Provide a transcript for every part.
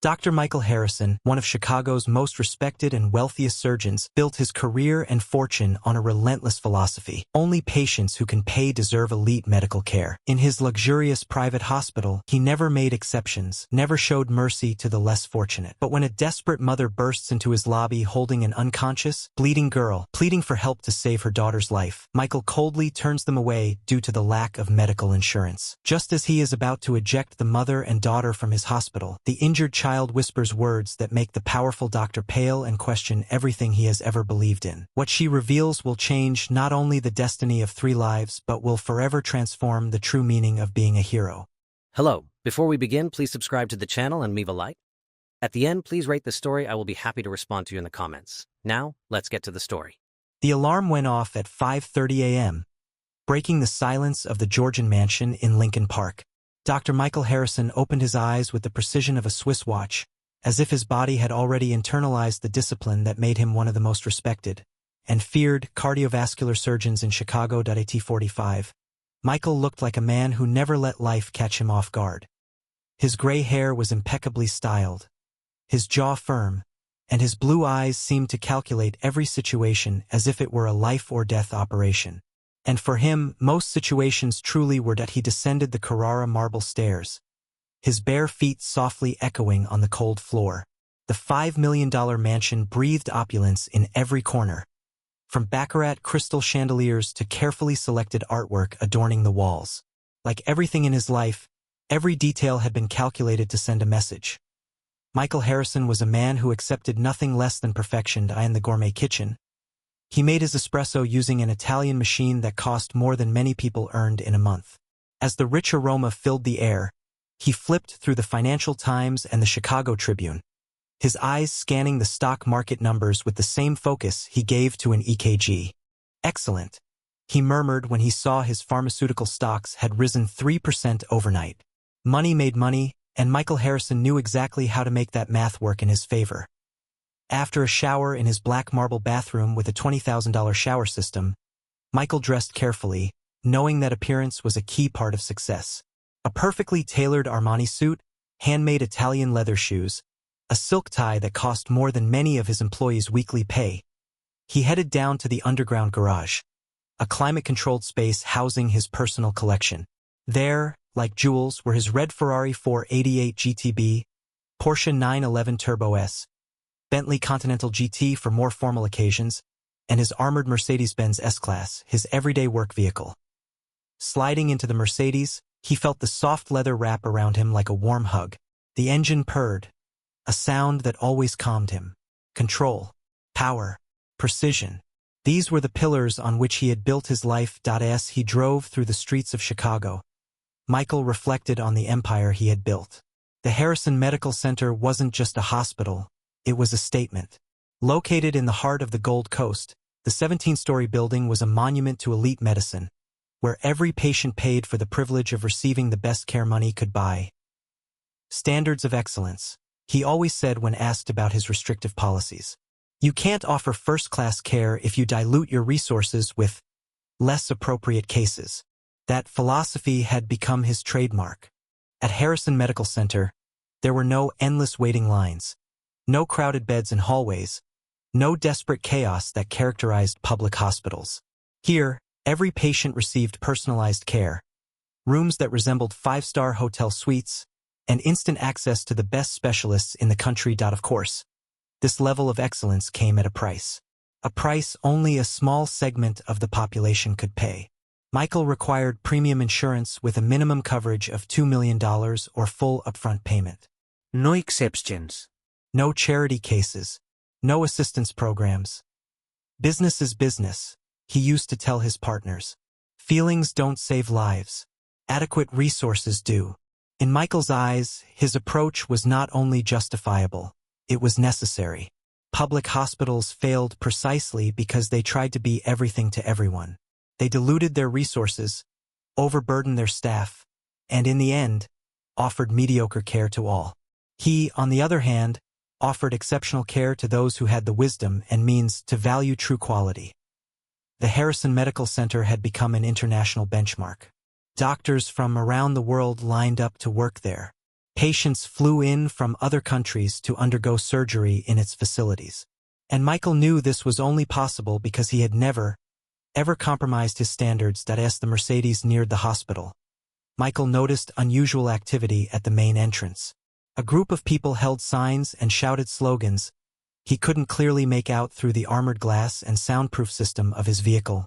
Dr. Michael Harrison, one of Chicago's most respected and wealthiest surgeons, built his career and fortune on a relentless philosophy. Only patients who can pay deserve elite medical care. In his luxurious private hospital, he never made exceptions, never showed mercy to the less fortunate. But when a desperate mother bursts into his lobby holding an unconscious, bleeding girl, pleading for help to save her daughter's life, Michael coldly turns them away due to the lack of medical insurance. Just as he is about to eject the mother and daughter from his hospital, the injured child whispers words that make the powerful doctor pale and question everything he has ever believed in. What she reveals will change not only the destiny of 3 lives, but will forever transform the true meaning of being a hero. Hello. Before we begin, please subscribe to the channel and leave a like. At the end, please rate the story. I will be happy to respond to you in the comments. Now, let's get to the story. The alarm went off at 5:30 a.m., breaking the silence of the Georgian mansion in Lincoln Park. Dr. Michael Harrison opened his eyes with the precision of a Swiss watch, as if his body had already internalized the discipline that made him one of the most respected and feared cardiovascular surgeons in Chicago. At 45, Michael looked like a man who never let life catch him off guard. His gray hair was impeccably styled, his jaw firm, and his blue eyes seemed to calculate every situation as if it were a life-or-death operation. And for him, most situations truly were that he descended the Carrara marble stairs, his bare feet softly echoing on the cold floor. The $5 million mansion breathed opulence in every corner, from baccarat crystal chandeliers to carefully selected artwork adorning the walls. Like everything in his life, every detail had been calculated to send a message. Michael Harrison was a man who accepted nothing less than perfection in the gourmet kitchen. He made his espresso using an Italian machine that cost more than many people earned in a month. As the rich aroma filled the air, he flipped through the Financial Times and the Chicago Tribune, his eyes scanning the stock market numbers with the same focus he gave to an EKG. Excellent, he murmured when he saw his pharmaceutical stocks had risen 3% overnight. Money made money, and Michael Harrison knew exactly how to make that math work in his favor. After a shower in his black marble bathroom with a $20,000 shower system, Michael dressed carefully, knowing that appearance was a key part of success. A perfectly tailored Armani suit, handmade Italian leather shoes, a silk tie that cost more than many of his employees' weekly pay. He headed down to the underground garage, a climate-controlled space housing his personal collection. There, like jewels, were his red Ferrari 488 GTB, Porsche 911 Turbo S, Bentley Continental GT for more formal occasions, and his armored Mercedes-Benz S-Class, his everyday work vehicle. Sliding into the Mercedes, he felt the soft leather wrap around him like a warm hug. The engine purred, a sound that always calmed him. Control, power, precision. These were the pillars on which he had built his life. As he drove through the streets of Chicago, Michael reflected on the empire he had built. The Harrison Medical Center wasn't just a hospital. It was a statement. Located in the heart of the Gold Coast, the 17-story building was a monument to elite medicine, where every patient paid for the privilege of receiving the best care money could buy. Standards of excellence, he always said when asked about his restrictive policies. You can't offer first-class care if you dilute your resources with less appropriate cases. That philosophy had become his trademark. At Harrison Medical Center, there were no endless waiting lines, no crowded beds and hallways, no desperate chaos that characterized public hospitals. Here, every patient received personalized care, rooms that resembled 5-star hotel suites, and instant access to the best specialists in the country. Of course, this level of excellence came at a price only a small segment of the population could pay. Michael required premium insurance with a minimum coverage of $2 million or full upfront payment. No exceptions. No charity cases, no assistance programs. Business is business, he used to tell his partners. Feelings don't save lives. Adequate resources do. In Michael's eyes, his approach was not only justifiable, it was necessary. Public hospitals failed precisely because they tried to be everything to everyone. They diluted their resources, overburdened their staff, and in the end, offered mediocre care to all. He, on the other hand, offered exceptional care to those who had the wisdom and means to value true quality. The Harrison Medical Center had become an international benchmark. Doctors from around the world lined up to work there. Patients flew in from other countries to undergo surgery in its facilities. And Michael knew this was only possible because he had never, ever compromised his standards. As the Mercedes neared the hospital, Michael noticed unusual activity at the main entrance. A group of people held signs and shouted slogans he couldn't clearly make out through the armored glass and soundproof system of his vehicle.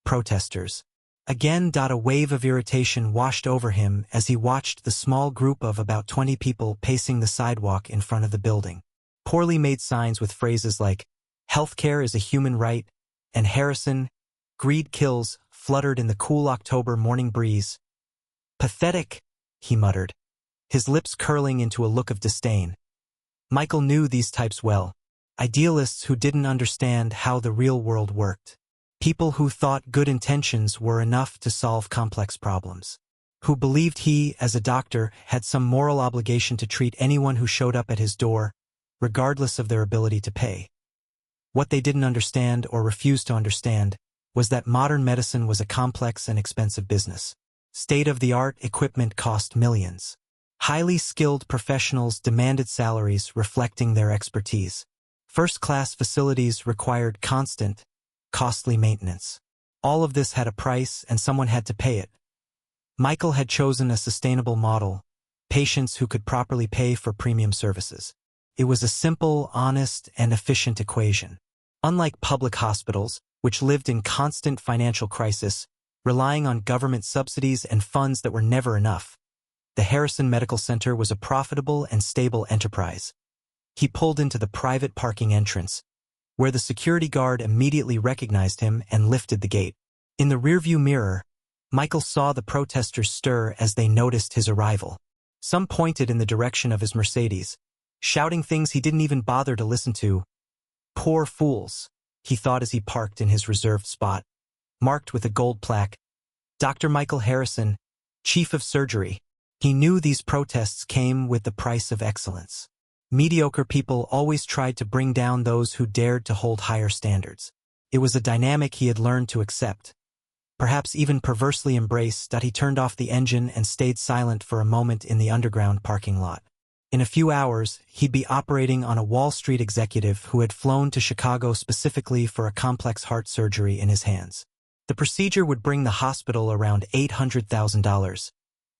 Protesters. Again, a wave of irritation washed over him as he watched the small group of about 20 people pacing the sidewalk in front of the building. Poorly made signs with phrases like, "Healthcare is a human right," and "Harrison, greed kills," fluttered in the cool October morning breeze. "Pathetic," he muttered, his lips curling into a look of disdain. Michael knew these types well. Idealists who didn't understand how the real world worked. People who thought good intentions were enough to solve complex problems. Who believed he, as a doctor, had some moral obligation to treat anyone who showed up at his door, regardless of their ability to pay. What they didn't understand or refused to understand was that modern medicine was a complex and expensive business. State-of-the-art equipment cost millions. Highly skilled professionals demanded salaries reflecting their expertise. First-class facilities required constant, costly maintenance. All of this had a price and someone had to pay it. Michael had chosen a sustainable model, patients who could properly pay for premium services. It was a simple, honest, and efficient equation. Unlike public hospitals, which lived in constant financial crisis, relying on government subsidies and funds that were never enough, the Harrison Medical Center was a profitable and stable enterprise. He pulled into the private parking entrance, where the security guard immediately recognized him and lifted the gate. In the rearview mirror, Michael saw the protesters stir as they noticed his arrival. Some pointed in the direction of his Mercedes, shouting things he didn't even bother to listen to. "Poor fools," he thought as he parked in his reserved spot, marked with a gold plaque, "Dr. Michael Harrison, Chief of Surgery." He knew these protests came with the price of excellence. Mediocre people always tried to bring down those who dared to hold higher standards. It was a dynamic he had learned to accept, perhaps even perversely embrace. He turned off the engine and stayed silent for a moment in the underground parking lot. In a few hours, he'd be operating on a Wall Street executive who had flown to Chicago specifically for a complex heart surgery in his hands. The procedure would bring the hospital around $800,000,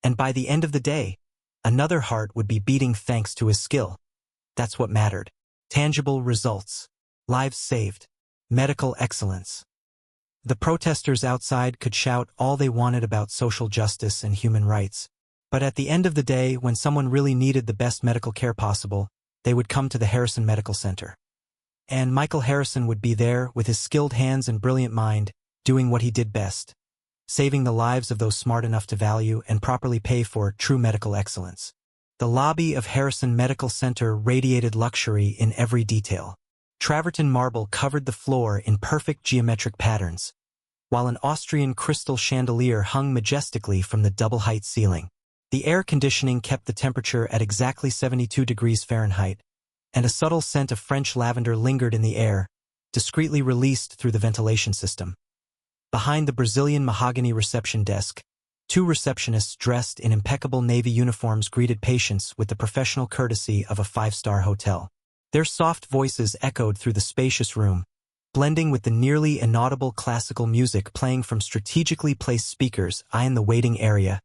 and by the end of the day, another heart would be beating thanks to his skill. That's what mattered. Tangible results. Lives saved. Medical excellence. The protesters outside could shout all they wanted about social justice and human rights, but at the end of the day, when someone really needed the best medical care possible, they would come to the Harrison Medical Center. And Michael Harrison would be there with his skilled hands and brilliant mind, doing what he did best, saving the lives of those smart enough to value and properly pay for true medical excellence. The lobby of Harrison Medical Center radiated luxury in every detail. Travertine marble covered the floor in perfect geometric patterns, while an Austrian crystal chandelier hung majestically from the double-height ceiling. The air conditioning kept the temperature at exactly 72 degrees Fahrenheit, and a subtle scent of French lavender lingered in the air, discreetly released through the ventilation system. Behind the Brazilian mahogany reception desk, two receptionists dressed in impeccable Navy uniforms greeted patients with the professional courtesy of a five-star hotel. Their soft voices echoed through the spacious room, blending with the nearly inaudible classical music playing from strategically placed speakers in the waiting area.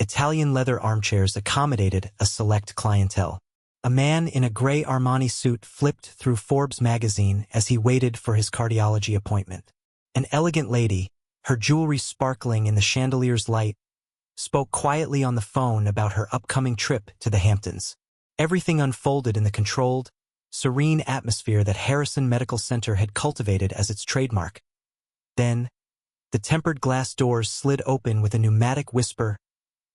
Italian leather armchairs accommodated a select clientele. A man in a gray Armani suit flipped through Forbes magazine as he waited for his cardiology appointment. An elegant lady, her jewelry sparkling in the chandelier's light, spoke quietly on the phone about her upcoming trip to the Hamptons. Everything unfolded in the controlled, serene atmosphere that Harrison Medical Center had cultivated as its trademark. Then, the tempered glass doors slid open with a pneumatic whisper.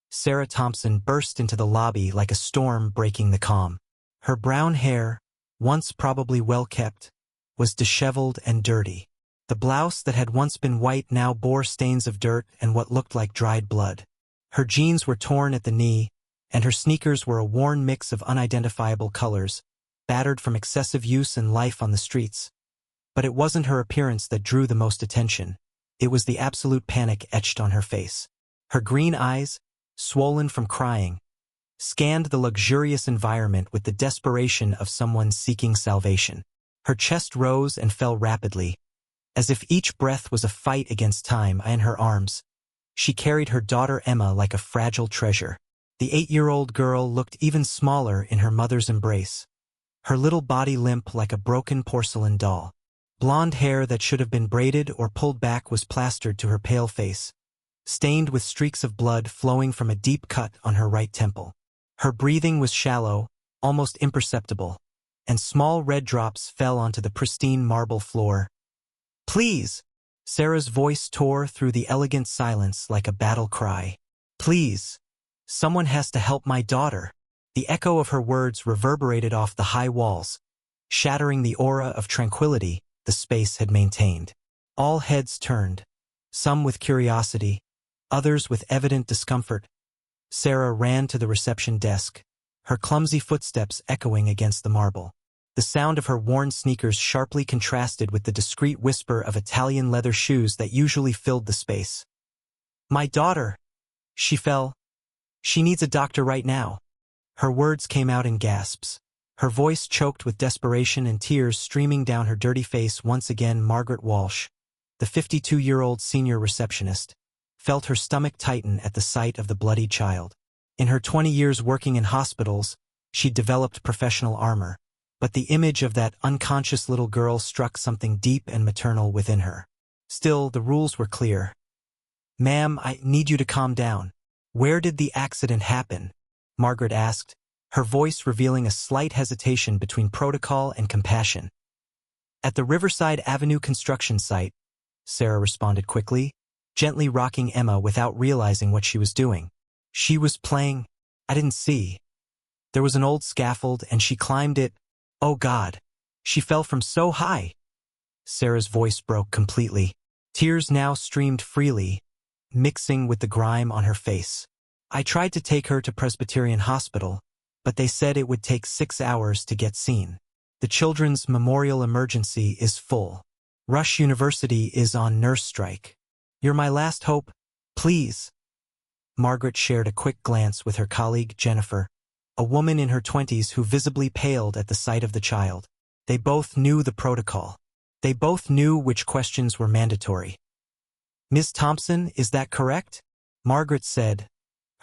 Sarah Thompson burst into the lobby like a storm breaking the calm. Her brown hair, once probably well-kept, was disheveled and dirty. The blouse that had once been white now bore stains of dirt and what looked like dried blood. Her jeans were torn at the knee, and her sneakers were a worn mix of unidentifiable colors, battered from excessive use and life on the streets. But it wasn't her appearance that drew the most attention. It was the absolute panic etched on her face. Her green eyes, swollen from crying, scanned the luxurious environment with the desperation of someone seeking salvation. Her chest rose and fell rapidly, as if each breath was a fight against time. In her arms, she carried her daughter Emma like a fragile treasure. The 8-year-old girl looked even smaller in her mother's embrace, her little body limp like a broken porcelain doll. Blonde hair that should have been braided or pulled back was plastered to her pale face, stained with streaks of blood flowing from a deep cut on her right temple. Her breathing was shallow, almost imperceptible, and small red drops fell onto the pristine marble floor. "Please!" Sarah's voice tore through the elegant silence like a battle cry. "Please! Someone has to help my daughter." The echo of her words reverberated off the high walls, shattering the aura of tranquility the space had maintained. All heads turned, some with curiosity, others with evident discomfort. Sarah ran to the reception desk, her clumsy footsteps echoing against the marble. The sound of her worn sneakers sharply contrasted with the discreet whisper of Italian leather shoes that usually filled the space. "My daughter! She fell. She needs a doctor right now." Her words came out in gasps, her voice choked with desperation and tears streaming down her dirty face. Once again, Margaret Walsh, the 52-year-old senior receptionist, felt her stomach tighten at the sight of the bloody child. In her 20 years working in hospitals, she'd developed professional armor, but the image of that unconscious little girl struck something deep and maternal within her. Still, the rules were clear. "Ma'am, I need you to calm down." "Where did the accident happen?" Margaret asked, her voice revealing a slight hesitation between protocol and compassion. "At the Riverside Avenue construction site," Sarah responded quickly, gently rocking Emma without realizing what she was doing. "She was playing. I didn't see. There was an old scaffold and she climbed it. Oh God, she fell from so high." Sarah's voice broke completely. Tears now streamed freely, mixing with the grime on her face. "I tried to take her to Presbyterian Hospital, but they said it would take 6 hours to get seen. The Children's Memorial Emergency is full. Rush University is on nurse strike. You're my last hope. Please." Margaret shared a quick glance with her colleague Jennifer, a woman in her 20s who visibly paled at the sight of the child. They both knew the protocol. They both knew which questions were mandatory. "Ms. Thompson, is that correct?" Margaret said,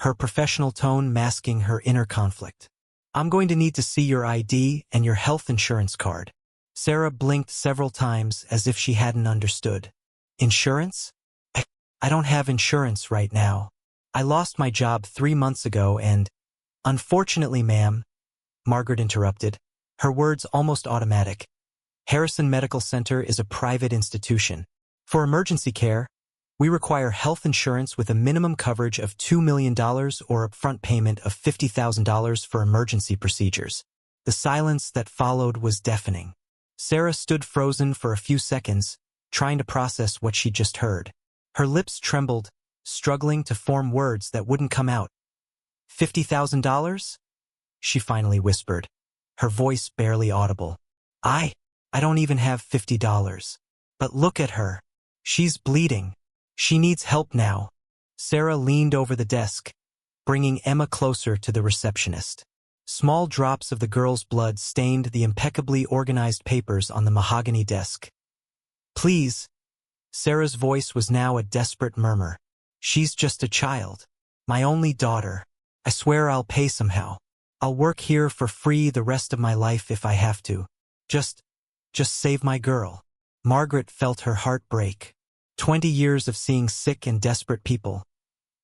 her professional tone masking her inner conflict. "I'm going to need to see your ID and your health insurance card." Sarah blinked several times as if she hadn't understood. "Insurance? I don't have insurance right now. I lost my job 3 months ago and—" "Unfortunately, ma'am," Margaret interrupted, her words almost automatic. "Harrison Medical Center is a private institution. For emergency care, we require health insurance with a minimum coverage of $2 million or upfront payment of $50,000 for emergency procedures." The silence that followed was deafening. Sarah stood frozen for a few seconds, trying to process what she'd just heard. Her lips trembled, struggling to form words that wouldn't come out. $50,000? She finally whispered, her voice barely audible. I don't even have $50. But look at her. She's bleeding. She needs help now." Sarah leaned over the desk, bringing Emma closer to the receptionist. Small drops of the girl's blood stained the impeccably organized papers on the mahogany desk. "Please." Sarah's voice was now a desperate murmur. "She's just a child. My only daughter. I swear I'll pay somehow. I'll work here for free the rest of my life if I have to. Just save my girl." Margaret felt her heart break. 20 years of seeing sick and desperate people.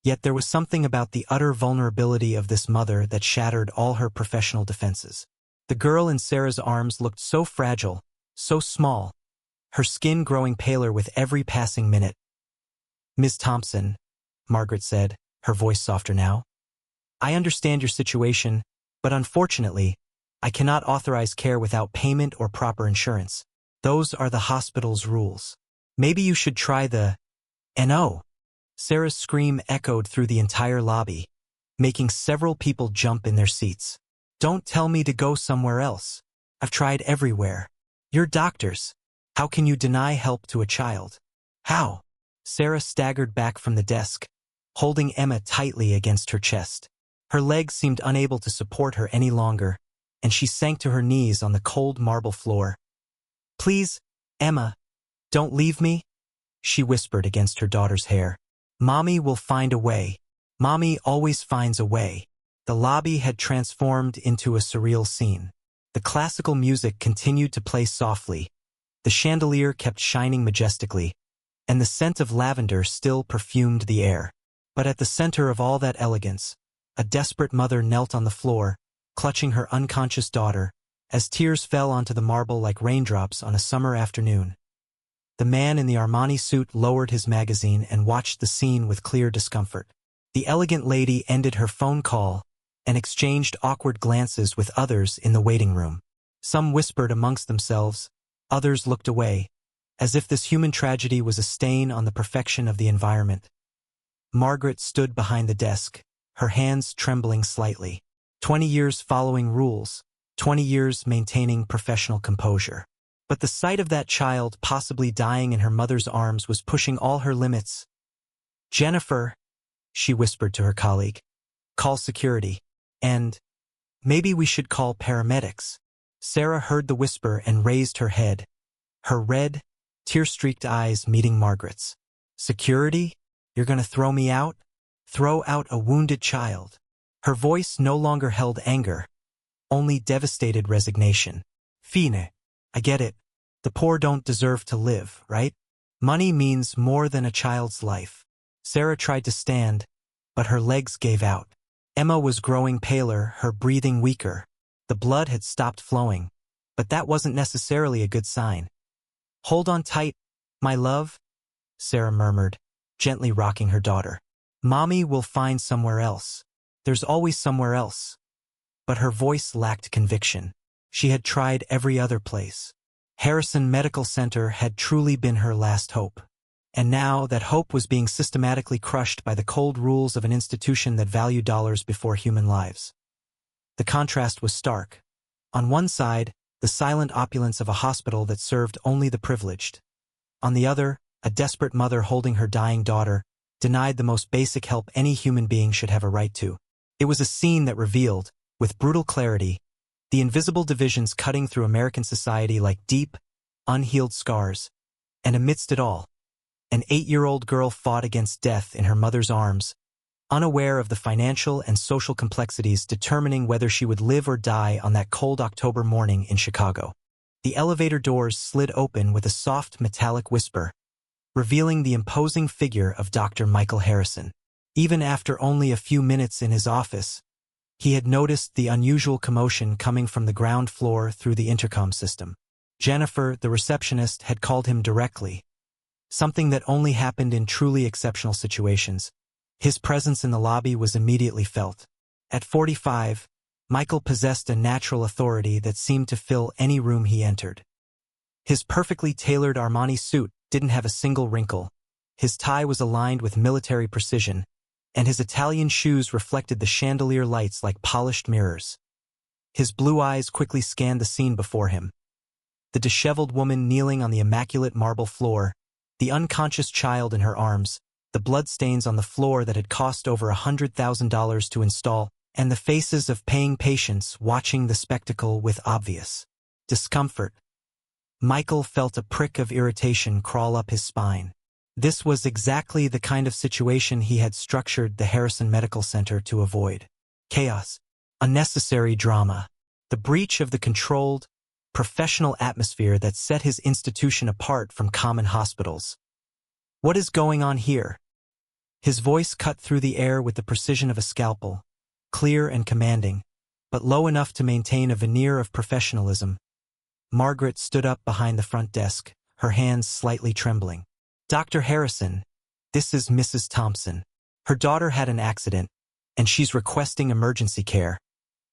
Yet there was something about the utter vulnerability of this mother that shattered all her professional defenses. The girl in Sarah's arms looked so fragile, so small, her skin growing paler with every passing minute. "Ms. Thompson," Margaret said, her voice softer now, "I understand your situation, but unfortunately, I cannot authorize care without payment or proper insurance. Those are the hospital's rules. Maybe you should try the NO." Sarah's scream echoed through the entire lobby, making several people jump in their seats. "Don't tell me to go somewhere else. I've tried everywhere. You're doctors. How can you deny help to a child? How?" Sarah staggered back from the desk, holding Emma tightly against her chest. Her legs seemed unable to support her any longer, and she sank to her knees on the cold marble floor. "Please, Emma, don't leave me," she whispered against her daughter's hair. "Mommy will find a way. Mommy always finds a way." The lobby had transformed into a surreal scene. The classical music continued to play softly, the chandelier kept shining majestically, and the scent of lavender still perfumed the air. But at the center of all that elegance, a desperate mother knelt on the floor, clutching her unconscious daughter, as tears fell onto the marble like raindrops on a summer afternoon. The man in the Armani suit lowered his magazine and watched the scene with clear discomfort. The elegant lady ended her phone call and exchanged awkward glances with others in the waiting room. Some whispered amongst themselves, others looked away, as if this human tragedy was a stain on the perfection of the environment. Margaret stood behind the desk, her hands trembling slightly. 20 years following rules, 20 years maintaining professional composure. But the sight of that child possibly dying in her mother's arms was pushing all her limits. "Jennifer," she whispered to her colleague, "call security. And maybe we should call paramedics." Sarah heard the whisper and raised her head, her red, tear-streaked eyes meeting Margaret's. "Security? You're going to throw me out? Throw out a wounded child?" Her voice no longer held anger, only devastated resignation. "Fine. I get it. The poor don't deserve to live, right? Money means more than a child's life." Sarah tried to stand, but her legs gave out. Emma was growing paler, her breathing weaker. The blood had stopped flowing, but that wasn't necessarily a good sign. "Hold on tight, my love," Sarah murmured, gently rocking her daughter. "Mommy will find somewhere else. There's always somewhere else." But her voice lacked conviction. She had tried every other place. Harrison Medical Center had truly been her last hope. And now that hope was being systematically crushed by the cold rules of an institution that valued dollars before human lives. The contrast was stark. On one side, the silent opulence of a hospital that served only the privileged. On the other, a desperate mother holding her dying daughter, denied the most basic help any human being should have a right to. It was a scene that revealed, with brutal clarity, the invisible divisions cutting through American society like deep, unhealed scars. And amidst it all, an 8-year-old girl fought against death in her mother's arms, unaware of the financial and social complexities determining whether she would live or die on that cold October morning in Chicago. The elevator doors slid open with a soft metallic whisper, revealing the imposing figure of Dr. Michael Harrison. Even after only a few minutes in his office, he had noticed the unusual commotion coming from the ground floor through the intercom system. Jennifer, the receptionist, had called him directly, something that only happened in truly exceptional situations. His presence in the lobby was immediately felt. At 45, Michael possessed a natural authority that seemed to fill any room he entered. His perfectly tailored Armani suit didn't have a single wrinkle. His tie was aligned with military precision, and his Italian shoes reflected the chandelier lights like polished mirrors. His blue eyes quickly scanned the scene before him. The disheveled woman kneeling on the immaculate marble floor, the unconscious child in her arms, the bloodstains on the floor that had cost over $100,000 to install, and the faces of paying patients watching the spectacle with obvious discomfort. Michael felt a prick of irritation crawl up his spine. This was exactly the kind of situation he had structured the Harrison Medical Center to avoid. Chaos, unnecessary drama, the breach of the controlled, professional atmosphere that set his institution apart from common hospitals. "What is going on here?" His voice cut through the air with the precision of a scalpel, clear and commanding, but low enough to maintain a veneer of professionalism. Margaret stood up behind the front desk, her hands slightly trembling. "Dr. Harrison, this is Mrs. Thompson. Her daughter had an accident, and she's requesting emergency care,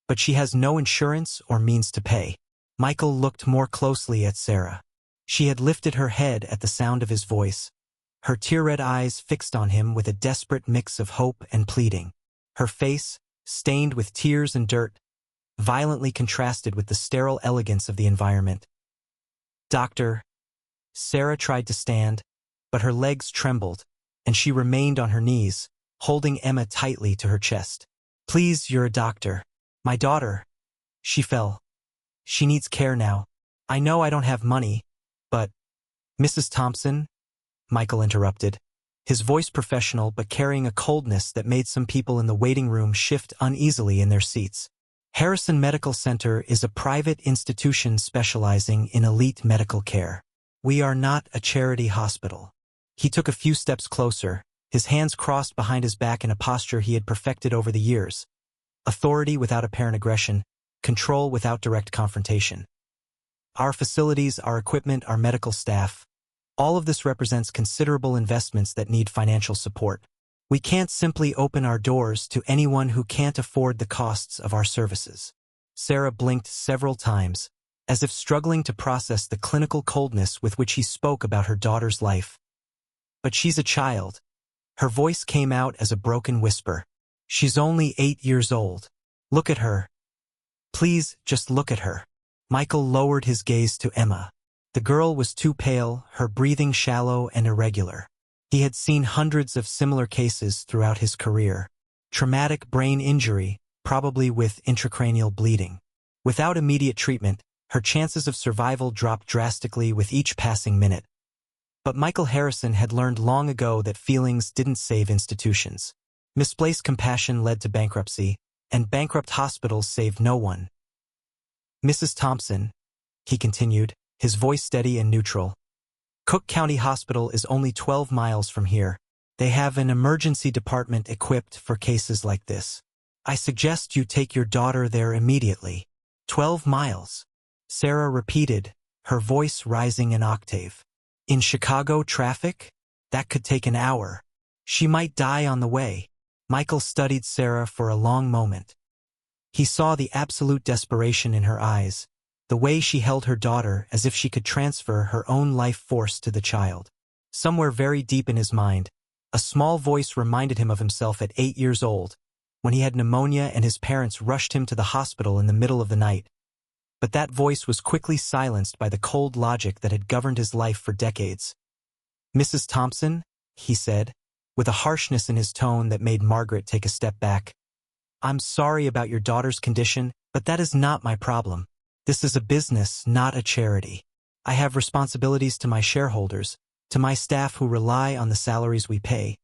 but she has no insurance or means to pay." Michael looked more closely at Sarah. She had lifted her head at the sound of his voice, her tear-red eyes fixed on him with a desperate mix of hope and pleading. Her face, stained with tears and dirt, violently contrasted with the sterile elegance of the environment. "Doctor," Sarah tried to stand, but her legs trembled, and she remained on her knees, holding Emma tightly to her chest. Please, you're a doctor. My daughter. She fell. She needs care now. I know I don't have money, but... Mrs. Thompson? Michael interrupted, his voice professional but carrying a coldness that made some people in the waiting room shift uneasily in their seats. Harrison Medical Center is a private institution specializing in elite medical care. We are not a charity hospital. He took a few steps closer, his hands crossed behind his back in a posture he had perfected over the years. Authority without apparent aggression, control without direct confrontation. Our facilities, our equipment, our medical staff, all of this represents considerable investments that need financial support. We can't simply open our doors to anyone who can't afford the costs of our services. Sarah blinked several times, as if struggling to process the clinical coldness with which he spoke about her daughter's life. But she's a child. Her voice came out as a broken whisper. She's only 8 years old. Look at her. Please, just look at her. Michael lowered his gaze to Emma. The girl was too pale, her breathing shallow and irregular. He had seen hundreds of similar cases throughout his career. Traumatic brain injury, probably with intracranial bleeding. Without immediate treatment, her chances of survival dropped drastically with each passing minute. But Michael Harrison had learned long ago that feelings didn't save institutions. Misplaced compassion led to bankruptcy, and bankrupt hospitals saved no one. Mrs. Thompson, he continued, his voice steady and neutral. Cook County Hospital is only 12 miles from here. They have an emergency department equipped for cases like this. I suggest you take your daughter there immediately. 12 miles. Sarah repeated, her voice rising an octave. In Chicago traffic? That could take an hour. She might die on the way. Michael studied Sarah for a long moment. He saw the absolute desperation in her eyes, the way she held her daughter as if she could transfer her own life force to the child. Somewhere very deep in his mind, a small voice reminded him of himself at 8 years old, when he had pneumonia and his parents rushed him to the hospital in the middle of the night. But that voice was quickly silenced by the cold logic that had governed his life for decades. Mrs. Thompson, he said, with a harshness in his tone that made Margaret take a step back. I'm sorry about your daughter's condition, but that is not my problem. This is a business, not a charity. I have responsibilities to my shareholders, to my staff who rely on the salaries we pay,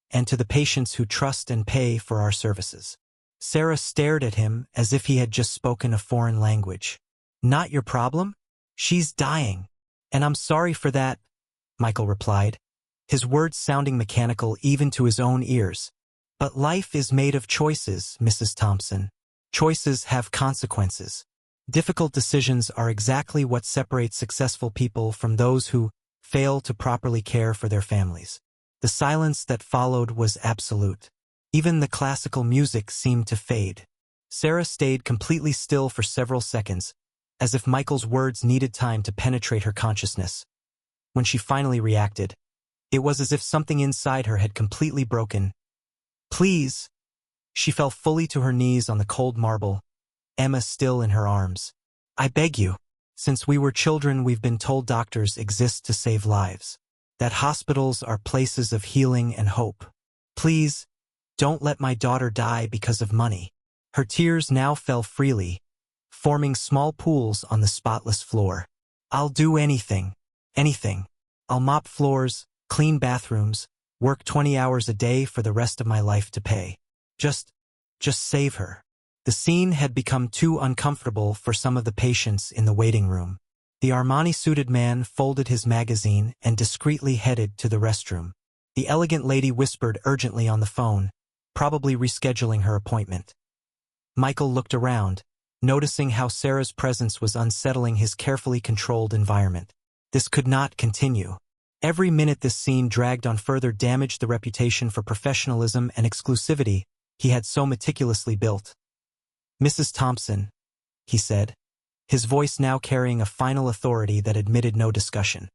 and to the patients who trust and pay for our services. Sarah stared at him as if he had just spoken a foreign language. Not your problem? She's dying. And I'm sorry for that, Michael replied, his words sounding mechanical even to his own ears. But life is made of choices, Mrs. Thompson. Choices have consequences. Difficult decisions are exactly what separates successful people from those who fail to properly care for their families. The silence that followed was absolute. Even the classical music seemed to fade. Sarah stayed completely still for several seconds, as if Michael's words needed time to penetrate her consciousness. When she finally reacted, it was as if something inside her had completely broken. Please. She fell fully to her knees on the cold marble, Emma still in her arms. I beg you. Since we were children, we've been told doctors exist to save lives, that hospitals are places of healing and hope. Please, don't let my daughter die because of money. Her tears now fell freely, forming small pools on the spotless floor. I'll do anything. Anything. I'll mop floors, clean bathrooms, work 20 hours a day for the rest of my life to pay. Just save her. The scene had become too uncomfortable for some of the patients in the waiting room. The Armani-suited man folded his magazine and discreetly headed to the restroom. The elegant lady whispered urgently on the phone, probably rescheduling her appointment. Michael looked around, noticing how Sarah's presence was unsettling his carefully controlled environment. This could not continue. Every minute this scene dragged on further damaged the reputation for professionalism and exclusivity he had so meticulously built. Mrs. Thompson, he said, his voice now carrying a final authority that admitted no discussion.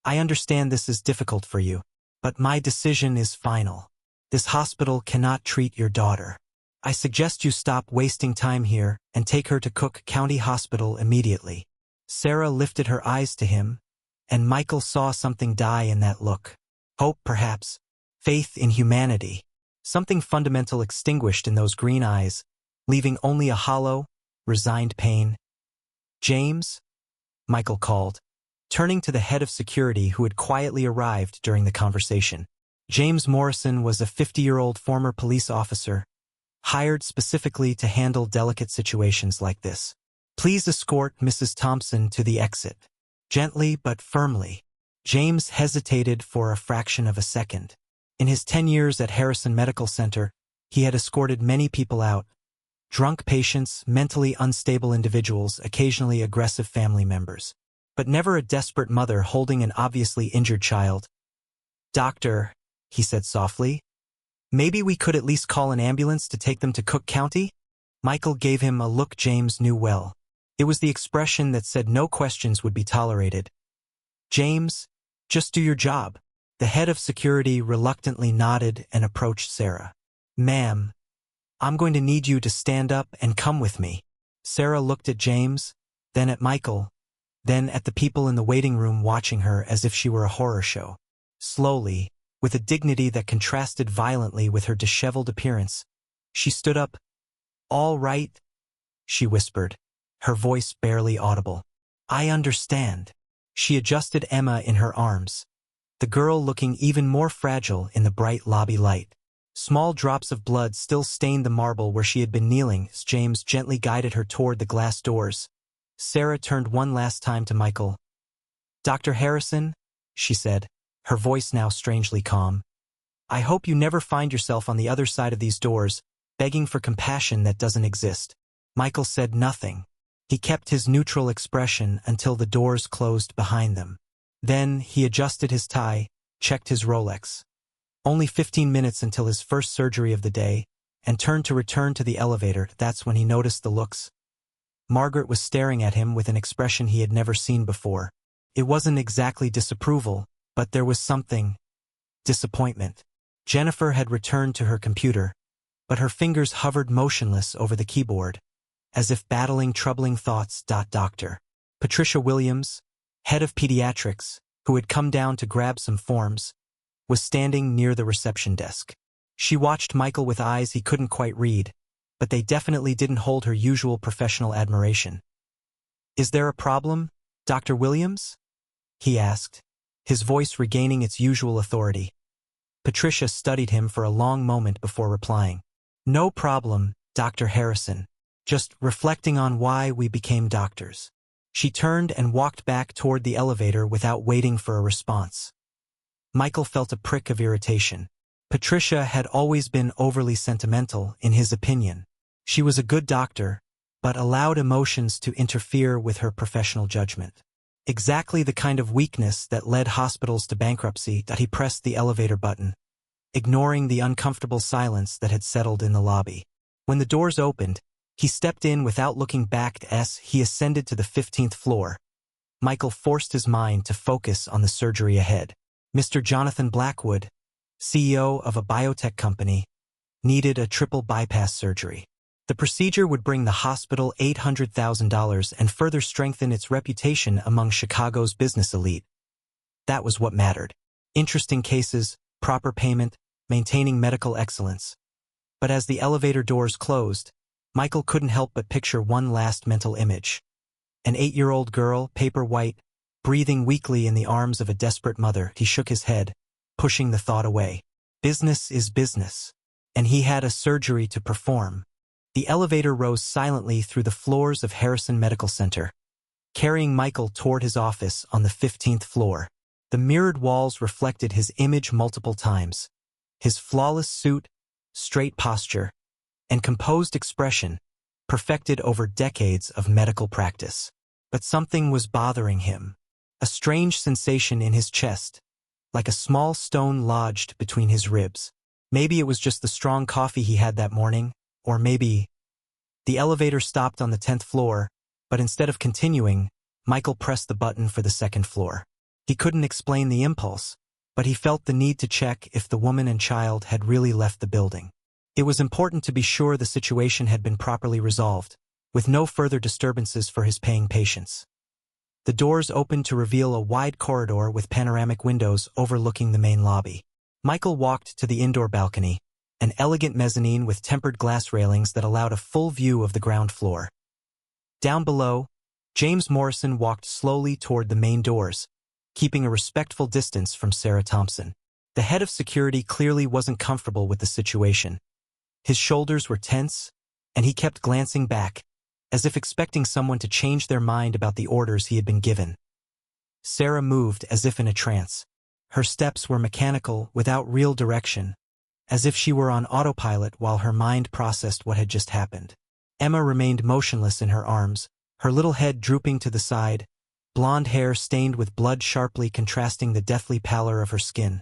I understand this is difficult for you, but my decision is final. This hospital cannot treat your daughter. I suggest you stop wasting time here and take her to Cook County Hospital immediately. Sarah lifted her eyes to him, and Michael saw something die in that look. Hope, perhaps. Faith in humanity. Something fundamental extinguished in those green eyes, leaving only a hollow, resigned pain. "James?" Michael called, turning to the head of security who had quietly arrived during the conversation. James Morrison was a 50-year-old former police officer, hired specifically to handle delicate situations like this. "Please escort Mrs. Thompson to the exit." Gently but firmly. James hesitated for a fraction of a second. In his 10 years at Harrison Medical Center, he had escorted many people out. Drunk patients, mentally unstable individuals, occasionally aggressive family members. But never a desperate mother holding an obviously injured child. "Doctor," he said softly, "maybe we could at least call an ambulance to take them to Cook County?" Michael gave him a look James knew well. It was the expression that said no questions would be tolerated. "James, just do your job." The head of security reluctantly nodded and approached Sarah. "Ma'am, I'm going to need you to stand up and come with me." Sarah looked at James, then at Michael, then at the people in the waiting room watching her as if she were a horror show. Slowly, with a dignity that contrasted violently with her disheveled appearance, she stood up. "All right," she whispered, her voice barely audible. "I understand." She adjusted Emma in her arms, the girl looking even more fragile in the bright lobby light. Small drops of blood still stained the marble where she had been kneeling as James gently guided her toward the glass doors. Sarah turned one last time to Michael. "Dr. Harrison," she said, her voice now strangely calm, "I hope you never find yourself on the other side of these doors, begging for compassion that doesn't exist." Michael said nothing. He kept his neutral expression until the doors closed behind them. Then he adjusted his tie, checked his Rolex. Only 15 minutes until his first surgery of the day, and turned to return to the elevator. That's when he noticed the looks. Margaret was staring at him with an expression he had never seen before. It wasn't exactly disapproval, but there was something. Disappointment. Jennifer had returned to her computer, but her fingers hovered motionless over the keyboard, as if battling troubling thoughts. Dr. Patricia Williams, head of pediatrics, who had come down to grab some forms, was standing near the reception desk. She watched Michael with eyes he couldn't quite read, but they definitely didn't hold her usual professional admiration. "Is there a problem, Dr. Williams?" he asked, his voice regaining its usual authority. Patricia studied him for a long moment before replying. "No problem, Dr. Harrison. Just reflecting on why we became doctors." She turned and walked back toward the elevator without waiting for a response. Michael felt a prick of irritation. Patricia had always been overly sentimental, in his opinion. She was a good doctor, but allowed emotions to interfere with her professional judgment. Exactly the kind of weakness that led hospitals to bankruptcy. He pressed the elevator button, ignoring the uncomfortable silence that had settled in the lobby. When the doors opened, he stepped in without looking back as he ascended to the 15th floor. Michael forced his mind to focus on the surgery ahead. Mr. Jonathan Blackwood, CEO of a biotech company, needed a triple bypass surgery. The procedure would bring the hospital $800,000 and further strengthen its reputation among Chicago's business elite. That was what mattered. Interesting cases, proper payment, maintaining medical excellence. But as the elevator doors closed, Michael couldn't help but picture one last mental image. An 8-year-old girl, paper white, breathing weakly in the arms of a desperate mother. He shook his head, pushing the thought away. Business is business, and he had a surgery to perform. The elevator rose silently through the floors of Harrison Medical Center, carrying Michael toward his office on the 15th floor. The mirrored walls reflected his image multiple times. His flawless suit, straight posture, and composed expression, perfected over decades of medical practice. But something was bothering him. A strange sensation in his chest, like a small stone lodged between his ribs. Maybe it was just the strong coffee he had that morning, or maybe... The elevator stopped on the 10th floor, but instead of continuing, Michael pressed the button for the 2nd floor. He couldn't explain the impulse, but he felt the need to check if the woman and child had really left the building. It was important to be sure the situation had been properly resolved, with no further disturbances for his paying patients. The doors opened to reveal a wide corridor with panoramic windows overlooking the main lobby. Michael walked to the indoor balcony, an elegant mezzanine with tempered glass railings that allowed a full view of the ground floor. Down below, James Morrison walked slowly toward the main doors, keeping a respectful distance from Sarah Thompson. The head of security clearly wasn't comfortable with the situation. His shoulders were tense, and he kept glancing back, as if expecting someone to change their mind about the orders he had been given. Sarah moved as if in a trance. Her steps were mechanical, without real direction, as if she were on autopilot while her mind processed what had just happened. Emma remained motionless in her arms, her little head drooping to the side, blonde hair stained with blood sharply contrasting the deathly pallor of her skin.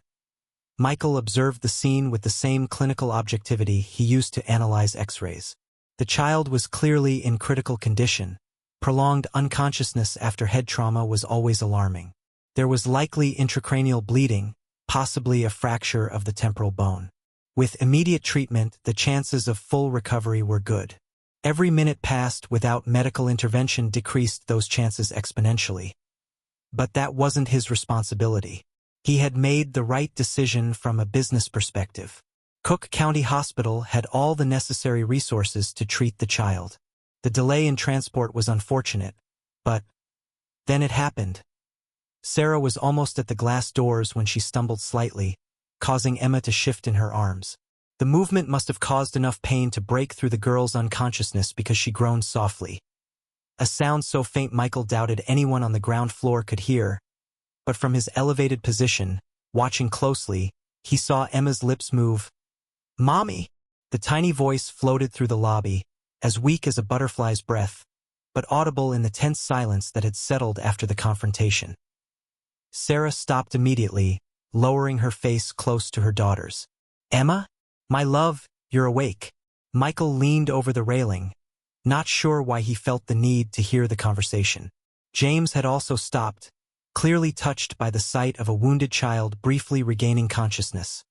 Michael observed the scene with the same clinical objectivity he used to analyze X-rays. The child was clearly in critical condition. Prolonged unconsciousness after head trauma was always alarming. There was likely intracranial bleeding, possibly a fracture of the temporal bone. With immediate treatment, the chances of full recovery were good. Every minute passed without medical intervention decreased those chances exponentially. But that wasn't his responsibility. He had made the right decision from a business perspective. Cook County Hospital had all the necessary resources to treat the child. The delay in transport was unfortunate, but then it happened. Sarah was almost at the glass doors when she stumbled slightly, causing Emma to shift in her arms. The movement must have caused enough pain to break through the girl's unconsciousness because she groaned softly. A sound so faint Michael doubted anyone on the ground floor could hear, but from his elevated position, watching closely, he saw Emma's lips move. "Mommy!" The tiny voice floated through the lobby, as weak as a butterfly's breath, but audible in the tense silence that had settled after the confrontation. Sarah stopped immediately, lowering her face close to her daughter's. "Emma? My love, you're awake." Michael leaned over the railing, not sure why he felt the need to hear the conversation. James had also stopped, clearly touched by the sight of a wounded child briefly regaining consciousness.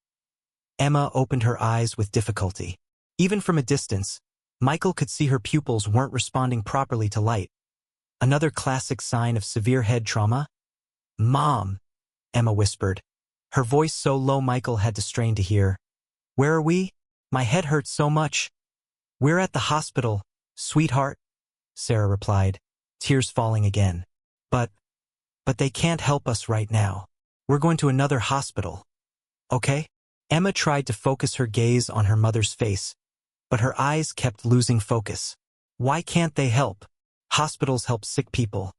Emma opened her eyes with difficulty. Even from a distance, Michael could see her pupils weren't responding properly to light. Another classic sign of severe head trauma? "Mom," Emma whispered, her voice so low Michael had to strain to hear. "Where are we? My head hurts so much." "We're at the hospital, sweetheart," Sarah replied, tears falling again. But they can't help us right now. We're going to another hospital. Okay?" Emma tried to focus her gaze on her mother's face, but her eyes kept losing focus. "Why can't they help? Hospitals help sick people."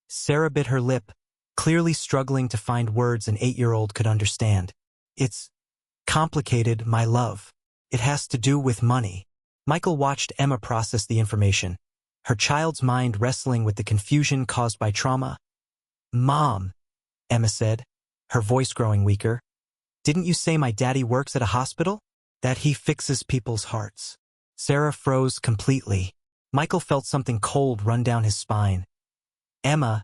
Sarah bit her lip, clearly struggling to find words an 8-year-old could understand. "It's complicated, my love. It has to do with money." Michael watched Emma process the information, her child's mind wrestling with the confusion caused by trauma. "Mom," Emma said, her voice growing weaker, "didn't you say my daddy works at a hospital? That he fixes people's hearts?" Sarah froze completely. Michael felt something cold run down his spine. "Emma,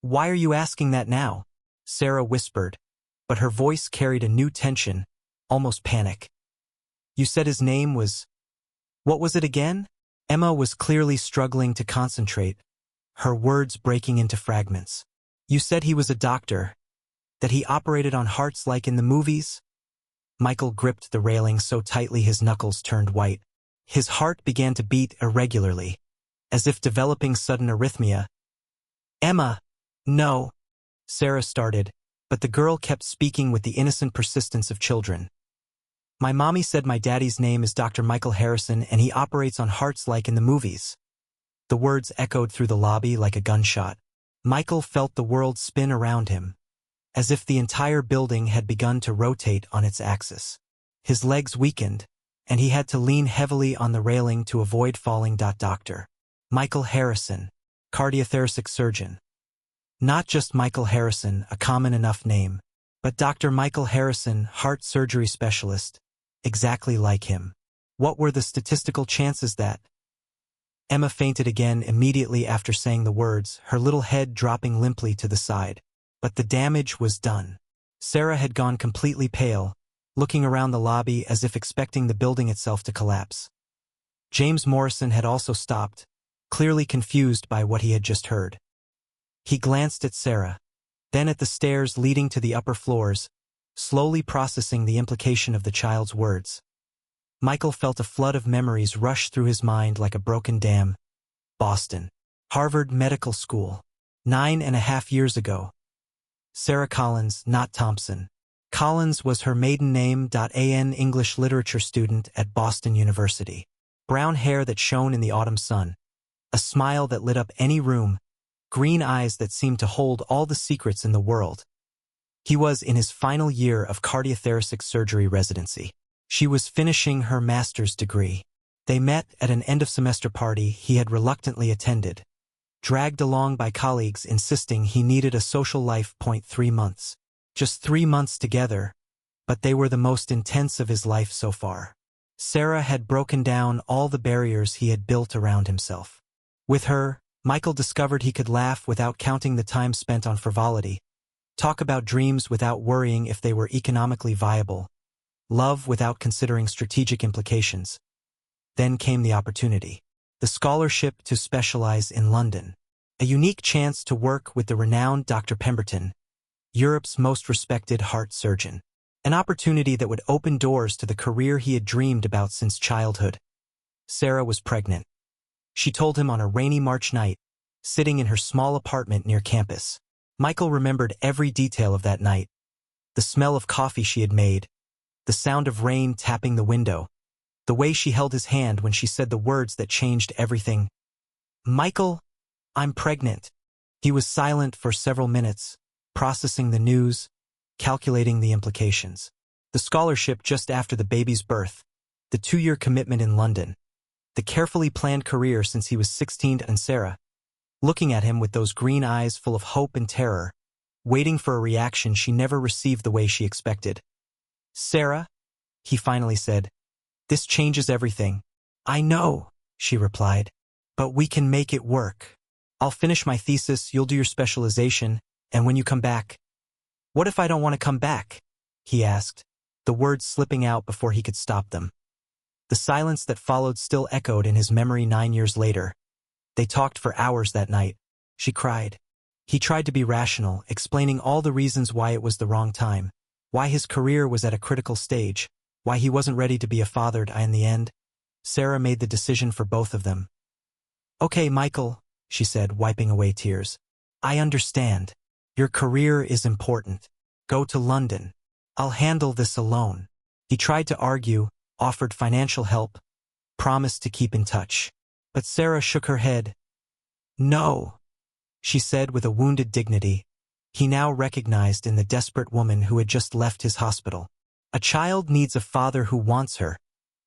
why are you asking that now?" Sarah whispered, but her voice carried a new tension, almost panic. "You said his name was... What was it again?" Emma was clearly struggling to concentrate, her words breaking into fragments. "You said he was a doctor, that he operated on hearts like in the movies?" Michael gripped the railing so tightly his knuckles turned white. His heart began to beat irregularly, as if developing sudden arrhythmia. "Emma, no," Sarah started, but the girl kept speaking with the innocent persistence of children. "My mommy said my daddy's name is Dr. Michael Harrison and he operates on hearts like in the movies." The words echoed through the lobby like a gunshot. Michael felt the world spin around him, as if the entire building had begun to rotate on its axis. His legs weakened, and he had to lean heavily on the railing to avoid falling. Dr. Michael Harrison, cardiothoracic surgeon. Not just Michael Harrison, a common enough name, but Dr. Michael Harrison, heart surgery specialist, exactly like him. What were the statistical chances that... Emma fainted again immediately after saying the words, her little head dropping limply to the side. But the damage was done. Sarah had gone completely pale, looking around the lobby as if expecting the building itself to collapse. James Morrison had also stopped, clearly confused by what he had just heard. He glanced at Sarah, then at the stairs leading to the upper floors, slowly processing the implication of the child's words. Michael felt a flood of memories rush through his mind like a broken dam. Boston. Harvard Medical School. 9.5 years ago. Sarah Collins, not Thompson. Collins was her maiden name. An English literature student at Boston University. Brown hair that shone in the autumn sun. A smile that lit up any room. Green eyes that seemed to hold all the secrets in the world. He was in his final year of cardiothoracic surgery residency. She was finishing her master's degree. They met at an end-of-semester party he had reluctantly attended, dragged along by colleagues insisting he needed a social life. 3 months. Just 3 months together, but they were the most intense of his life so far. Sarah had broken down all the barriers he had built around himself. With her, Michael discovered he could laugh without counting the time spent on frivolity, talk about dreams without worrying if they were economically viable, love without considering strategic implications. Then came the opportunity. The scholarship to specialize in London. A unique chance to work with the renowned Dr. Pemberton, Europe's most respected heart surgeon. An opportunity that would open doors to the career he had dreamed about since childhood. Sarah was pregnant. She told him on a rainy March night, sitting in her small apartment near campus. Michael remembered every detail of that night. The smell of coffee she had made, the sound of rain tapping the window, the way she held his hand when she said the words that changed everything. "Michael, I'm pregnant." He was silent for several minutes, processing the news, calculating the implications. The scholarship just after the baby's birth, the 2-year commitment in London, the carefully planned career since he was 16, and Sarah, looking at him with those green eyes full of hope and terror, waiting for a reaction she never received the way she expected. "Sarah," he finally said, "this changes everything." "I know," she replied, "but we can make it work. I'll finish my thesis, you'll do your specialization, and when you come back—" "What if I don't want to come back?" he asked, the words slipping out before he could stop them. The silence that followed still echoed in his memory 9 years later. They talked for hours that night. She cried. He tried to be rational, explaining all the reasons why it was the wrong time, why his career was at a critical stage, why he wasn't ready to be a father. In the end, Sarah made the decision for both of them. "Okay, Michael," she said, wiping away tears. "I understand. Your career is important. Go to London. I'll handle this alone." He tried to argue, offered financial help, promised to keep in touch. But Sarah shook her head. "No," she said with a wounded dignity he now recognized in the desperate woman who had just left his hospital. A child needs a father who wants her,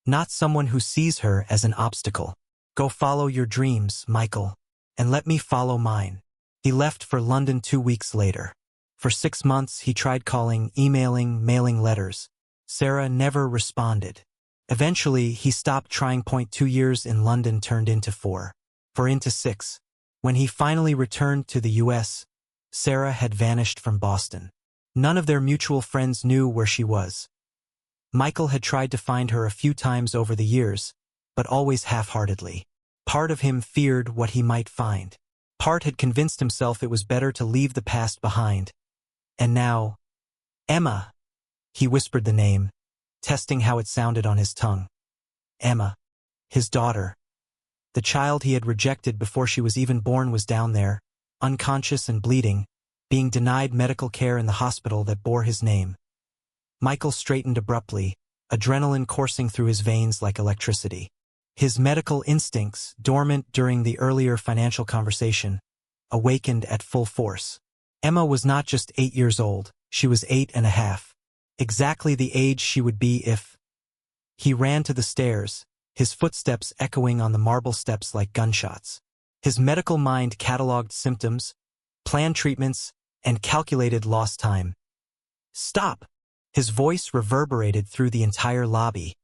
not someone who sees her as an obstacle. "Go follow your dreams, Michael, and let me follow mine." He left for London 2 weeks later. For 6 months he tried calling, emailing, mailing letters. Sarah never responded. Eventually he stopped trying. 2 years in London turned into 4 into 6. When he finally returned to the US, Sarah had vanished from Boston. None of their mutual friends knew where she was. Michael had tried to find her a few times over the years, but always half-heartedly. Part of him feared what he might find. Part had convinced himself it was better to leave the past behind. And now, Emma. He whispered the name, testing how it sounded on his tongue. Emma, his daughter. The child he had rejected before she was even born was down there, unconscious and bleeding, being denied medical care in the hospital that bore his name. Michael straightened abruptly, adrenaline coursing through his veins like electricity. His medical instincts, dormant during the earlier financial conversation, awakened at full force. Emma was not just 8 years old, she was 8.5. Exactly the age she would be if... He ran to the stairs, his footsteps echoing on the marble steps like gunshots. His medical mind cataloged symptoms, planned treatments, and calculated lost time. "Stop!" His voice reverberated through the entire lobby,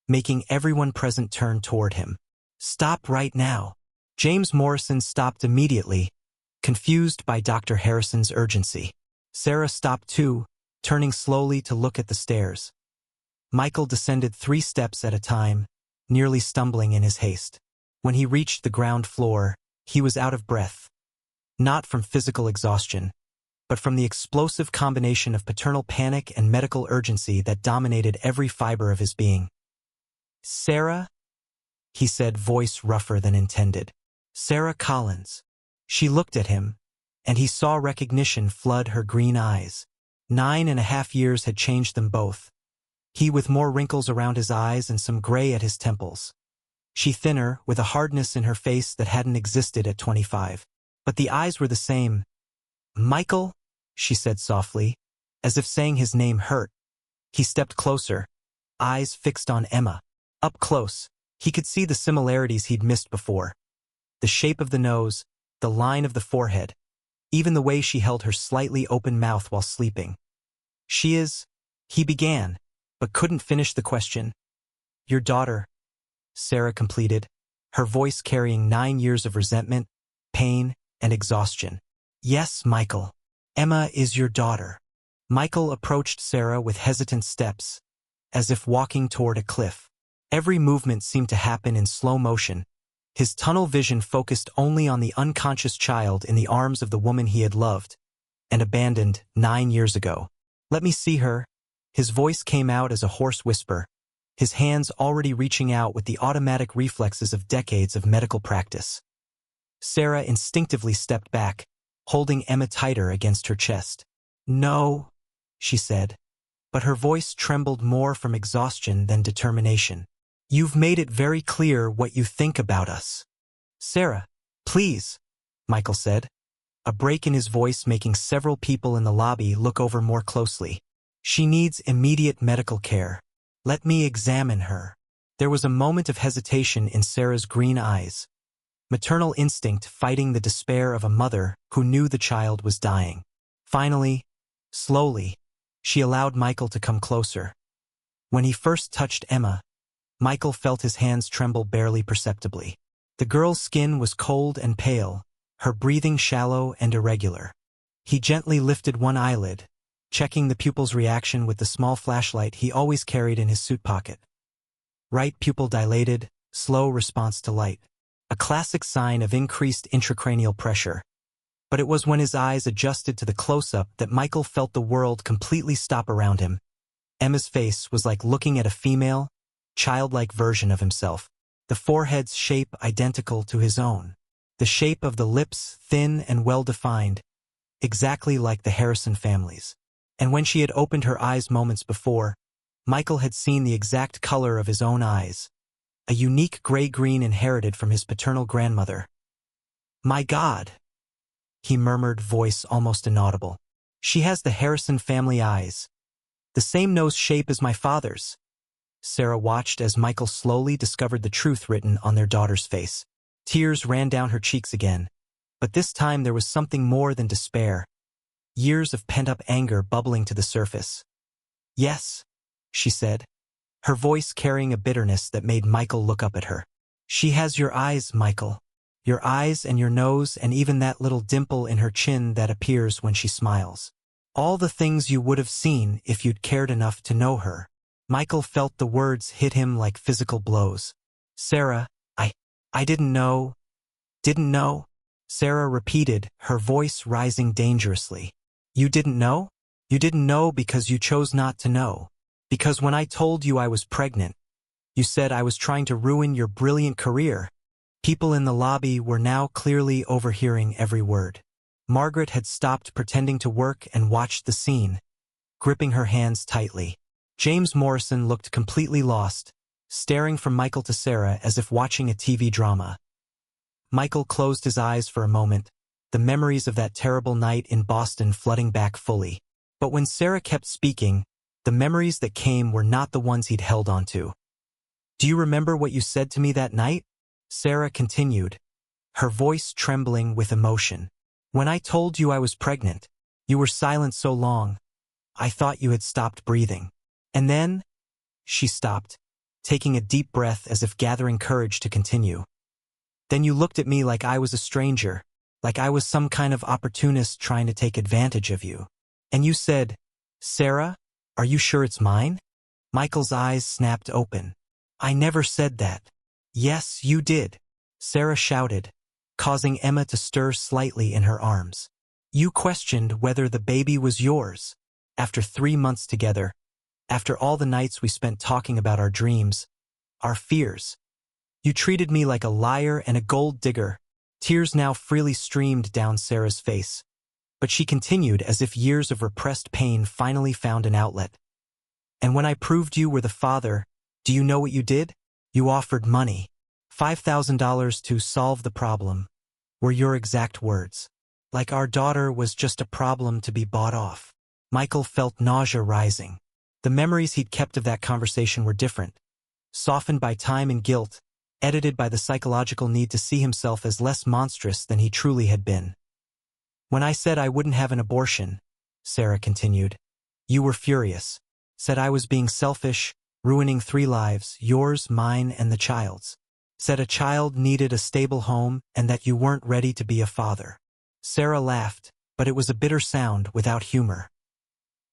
making everyone present turn toward him. "Stop right now." James Morrison stopped immediately, confused by Dr. Harrison's urgency. Sarah stopped too, turning slowly to look at the stairs. Michael descended 3 steps at a time, nearly stumbling in his haste. When he reached the ground floor, he was out of breath. Not from physical exhaustion, but from the explosive combination of paternal panic and medical urgency that dominated every fiber of his being. Sarah? He said, voice rougher than intended. Sarah Collins. She looked at him, and he saw recognition flood her green eyes. 9.5 years had changed them both. He with more wrinkles around his eyes and some gray at his temples. She thinner, with a hardness in her face that hadn't existed at 25. But the eyes were the same. Michael, she said softly, as if saying his name hurt. He stepped closer, eyes fixed on Emma. Up close, he could see the similarities he'd missed before. The shape of the nose, the line of the forehead, even the way she held her slightly open mouth while sleeping. She is, he began, but couldn't finish the question. Your daughter, Sarah completed, her voice carrying 9 years of resentment, pain, and exhaustion. Yes, Michael. Emma is your daughter. Michael approached Sarah with hesitant steps, as if walking toward a cliff. Every movement seemed to happen in slow motion. His tunnel vision focused only on the unconscious child in the arms of the woman he had loved and abandoned 9 years ago. Let me see her. His voice came out as a hoarse whisper, his hands already reaching out with the automatic reflexes of decades of medical practice. Sarah instinctively stepped back, holding Emma tighter against her chest. No, she said, but her voice trembled more from exhaustion than determination. You've made it very clear what you think about us. Sarah, please, Michael said, a break in his voice making several people in the lobby look over more closely. She needs immediate medical care. Let me examine her. There was a moment of hesitation in Sarah's green eyes, maternal instinct fighting the despair of a mother who knew the child was dying. Finally, slowly, she allowed Michael to come closer. When he first touched Emma, Michael felt his hands tremble barely perceptibly. The girl's skin was cold and pale, her breathing shallow and irregular. He gently lifted one eyelid, checking the pupil's reaction with the small flashlight he always carried in his suit pocket. Right pupil dilated, slow response to light. A classic sign of increased intracranial pressure. But it was when his eyes adjusted to the close-up that Michael felt the world completely stop around him. Emma's face was like looking at a female, childlike version of himself. The forehead's shape identical to his own. The shape of the lips thin and well-defined, exactly like the Harrison family's. And when she had opened her eyes moments before, Michael had seen the exact color of his own eyes, a unique gray-green inherited from his paternal grandmother. My God, he murmured, voice almost inaudible. She has the Harrison family eyes. The same nose shape as my father's. Sarah watched as Michael slowly discovered the truth written on their daughter's face. Tears ran down her cheeks again, but this time there was something more than despair. Years of pent-up anger bubbling to the surface. Yes, she said, her voice carrying a bitterness that made Michael look up at her. She has your eyes, Michael. Your eyes and your nose and even that little dimple in her chin that appears when she smiles. All the things you would have seen if you'd cared enough to know her. Michael felt the words hit him like physical blows. Sarah, I didn't know. Didn't know? Sarah repeated, her voice rising dangerously. You didn't know? You didn't know because you chose not to know. Because when I told you I was pregnant, you said I was trying to ruin your brilliant career. People in the lobby were now clearly overhearing every word. Margaret had stopped pretending to work and watched the scene, gripping her hands tightly. James Morrison looked completely lost, staring from Michael to Sarah as if watching a TV drama. Michael closed his eyes for a moment, the memories of that terrible night in Boston flooding back fully. But when Sarah kept speaking, the memories that came were not the ones he'd held onto. Do you remember what you said to me that night? Sarah continued, her voice trembling with emotion. When I told you I was pregnant, you were silent so long. I thought you had stopped breathing. And then, she stopped, taking a deep breath as if gathering courage to continue. Then you looked at me like I was a stranger, like I was some kind of opportunist trying to take advantage of you. And you said, Sarah, are you sure it's mine? Michael's eyes snapped open. I never said that. Yes, you did, Sarah shouted, causing Emma to stir slightly in her arms. You questioned whether the baby was yours. After 3 months together, after all the nights we spent talking about our dreams, our fears. You treated me like a liar and a gold digger. Tears now freely streamed down Sarah's face. But she continued as if years of repressed pain finally found an outlet. And when I proved you were the father, do you know what you did? You offered money. $5,000 to solve the problem, were your exact words. Like our daughter was just a problem to be bought off. Michael felt nausea rising. The memories he'd kept of that conversation were different, softened by time and guilt, edited by the psychological need to see himself as less monstrous than he truly had been. When I said I wouldn't have an abortion, Sarah continued, you were furious. Said I was being selfish, ruining 3 lives, yours, mine, and the child's. Said a child needed a stable home and that you weren't ready to be a father. Sarah laughed, but it was a bitter sound without humor.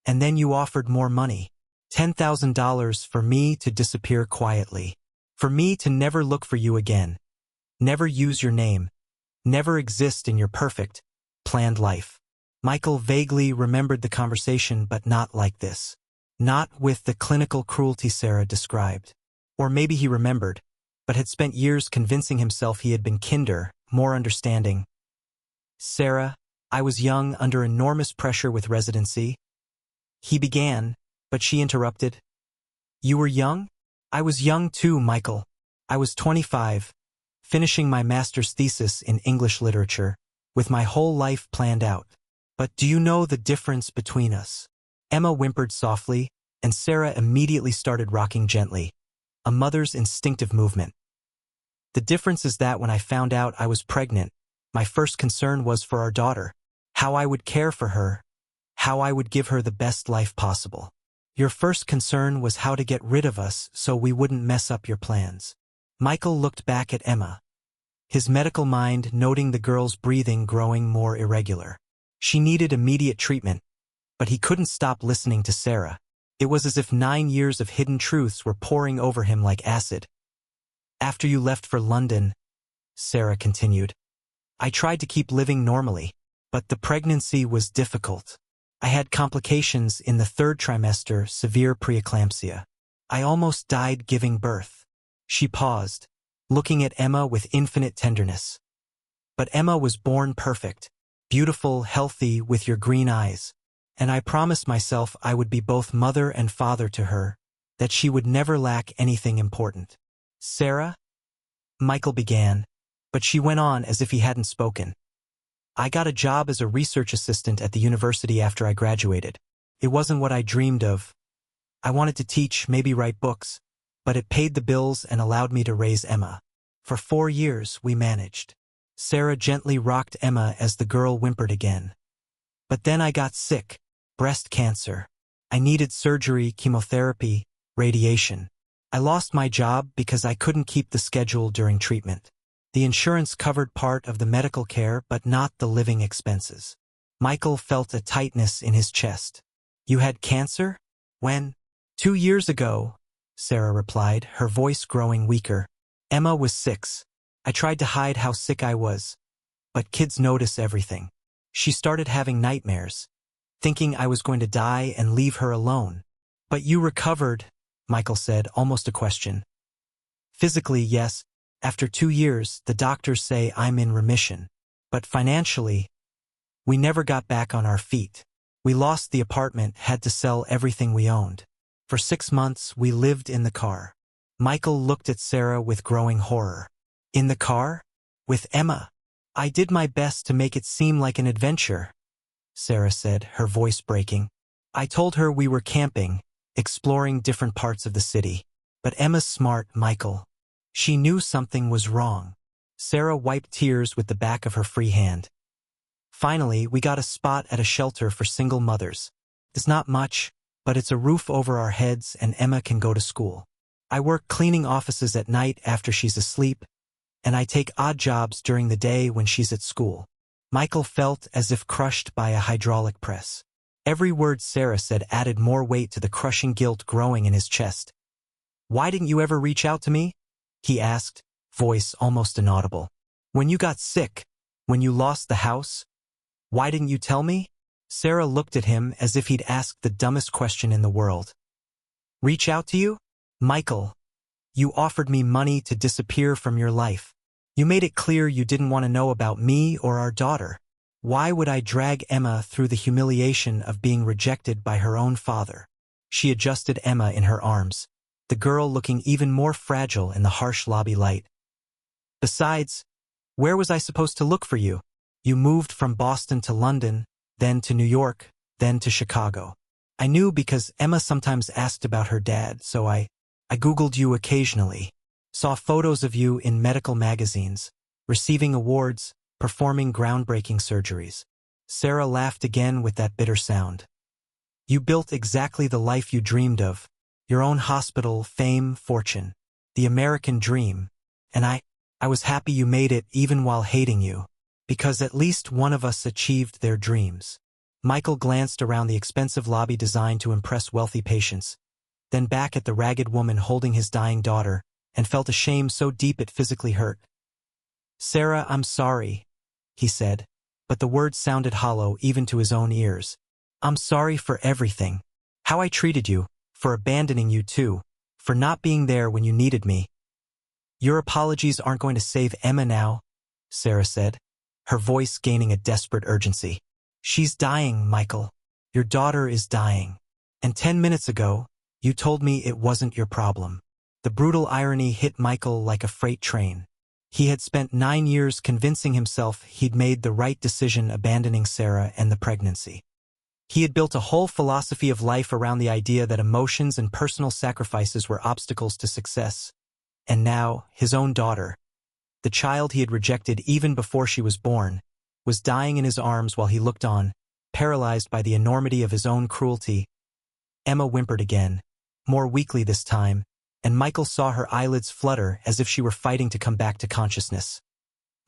And then you offered more money. $10,000 for me to disappear quietly. For me to never look for you again. Never use your name. Never exist in your perfect, planned life. Michael vaguely remembered the conversation, but not like this. Not with the clinical cruelty Sarah described. Or maybe he remembered, but had spent years convincing himself he had been kinder, more understanding. Sarah, I was young, under enormous pressure with residency. He began, but she interrupted. You were young? I was young too, Michael. I was 25, finishing my master's thesis in English literature, with my whole life planned out. But do you know the difference between us? Emma whimpered softly, and Sarah immediately started rocking gently, a mother's instinctive movement. The difference is that when I found out I was pregnant, my first concern was for our daughter, how I would care for her, how I would give her the best life possible. Your first concern was how to get rid of us so we wouldn't mess up your plans. Michael looked back at Emma, his medical mind noting the girl's breathing growing more irregular. She needed immediate treatment, but he couldn't stop listening to Sarah. It was as if 9 years of hidden truths were pouring over him like acid. After you left for London, Sarah continued, I tried to keep living normally, but the pregnancy was difficult. I had complications in the 3rd trimester, severe preeclampsia. I almost died giving birth. She paused, looking at Emma with infinite tenderness. But Emma was born perfect, beautiful, healthy, with your green eyes. And I promised myself I would be both mother and father to her, that she would never lack anything important. Sarah? Michael began, but she went on as if he hadn't spoken. I got a job as a research assistant at the university after I graduated. It wasn't what I dreamed of. I wanted to teach, maybe write books, but it paid the bills and allowed me to raise Emma. For 4 years, we managed. Sarah gently rocked Emma as the girl whimpered again. But then I got sick. Breast cancer. I needed surgery, chemotherapy, radiation. I lost my job because I couldn't keep the schedule during treatment. The insurance covered part of the medical care but not the living expenses. Michael felt a tightness in his chest. You had cancer? When? 2 years ago, Sarah replied, her voice growing weaker. Emma was 6. I tried to hide how sick I was, but kids notice everything. She started having nightmares, thinking I was going to die and leave her alone. But you recovered, Michael said, almost a question. Physically, yes. After 2 years, the doctors say I'm in remission. But financially, we never got back on our feet. We lost the apartment, had to sell everything we owned. For 6 months, we lived in the car. Michael looked at Sarah with growing horror. In the car? With Emma? I did my best to make it seem like an adventure, Sarah said, her voice breaking. I told her we were camping, exploring different parts of the city. But Emma's smart, Michael. She knew something was wrong. Sarah wiped tears with the back of her free hand. Finally, we got a spot at a shelter for single mothers. It's not much, but it's a roof over our heads and Emma can go to school. I work cleaning offices at night after she's asleep, and I take odd jobs during the day when she's at school. Michael felt as if crushed by a hydraulic press. Every word Sarah said added more weight to the crushing guilt growing in his chest. Why didn't you ever reach out to me? He asked, voice almost inaudible. When you got sick, when you lost the house, why didn't you tell me? Sarah looked at him as if he'd asked the dumbest question in the world. Reach out to you? Michael, You offered me money to disappear from your life. You made it clear you didn't want to know about me or our daughter. Why would I drag Emma through the humiliation of being rejected by her own father? She adjusted Emma in her arms, the girl looking even more fragile in the harsh lobby light. Besides, where was I supposed to look for you? You moved from Boston to London, then to New York, then to Chicago. I knew because Emma sometimes asked about her dad, so I Googled you occasionally, saw photos of you in medical magazines, receiving awards, performing groundbreaking surgeries. Sarah laughed again with that bitter sound. You built exactly the life you dreamed of, your own hospital, fame, fortune, the American dream, and I was happy you made it even while hating you, because at least one of us achieved their dreams. Michael glanced around the expensive lobby designed to impress wealthy patients, then back at the ragged woman holding his dying daughter, and felt a shame so deep it physically hurt. Sarah, I'm sorry, he said, but the words sounded hollow even to his own ears. I'm sorry for everything. How I treated you, for abandoning you too, for not being there when you needed me. Your apologies aren't going to save Emma now, Sarah said, her voice gaining a desperate urgency. She's dying, Michael. Your daughter is dying. And 10 minutes ago, you told me it wasn't your problem. The brutal irony hit Michael like a freight train. He had spent 9 years convincing himself he'd made the right decision abandoning Sarah and the pregnancy. He had built a whole philosophy of life around the idea that emotions and personal sacrifices were obstacles to success. And now, his own daughter, the child he had rejected even before she was born, was dying in his arms while he looked on, paralyzed by the enormity of his own cruelty. Emma whimpered again, more weakly this time, and Michael saw her eyelids flutter as if she were fighting to come back to consciousness.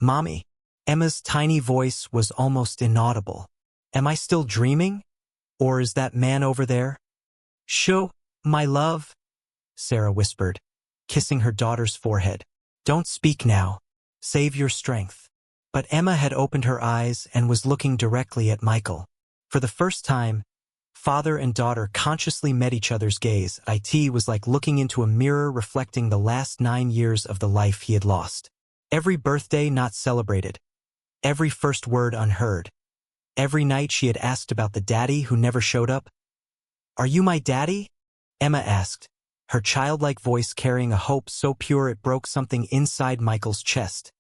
Mommy. Emma's tiny voice was almost inaudible. Am I still dreaming? Or is that man over there? Shoo, my love, Sarah whispered, kissing her daughter's forehead. Don't speak now. Save your strength. But Emma had opened her eyes and was looking directly at Michael. For the first time, father and daughter consciously met each other's gaze. It was like looking into a mirror reflecting the last 9 years of the life he had lost. Every birthday not celebrated. Every first word unheard. Every night she had asked about the daddy who never showed up. Are you my daddy? Emma asked, her childlike voice carrying a hope so pure it broke something inside Michael's chest.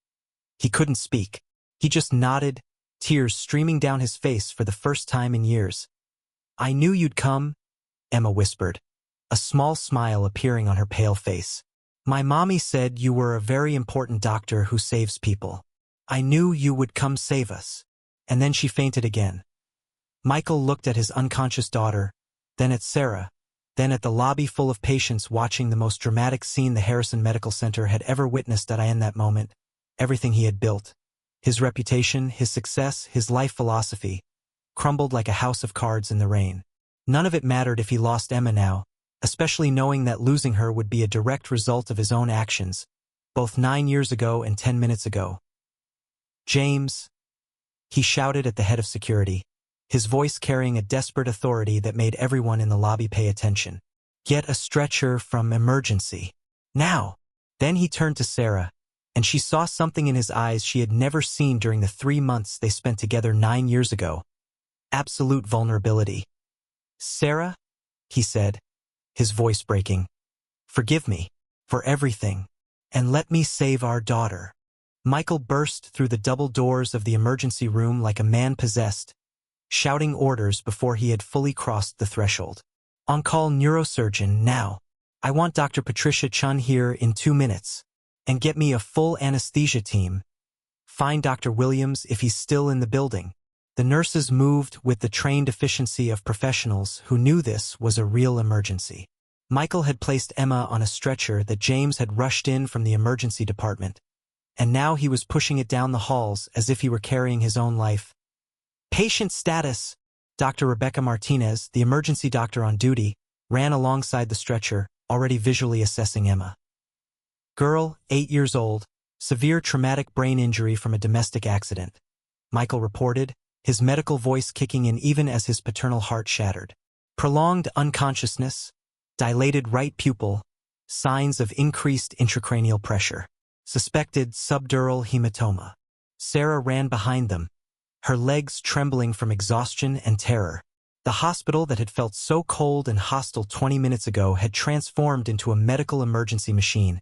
He couldn't speak. He just nodded, tears streaming down his face for the first time in years. I knew you'd come, Emma whispered, a small smile appearing on her pale face. My mommy said you were a very important doctor who saves people. I knew you would come save us. And then she fainted again. Michael looked at his unconscious daughter, then at Sarah, then at the lobby full of patients watching the most dramatic scene the Harrison Medical Center had ever witnessed. In that moment, everything he had built, his reputation, his success, his life philosophy, crumbled like a house of cards in the rain. None of it mattered if he lost Emma now, especially knowing that losing her would be a direct result of his own actions, both 9 years ago and 10 minutes ago. James, he shouted at the head of security, his voice carrying a desperate authority that made everyone in the lobby pay attention. Get a stretcher from emergency. Now! Then he turned to Sarah, and she saw something in his eyes she had never seen during the 3 months they spent together 9 years ago. Absolute vulnerability. Sarah, he said, his voice breaking. Forgive me for everything, and let me save our daughter. Michael burst through the double doors of the emergency room like a man possessed, shouting orders before he had fully crossed the threshold. On-call neurosurgeon now. I want Dr. Patricia Chun here in 2 minutes. And get me a full anesthesia team. Find Dr. Williams if he's still in the building. The nurses moved with the trained efficiency of professionals who knew this was a real emergency. Michael had placed Emma on a stretcher that James had rushed in from the emergency department, and now he was pushing it down the halls as if he were carrying his own life. Patient status! Dr. Rebecca Martinez, the emergency doctor on duty, ran alongside the stretcher, already visually assessing Emma. Girl, 8 years old, severe traumatic brain injury from a domestic accident, Michael reported, his medical voice kicking in even as his paternal heart shattered. Prolonged unconsciousness, dilated right pupil, Signs of increased intracranial pressure. Suspected subdural hematoma. Sarah ran behind them, her legs trembling from exhaustion and terror. The hospital that had felt so cold and hostile 20 minutes ago had transformed into a medical emergency machine,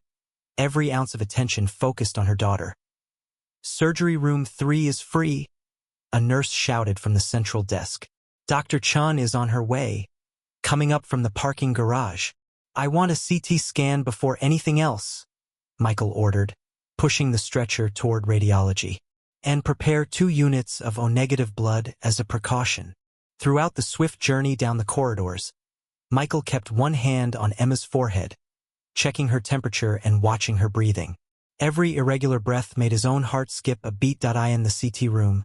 every ounce of attention focused on her daughter. "Surgery room 3 is free," a nurse shouted from the central desk. "Dr. Chun is on her way, coming up from the parking garage. I want a CT scan before anything else," Michael ordered, pushing the stretcher toward radiology. "And prepare 2 units of O-negative blood as a precaution." Throughout the swift journey down the corridors, Michael kept one hand on Emma's forehead, checking her temperature and watching her breathing. Every irregular breath made his own heart skip a beat. In the CT room,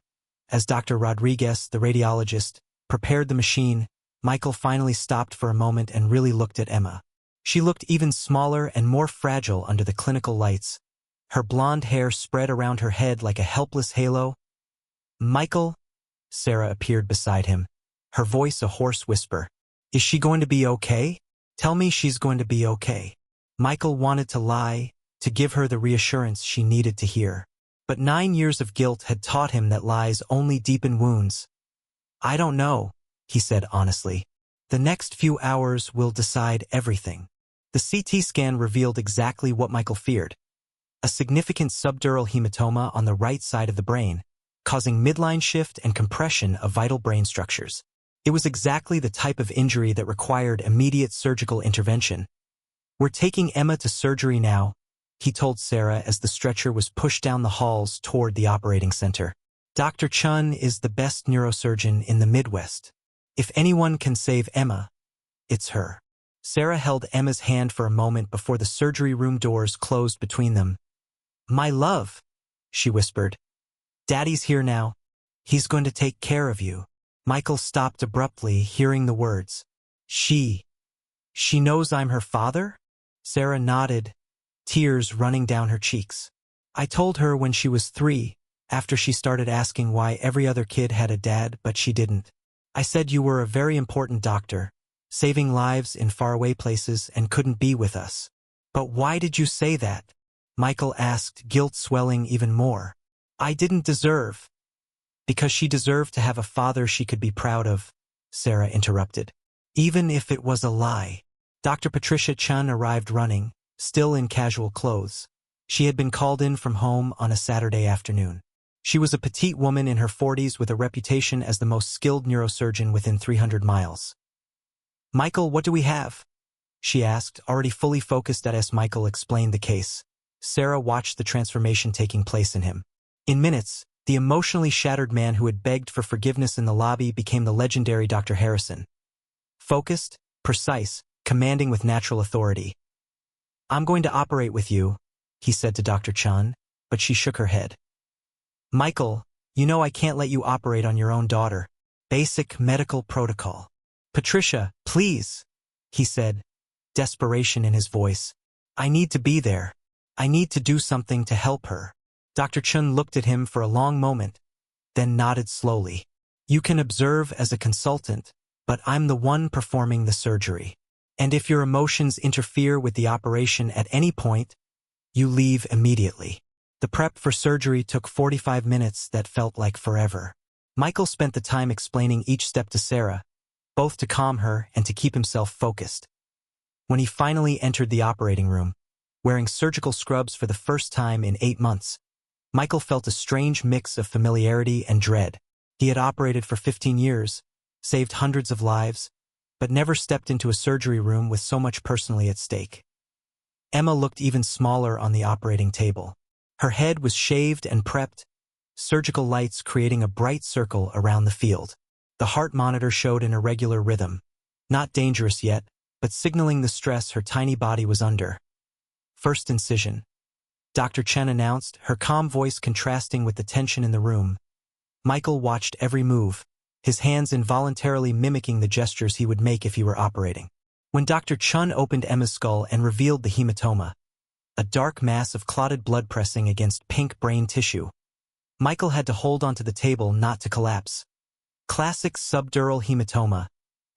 as Dr. Rodriguez, the radiologist, prepared the machine, Michael finally stopped for a moment and really looked at Emma. She looked even smaller and more fragile under the clinical lights, her blonde hair spread around her head like a helpless halo. "Michael?" Sarah appeared beside him, her voice a hoarse whisper. "Is she going to be okay? Tell me she's going to be okay." Michael wanted to lie, to give her the reassurance she needed to hear. But 9 years of guilt had taught him that lies only deepen wounds. "I don't know," he said honestly. "The next few hours will decide everything." The CT scan revealed exactly what Michael feared: a significant subdural hematoma on the right side of the brain, causing midline shift and compression of vital brain structures. It was exactly the type of injury that required immediate surgical intervention. "We're taking Emma to surgery now," he told Sarah as the stretcher was pushed down the halls toward the operating center. "Dr. Chun is the best neurosurgeon in the Midwest. If anyone can save Emma, it's her." Sarah held Emma's hand for a moment before the surgery room doors closed between them. "My love," she whispered. "Daddy's here now. He's going to take care of you." Michael stopped abruptly, hearing the words. She knows I'm her father?" Sarah nodded, tears running down her cheeks. "I told her when she was 3, after she started asking why every other kid had a dad but she didn't. I said you were a very important doctor, saving lives in faraway places and couldn't be with us." "But why did you say that?" Michael asked, guilt swelling even more. "I didn't deserve." "Because she deserved to have a father she could be proud of," Sarah interrupted. "Even if it was a lie." Dr. Patricia Chun arrived running, still in casual clothes. She had been called in from home on a Saturday afternoon. She was a petite woman in her 40s with a reputation as the most skilled neurosurgeon within 300 miles. "Michael, what do we have?" she asked, already fully focused as Michael explained the case. Sarah watched the transformation taking place in him. In minutes, the emotionally shattered man who had begged for forgiveness in the lobby became the legendary Dr. Harrison. Focused, precise, commanding with natural authority. "I'm going to operate with you," he said to Dr. Chun, but she shook her head. "Michael, you know I can't let you operate on your own daughter. Basic medical protocol." "Patricia, please," he said, desperation in his voice. "I need to be there. I need to do something to help her." Dr. Chun looked at him for a long moment, then nodded slowly. "You can observe as a consultant, but I'm the one performing the surgery. And if your emotions interfere with the operation at any point, you leave immediately." The prep for surgery took 45 minutes that felt like forever. Michael spent the time explaining each step to Sarah, both to calm her and to keep himself focused. When he finally entered the operating room, wearing surgical scrubs for the first time in 8 months, Michael felt a strange mix of familiarity and dread. He had operated for 15 years, saved hundreds of lives, but never stepped into a surgery room with so much personally at stake. Emma looked even smaller on the operating table. Her head was shaved and prepped, surgical lights creating a bright circle around the field. The heart monitor showed an irregular rhythm, not dangerous yet, but signaling the stress her tiny body was under. "First incision," Dr. Chen announced, her calm voice contrasting with the tension in the room. Michael watched every move, his hands involuntarily mimicking the gestures he would make if he were operating. When Dr. Chun opened Emma's skull and revealed the hematoma, a dark mass of clotted blood pressing against pink brain tissue, Michael had to hold onto the table not to collapse. "Classic subdural hematoma,"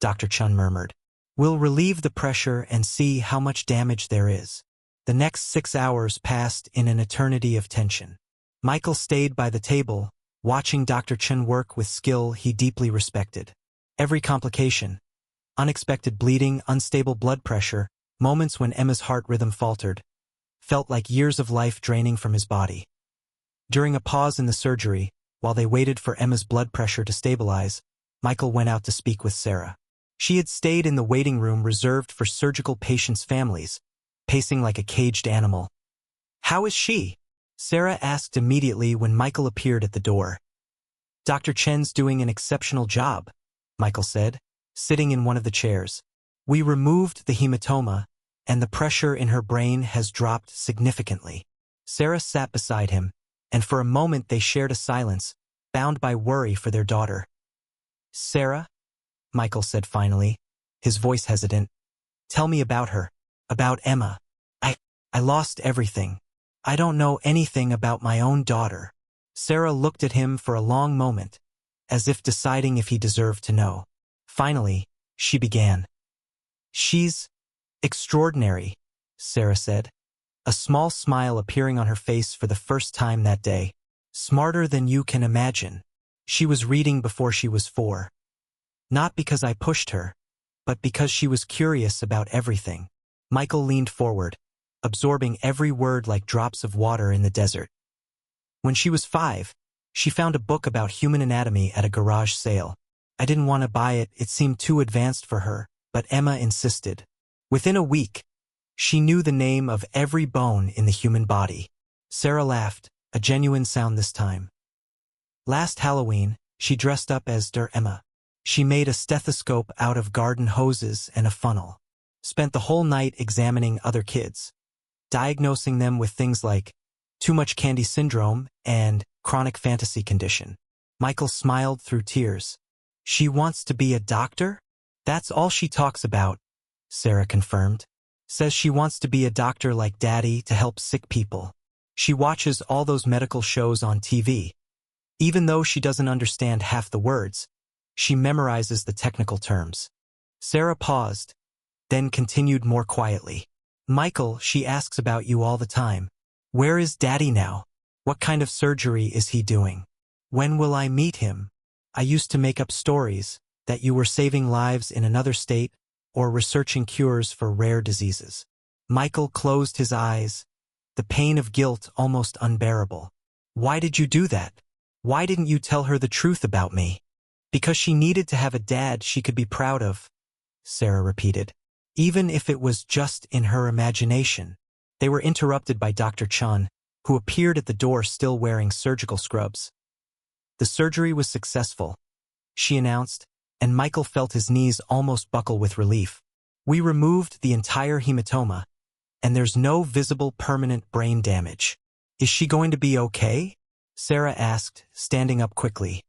Dr. Chun murmured. We'll relieve the pressure and see how much damage there is. The next 6 hours passed in an eternity of tension. Michael stayed by the table, watching Dr. Chen work with skill he deeply respected. Every complication, unexpected bleeding, unstable blood pressure, moments when Emma's heart rhythm faltered, felt like years of life draining from his body. During a pause in the surgery, while they waited for Emma's blood pressure to stabilize, Michael went out to speak with Sarah. She had stayed in the waiting room reserved for surgical patients' families, pacing like a caged animal. "How is she?" Sarah asked immediately when Michael appeared at the door. "Dr. Chen's doing an exceptional job," Michael said, sitting in one of the chairs. "We removed the hematoma, and the pressure in her brain has dropped significantly." Sarah sat beside him, and for a moment they shared a silence, bound by worry for their daughter. "Sarah?" Michael said finally, his voice hesitant. "Tell me about her, about Emma. I lost everything. I don't know anything about my own daughter." Sarah looked at him for a long moment, as if deciding if he deserved to know. Finally, she began. "She's extraordinary," Sarah said, a small smile appearing on her face for the first time that day. "Smarter than you can imagine. She was reading before she was 4. Not because I pushed her, but because she was curious about everything." Michael leaned forward, absorbing every word like drops of water in the desert. "When she was 5, she found a book about human anatomy at a garage sale. I didn't want to buy it, it seemed too advanced for her, but Emma insisted. Within a week, she knew the name of every bone in the human body." Sarah laughed, a genuine sound this time. "Last Halloween, she dressed up as Der Emma. She made a stethoscope out of garden hoses and a funnel. Spent the whole night examining other kids, diagnosing them with things like too much candy syndrome and chronic fantasy condition." Michael smiled through tears. "She wants to be a doctor?" "That's all she talks about," Sarah confirmed. "Says she wants to be a doctor like Daddy to help sick people. She watches all those medical shows on TV. Even though she doesn't understand half the words, she memorizes the technical terms." Sarah paused, then continued more quietly. "Michael, she asks about you all the time. Where is Daddy now? What kind of surgery is he doing? When will I meet him? I used to make up stories that you were saving lives in another state or researching cures for rare diseases." Michael closed his eyes, the pain of guilt almost unbearable. "Why did you do that? Why didn't you tell her the truth about me?" "Because she needed to have a dad she could be proud of," Sarah repeated. "Even if it was just in her imagination." They were interrupted by Dr. Chen, who appeared at the door still wearing surgical scrubs. "The surgery was successful," she announced, and Michael felt his knees almost buckle with relief. "We removed the entire hematoma, and there's no visible permanent brain damage." "Is she going to be okay?" Sarah asked, standing up quickly.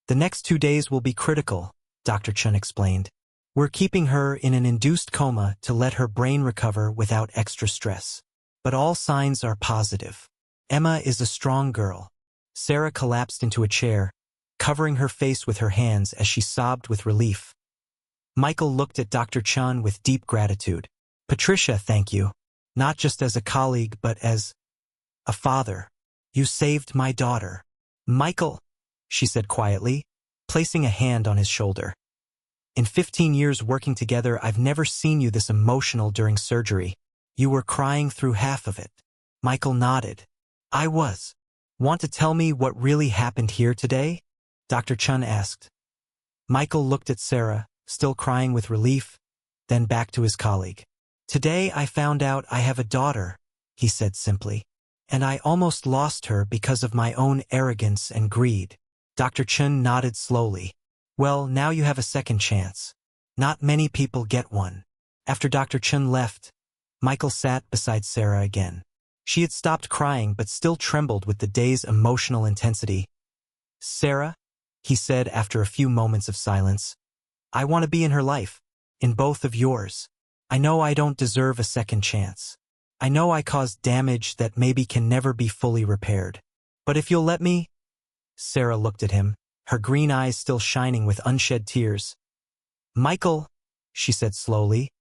"The next 2 days will be critical," Dr. Chen explained. "We're keeping her in an induced coma to let her brain recover without extra stress. But all signs are positive. Emma is a strong girl." Sarah collapsed into a chair, covering her face with her hands as she sobbed with relief. Michael looked at Dr. Chen with deep gratitude. "Patricia, thank you. Not just as a colleague, but as a father. You saved my daughter." "Michael," she said quietly, placing a hand on his shoulder. "In 15 years working together, I've never seen you this emotional during surgery. You were crying through half of it." Michael nodded. "I was." "Want to tell me what really happened here today?" Dr. Chen asked. Michael looked at Sarah, still crying with relief, then back to his colleague. "Today I found out I have a daughter," he said simply. "And I almost lost her because of my own arrogance and greed." Dr. Chen nodded slowly. "Well, now you have a second chance. Not many people get one." After Dr. Chen left, Michael sat beside Sarah again. She had stopped crying but still trembled with the day's emotional intensity. "Sarah," he said after a few moments of silence, "I want to be in her life, in both of yours. I know I don't deserve a second chance. I know I caused damage that maybe can never be fully repaired. But if you'll let me—" Sarah looked at him, her green eyes still shining with unshed tears. "Michael," she said slowly.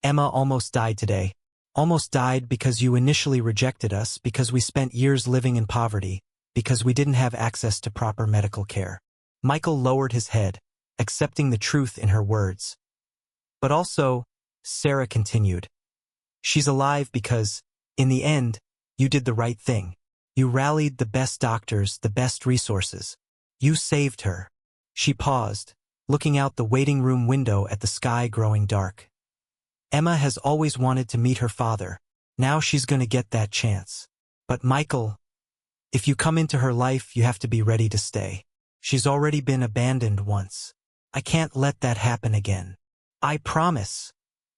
Emma almost died today. Almost died because you initially rejected us, because we spent years living in poverty, because we didn't have access to proper medical care. Michael lowered his head, accepting the truth in her words. But also, Sarah continued, she's alive because, in the end, you did the right thing. You rallied the best doctors, the best resources. You saved her. She paused, looking out the waiting room window at the sky growing dark. Emma has always wanted to meet her father. Now she's going to get that chance. But Michael, if you come into her life, you have to be ready to stay. She's already been abandoned once. I can't let that happen again. I promise,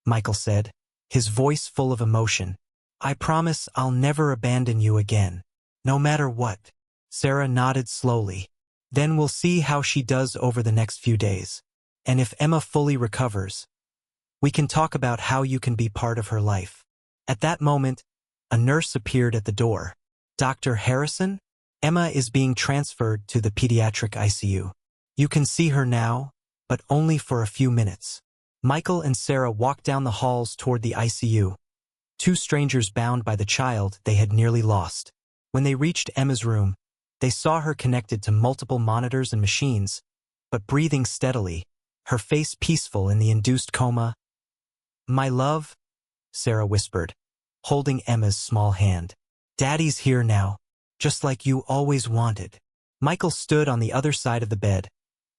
Michael said, his voice full of emotion. I promise I'll never abandon you again, no matter what. Sarah nodded slowly. Then we'll see how she does over the next few days. And if Emma fully recovers, we can talk about how you can be part of her life. At that moment, a nurse appeared at the door. Dr. Harrison? Emma is being transferred to the pediatric ICU. You can see her now, but only for a few minutes. Michael and Sarah walked down the halls toward the ICU, two strangers bound by the child they had nearly lost. When they reached Emma's room, they saw her connected to multiple monitors and machines, but breathing steadily, her face peaceful in the induced coma. My love, Sarah whispered, holding Emma's small hand. Daddy's here now, just like you always wanted. Michael stood on the other side of the bed,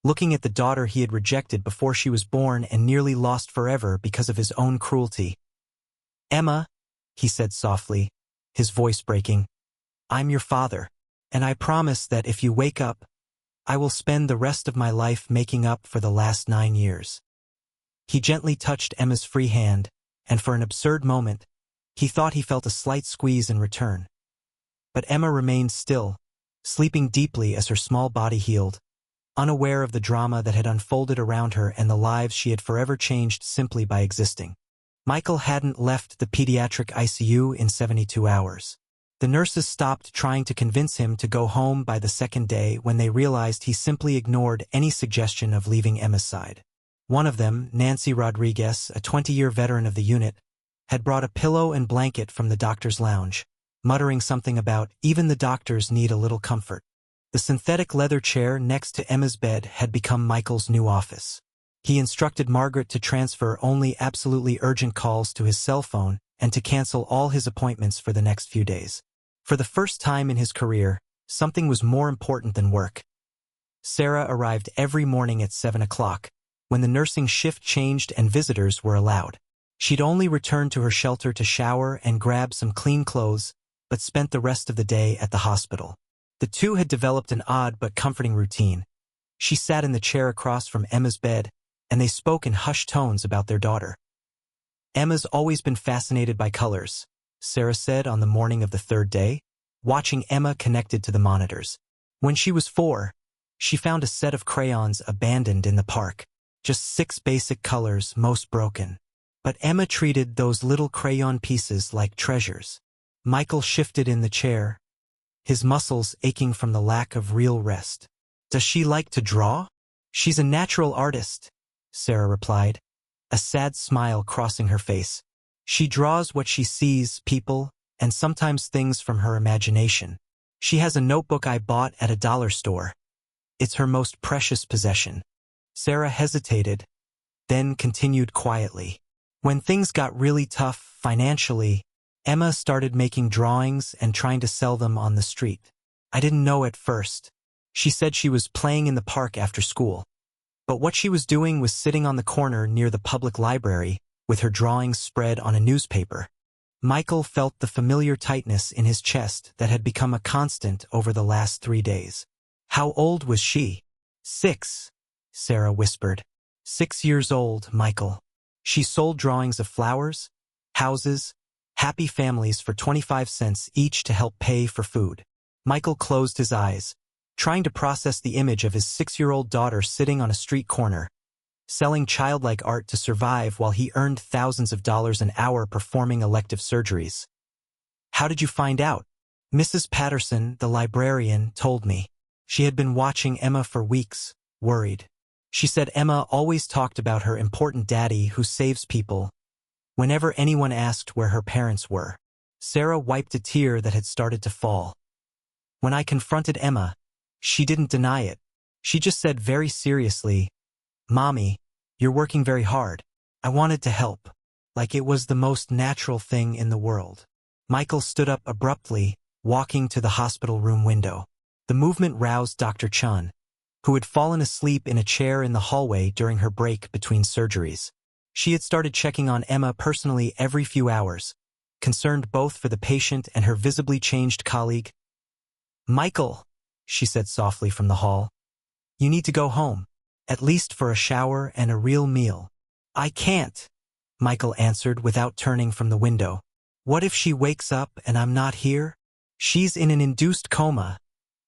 looking at the daughter he had rejected before she was born and nearly lost forever because of his own cruelty. Emma, he said softly, his voice breaking, I'm your father, and I promise that if you wake up, I will spend the rest of my life making up for the last 9 years. He gently touched Emma's free hand, and for an absurd moment, he thought he felt a slight squeeze in return. But Emma remained still, sleeping deeply as her small body healed, unaware of the drama that had unfolded around her and the lives she had forever changed simply by existing. Michael hadn't left the pediatric ICU in 72 hours. The nurses stopped trying to convince him to go home by the second day when they realized he simply ignored any suggestion of leaving Emma's side. One of them, Nancy Rodriguez, a 20-year veteran of the unit, had brought a pillow and blanket from the doctor's lounge, muttering something about, even the doctors need a little comfort. The synthetic leather chair next to Emma's bed had become Michael's new office. He instructed Margaret to transfer only absolutely urgent calls to his cell phone and to cancel all his appointments for the next few days. For the first time in his career, something was more important than work. Sarah arrived every morning at 7 o'clock, when the nursing shift changed and visitors were allowed. She'd only returned to her shelter to shower and grab some clean clothes, but spent the rest of the day at the hospital. The two had developed an odd but comforting routine. She sat in the chair across from Emma's bed, and they spoke in hushed tones about their daughter. Emma's always been fascinated by colors, Sarah said on the morning of the third day, watching Emma connected to the monitors. When she was 4, she found a set of crayons abandoned in the park. Just 6 basic colors, most broken. But Emma treated those little crayon pieces like treasures. Michael shifted in the chair, his muscles aching from the lack of real rest. Does she like to draw? She's a natural artist, Sarah replied, a sad smile crossing her face. She draws what she sees, people, and sometimes things from her imagination. She has a notebook I bought at a dollar store. It's her most precious possession. Sarah hesitated, then continued quietly. When things got really tough financially, Emma started making drawings and trying to sell them on the street. I didn't know at first. She said she was playing in the park after school. But what she was doing was sitting on the corner near the public library with her drawings spread on a newspaper. Michael felt the familiar tightness in his chest that had become a constant over the last 3 days. How old was she? 6, Sarah whispered. 6 years old, Michael. She sold drawings of flowers, houses, happy families for 25 cents each to help pay for food. Michael closed his eyes, trying to process the image of his 6-year-old daughter sitting on a street corner, selling childlike art to survive while he earned thousands of dollars an hour performing elective surgeries. How did you find out? Mrs. Patterson, the librarian, told me. She had been watching Emma for weeks, worried. She said Emma always talked about her important daddy who saves people whenever anyone asked where her parents were. Sarah wiped a tear that had started to fall. When I confronted Emma, she didn't deny it. She just said very seriously, "Mommy, you're working very hard." I wanted to help, like it was the most natural thing in the world. Michael stood up abruptly, walking to the hospital room window. The movement roused Dr. Chun, who had fallen asleep in a chair in the hallway during her break between surgeries. She had started checking on Emma personally every few hours, concerned both for the patient and her visibly changed colleague. "Michael," she said softly from the hall, "you need to go home, at least for a shower and a real meal." "I can't," Michael answered without turning from the window. "What if she wakes up and I'm not here?" "She's in an induced coma,"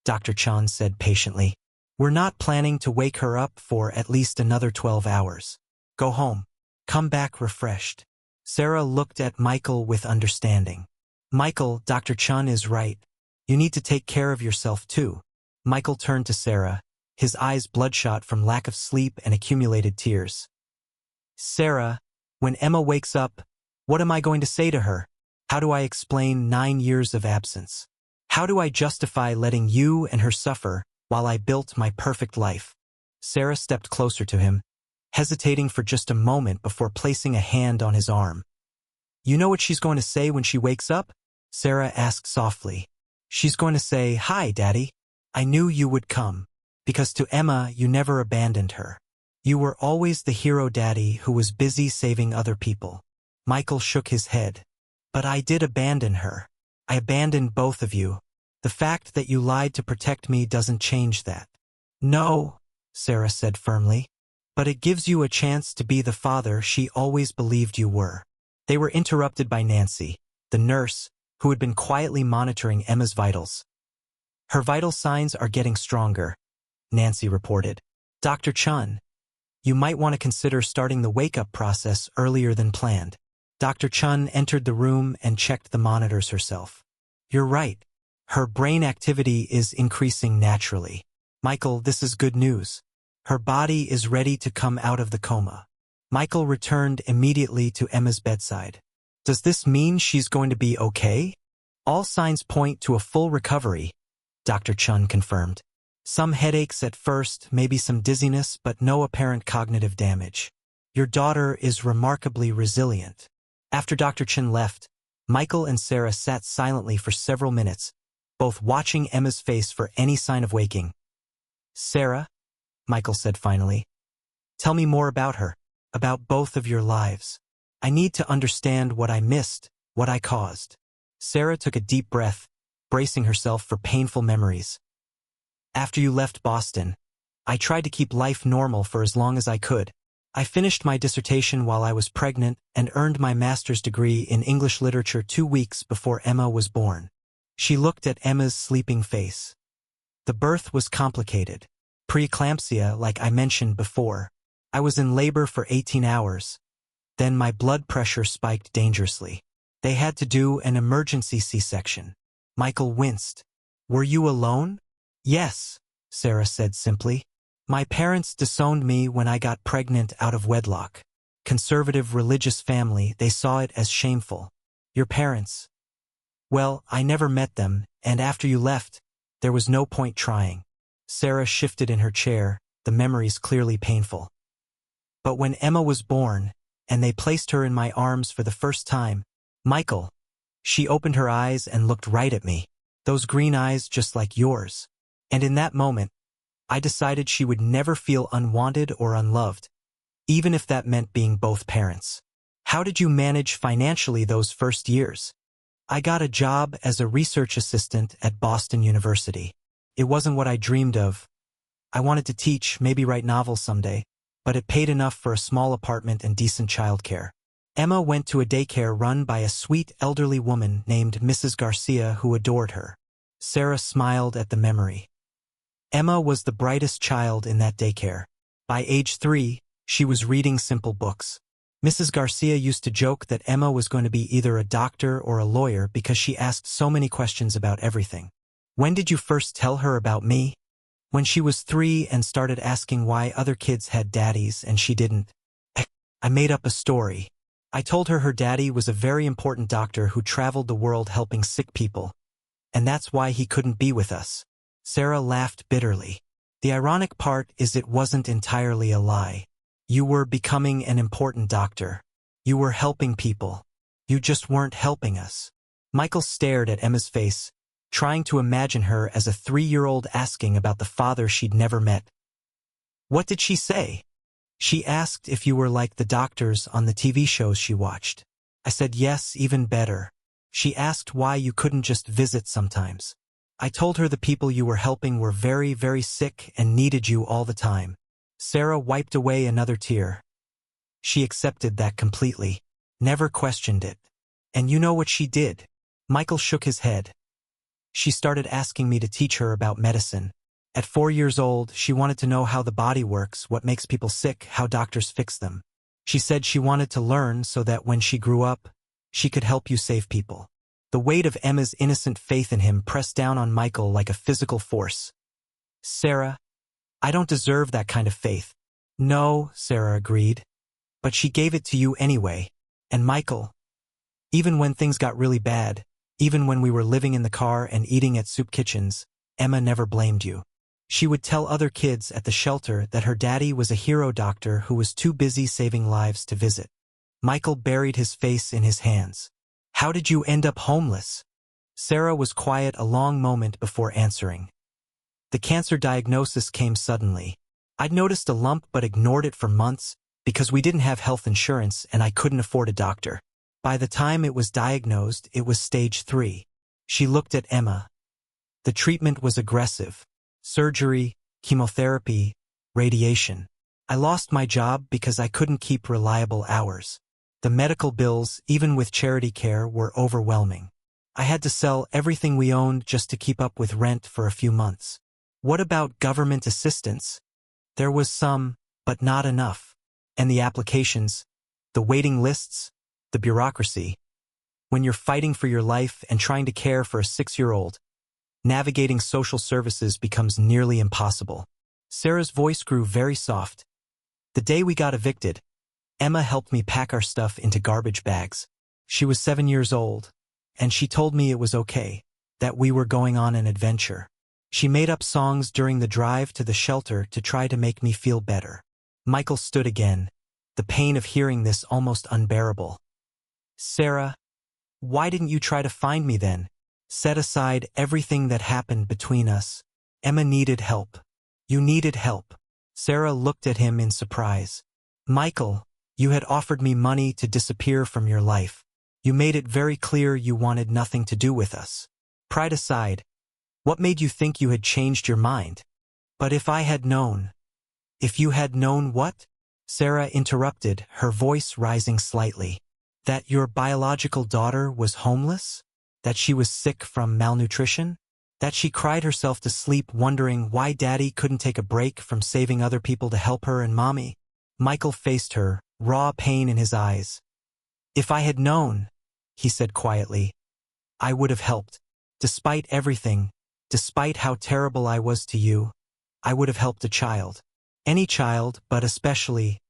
Dr. Chan said patiently. "We're not planning to wake her up for at least another 12 hours. Go home. Come back refreshed." Sarah looked at Michael with understanding. "Michael, Dr. Chun is right. You need to take care of yourself too." Michael turned to Sarah, his eyes bloodshot from lack of sleep and accumulated tears. "Sarah, when Emma wakes up, what am I going to say to her? How do I explain 9 years of absence? How do I justify letting you and her suffer while I built my perfect life?" Sarah stepped closer to him, hesitating for just a moment before placing a hand on his arm. "You know what she's going to say when she wakes up?" Sarah asked softly. "She's going to say, 'Hi, Daddy. I knew you would come.' Because to Emma, you never abandoned her. You were always the hero daddy who was busy saving other people." Michael shook his head. "But I did abandon her. I abandoned both of you. The fact that you lied to protect me doesn't change that." "No," Sarah said firmly. "But it gives you a chance to be the father she always believed you were." They were interrupted by Nancy, the nurse, who had been quietly monitoring Emma's vitals. "Her vital signs are getting stronger," Nancy reported. "Dr. Chun, you might want to consider starting the wake-up process earlier than planned." Dr. Chun entered the room and checked the monitors herself. "You're right. Her brain activity is increasing naturally. Michael, this is good news. Her body is ready to come out of the coma." Michael returned immediately to Emma's bedside. "Does this mean she's going to be okay?" "All signs point to a full recovery," Dr. Chun confirmed. "Some headaches at first, maybe some dizziness, but no apparent cognitive damage. Your daughter is remarkably resilient." After Dr. Chun left, Michael and Sarah sat silently for several minutes, both watching Emma's face for any sign of waking. "Sarah," Michael said finally, "tell me more about her, about both of your lives. I need to understand what I missed, what I caused." Sarah took a deep breath, bracing herself for painful memories. "After you left Boston, I tried to keep life normal for as long as I could. I finished my dissertation while I was pregnant and earned my master's degree in English literature 2 weeks before Emma was born." She looked at Emma's sleeping face. "The birth was complicated. Preeclampsia, like I mentioned before. I was in labor for 18 hours. Then my blood pressure spiked dangerously. They had to do an emergency C-section." Michael winced. "Were you alone?" "Yes," Sarah said simply. "My parents disowned me when I got pregnant out of wedlock. Conservative religious family, they saw it as shameful." "Your parents?" "Well, I never met them, and after you left, there was no point trying." Sarah shifted in her chair, the memories clearly painful. "But when Emma was born, and they placed her in my arms for the first time, Michael," she opened her eyes and looked right at me, those green eyes just like yours. "And in that moment, I decided she would never feel unwanted or unloved, even if that meant being both parents." "How did you manage financially those first years?" "I got a job as a research assistant at Boston University. It wasn't what I dreamed of. I wanted to teach, maybe write novels someday, but it paid enough for a small apartment and decent childcare." Emma went to a daycare run by a sweet elderly woman named Mrs. Garcia who adored her. Sarah smiled at the memory. Emma was the brightest child in that daycare. By age 3, she was reading simple books. Mrs. Garcia used to joke that Emma was going to be either a doctor or a lawyer because she asked so many questions about everything. "When did you first tell her about me?" When she was 3 and started asking why other kids had daddies and she didn't, I made up a story. I told her her daddy was a very important doctor who traveled the world helping sick people, and that's why he couldn't be with us. Sarah laughed bitterly. The ironic part is it wasn't entirely a lie. You were becoming an important doctor. You were helping people. You just weren't helping us. Michael stared at Emma's face, trying to imagine her as a 3-year-old asking about the father she'd never met. What did she say? She asked if you were like the doctors on the TV shows she watched. I said yes, even better. She asked why you couldn't just visit sometimes. I told her the people you were helping were very, very sick and needed you all the time. Sarah wiped away another tear. She accepted that completely, never questioned it. And you know what she did? Michael shook his head. She started asking me to teach her about medicine. At 4 years old, she wanted to know how the body works, what makes people sick, how doctors fix them. She said she wanted to learn so that when she grew up, she could help you save people. The weight of Emma's innocent faith in him pressed down on Michael like a physical force. Sarah, I don't deserve that kind of faith. No, Sarah agreed. But she gave it to you anyway. And Michael, even when things got really bad, even when we were living in the car and eating at soup kitchens, Emma never blamed you. She would tell other kids at the shelter that her daddy was a hero doctor who was too busy saving lives to visit. Michael buried his face in his hands. How did you end up homeless? Sarah was quiet a long moment before answering. The cancer diagnosis came suddenly. I'd noticed a lump but ignored it for months because we didn't have health insurance and I couldn't afford a doctor. By the time it was diagnosed, it was stage 3. She looked at Emma. The treatment was aggressive. Surgery, chemotherapy, radiation. I lost my job because I couldn't keep reliable hours. The medical bills, even with charity care, were overwhelming. I had to sell everything we owned just to keep up with rent for a few months. What about government assistance? There was some, but not enough. And the applications, the waiting lists, the bureaucracy. When you're fighting for your life and trying to care for a 6-year-old, navigating social services becomes nearly impossible. Sarah's voice grew very soft. The day we got evicted, Emma helped me pack our stuff into garbage bags. She was 7 years old, and she told me it was okay, that we were going on an adventure. She made up songs during the drive to the shelter to try to make me feel better. Michael stood again, the pain of hearing this almost unbearable. Sarah, why didn't you try to find me then? Set aside everything that happened between us. Emma needed help. You needed help. Sarah looked at him in surprise. Michael, you had offered me money to disappear from your life. You made it very clear you wanted nothing to do with us. Pride aside, what made you think you had changed your mind? But if I had known... If you had known what? Sarah interrupted, her voice rising slightly. That your biological daughter was homeless? That she was sick from malnutrition? That she cried herself to sleep wondering why Daddy couldn't take a break from saving other people to help her and Mommy? Michael faced her, raw pain in his eyes. If I had known, he said quietly, I would have helped. Despite everything, despite how terrible I was to you, I would have helped a child. Any child, but especially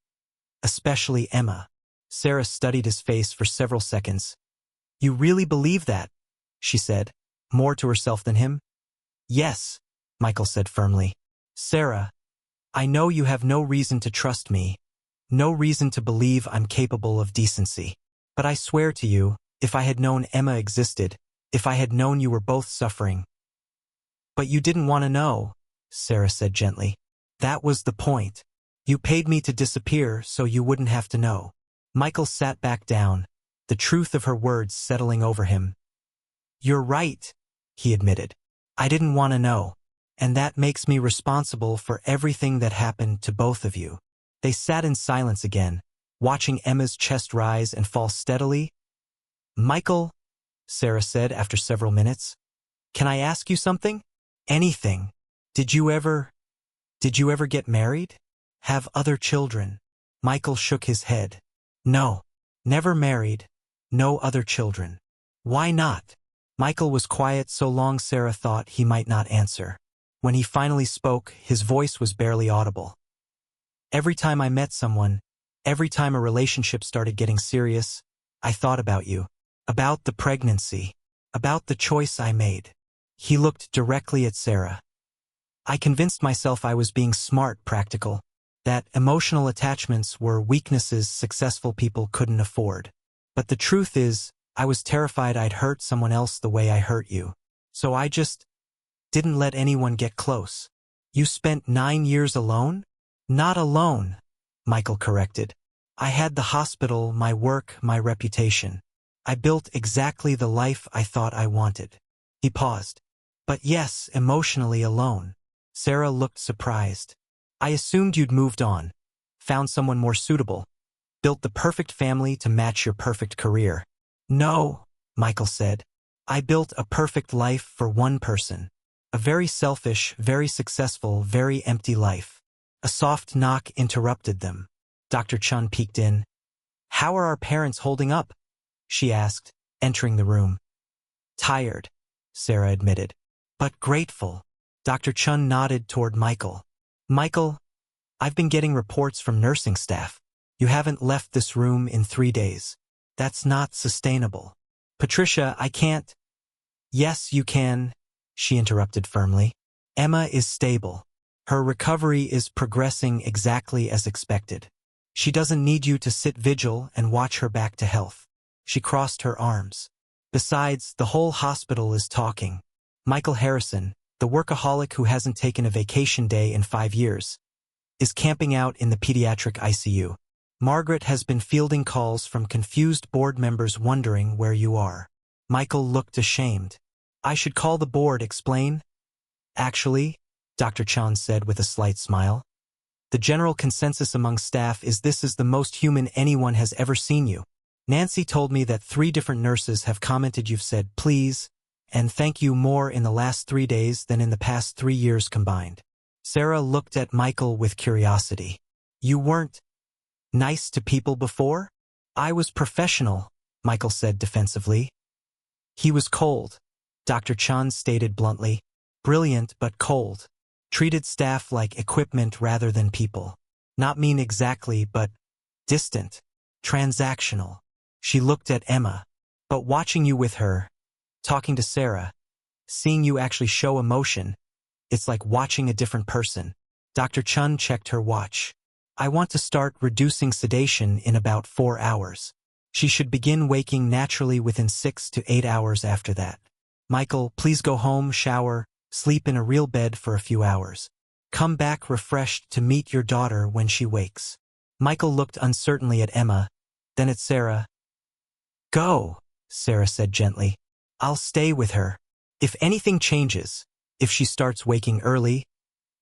Emma. Sarah studied his face for several seconds. You really believe that? She said, more to herself than him. Yes, Michael said firmly. Sarah, I know you have no reason to trust me, no reason to believe I'm capable of decency. But I swear to you, if I had known Emma existed, if I had known you were both suffering. But you didn't want to know, Sarah said gently. That was the point. You paid me to disappear so you wouldn't have to know. Michael sat back down, the truth of her words settling over him. You're right, he admitted. I didn't want to know. And that makes me responsible for everything that happened to both of you. They sat in silence again, watching Emma's chest rise and fall steadily. Michael, Sarah said after several minutes, can I ask you something? Anything. Did you ever get married? Have other children? Michael shook his head. No, never married, no other children. Why not? Michael was quiet so long Sarah thought he might not answer. When he finally spoke, his voice was barely audible. Every time I met someone, every time a relationship started getting serious, I thought about you. About the pregnancy. About the choice I made. He looked directly at Sarah. I convinced myself I was being smart, practical, that emotional attachments were weaknesses successful people couldn't afford. But the truth is, I was terrified I'd hurt someone else the way I hurt you. So I just didn't let anyone get close. You spent 9 years alone? Not alone, Michael corrected. I had the hospital, my work, my reputation. I built exactly the life I thought I wanted. He paused. But yes, emotionally alone. Sarah looked surprised. I assumed you'd moved on, found someone more suitable, built the perfect family to match your perfect career. No, Michael said. I built a perfect life for one person. A very selfish, very successful, very empty life. A soft knock interrupted them. Dr. Chun peeked in. How are our parents holding up? She asked, entering the room. Tired, Sarah admitted. But grateful. Dr. Chun nodded toward Michael. Michael, I've been getting reports from nursing staff. You haven't left this room in 3 days. That's not sustainable. Patricia, I can't. Yes, you can, she interrupted firmly. Emma is stable. Her recovery is progressing exactly as expected. She doesn't need you to sit vigil and watch her back to health. She crossed her arms. Besides, the whole hospital is talking. Michael Harrison, the workaholic who hasn't taken a vacation day in 5 years, is camping out in the pediatric ICU. Margaret has been fielding calls from confused board members wondering where you are. Michael looked ashamed. I should call the board, explain? Actually, Dr. Chan said with a slight smile, the general consensus among staff is this is the most human anyone has ever seen you. Nancy told me that 3 different nurses have commented you've said please and thank you more in the last 3 days than in the past 3 years combined. Sarah looked at Michael with curiosity. You weren't nice to people before? I was professional, Michael said defensively. He was cold, Dr. Chan stated bluntly. Brilliant but cold. Treated staff like equipment rather than people. Not mean exactly, but distant. Transactional. She looked at Emma. But watching you with her, talking to Sarah, seeing you actually show emotion, it's like watching a different person. Dr. Chun checked her watch. I want to start reducing sedation in about 4 hours. She should begin waking naturally within 6 to 8 hours after that. Michael, please go home, shower, sleep in a real bed for a few hours. Come back refreshed to meet your daughter when she wakes. Michael looked uncertainly at Emma, then at Sarah. Go, Sarah said gently. I'll stay with her. If anything changes, if she starts waking early,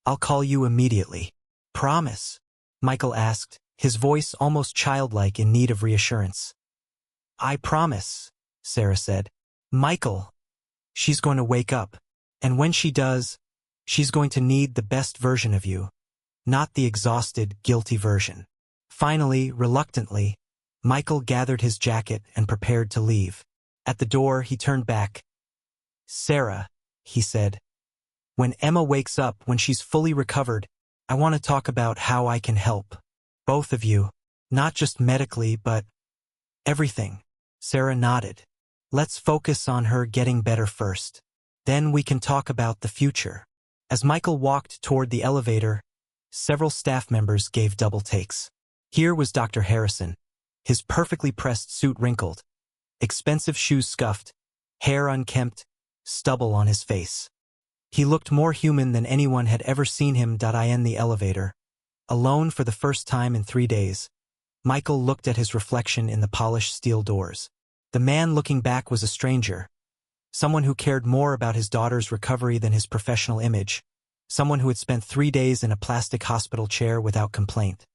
I'll call you immediately. Promise? Michael asked, his voice almost childlike in need of reassurance. I promise, Sarah said. Michael, she's going to wake up. And when she does, she's going to need the best version of you, not the exhausted, guilty version. Finally, reluctantly, Michael gathered his jacket and prepared to leave. At the door, he turned back. Sarah, he said, when Emma wakes up, when she's fully recovered, I want to talk about how I can help. Both of you. Not just medically, but everything. Sarah nodded. Let's focus on her getting better first. Then we can talk about the future. As Michael walked toward the elevator, several staff members gave double takes. Here was Dr. Harrison, his perfectly pressed suit wrinkled, expensive shoes scuffed, hair unkempt, stubble on his face. He looked more human than anyone had ever seen him. In the elevator, alone for the first time in 3 days, Michael looked at his reflection in the polished steel doors. The man looking back was a stranger, someone who cared more about his daughter's recovery than his professional image, someone who had spent 3 days in a plastic hospital chair without complaint.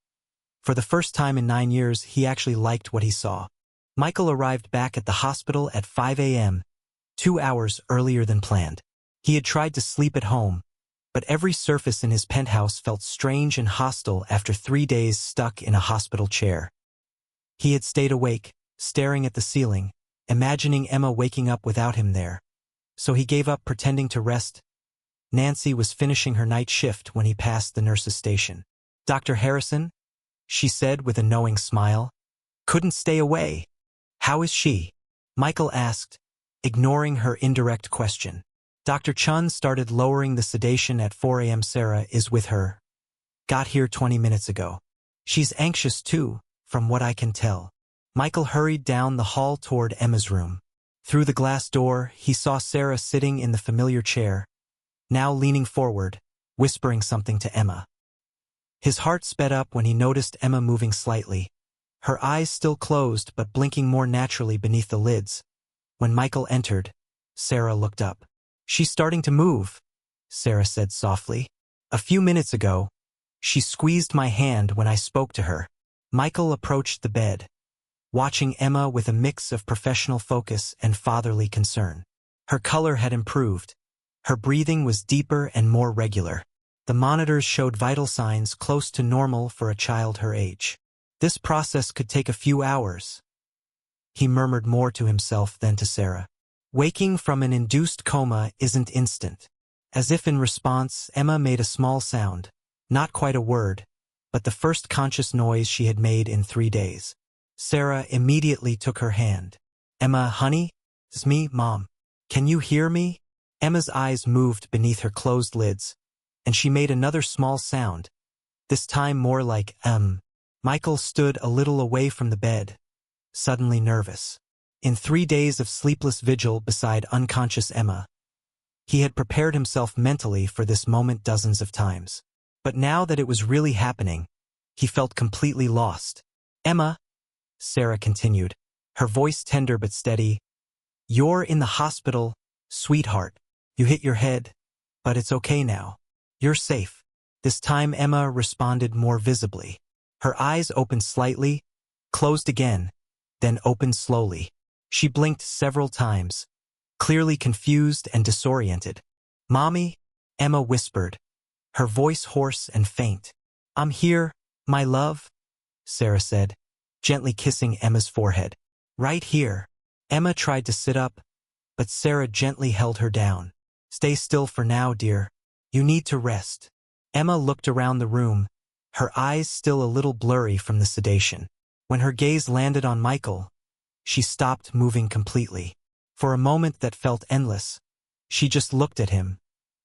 For the first time in 9 years, he actually liked what he saw. Michael arrived back at the hospital at 5 a.m., 2 hours earlier than planned. He had tried to sleep at home, but every surface in his penthouse felt strange and hostile after 3 days stuck in a hospital chair. He had stayed awake, staring at the ceiling, imagining Emma waking up without him there. So he gave up pretending to rest, Nancy was finishing her night shift when he passed the nurse's station. "Dr. Harrison?" she said with a knowing smile. "Couldn't stay away. How is she?" Michael asked, ignoring her indirect question. Dr. Chun started lowering the sedation at 4 a.m. Sarah is with her. Got here 20 minutes ago. She's anxious too, from what I can tell. Michael hurried down the hall toward Emma's room. Through the glass door, he saw Sarah sitting in the familiar chair, now leaning forward, whispering something to Emma. His heart sped up when he noticed Emma moving slightly, her eyes still closed but blinking more naturally beneath the lids. When Michael entered, Sarah looked up. "She's starting to move," Sarah said softly. "A few minutes ago, she squeezed my hand when I spoke to her." Michael approached the bed, watching Emma with a mix of professional focus and fatherly concern. Her color had improved. Her breathing was deeper and more regular. The monitors showed vital signs close to normal for a child her age. This process could take a few hours. He murmured more to himself than to Sarah. Waking from an induced coma isn't instant. As if in response, Emma made a small sound. Not quite a word, but the first conscious noise she had made in 3 days. Sarah immediately took her hand. "Emma, honey? It's me, Mom. Can you hear me?" Emma's eyes moved beneath her closed lids, and she made another small sound, this time more like, Michael stood a little away from the bed, suddenly nervous. In 3 days of sleepless vigil beside unconscious Emma, he had prepared himself mentally for this moment dozens of times. But now that it was really happening, he felt completely lost. "Emma," Sarah continued, her voice tender but steady, "you're in the hospital, sweetheart. You hit your head, but it's okay now. You're safe." This time Emma responded more visibly. Her eyes opened slightly, closed again, then opened slowly. She blinked several times, clearly confused and disoriented. "Mommy," Emma whispered, her voice hoarse and faint. "I'm here, my love," Sarah said, gently kissing Emma's forehead. "Right here." Emma tried to sit up, but Sarah gently held her down. "Stay still for now, dear. You need to rest." Emma looked around the room, her eyes still a little blurry from the sedation. When her gaze landed on Michael, she stopped moving completely. For a moment that felt endless, she just looked at him,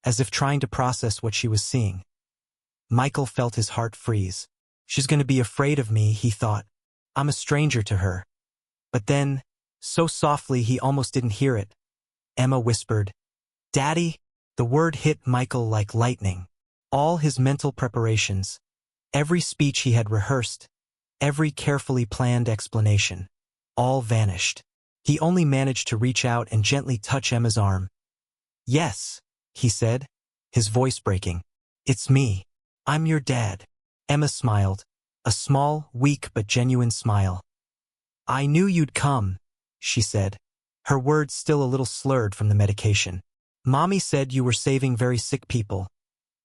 as if trying to process what she was seeing. Michael felt his heart freeze. "She's going to be afraid of me," he thought. "I'm a stranger to her." But then, so softly he almost didn't hear it, Emma whispered, "Daddy." The word hit Michael like lightning. All his mental preparations, every speech he had rehearsed, every carefully planned explanation, all vanished. He only managed to reach out and gently touch Emma's arm. "Yes," he said, his voice breaking. "It's me. I'm your dad." Emma smiled, a small, weak but genuine smile. "I knew you'd come," she said, her words still a little slurred from the medication. "Mommy said you were saving very sick people,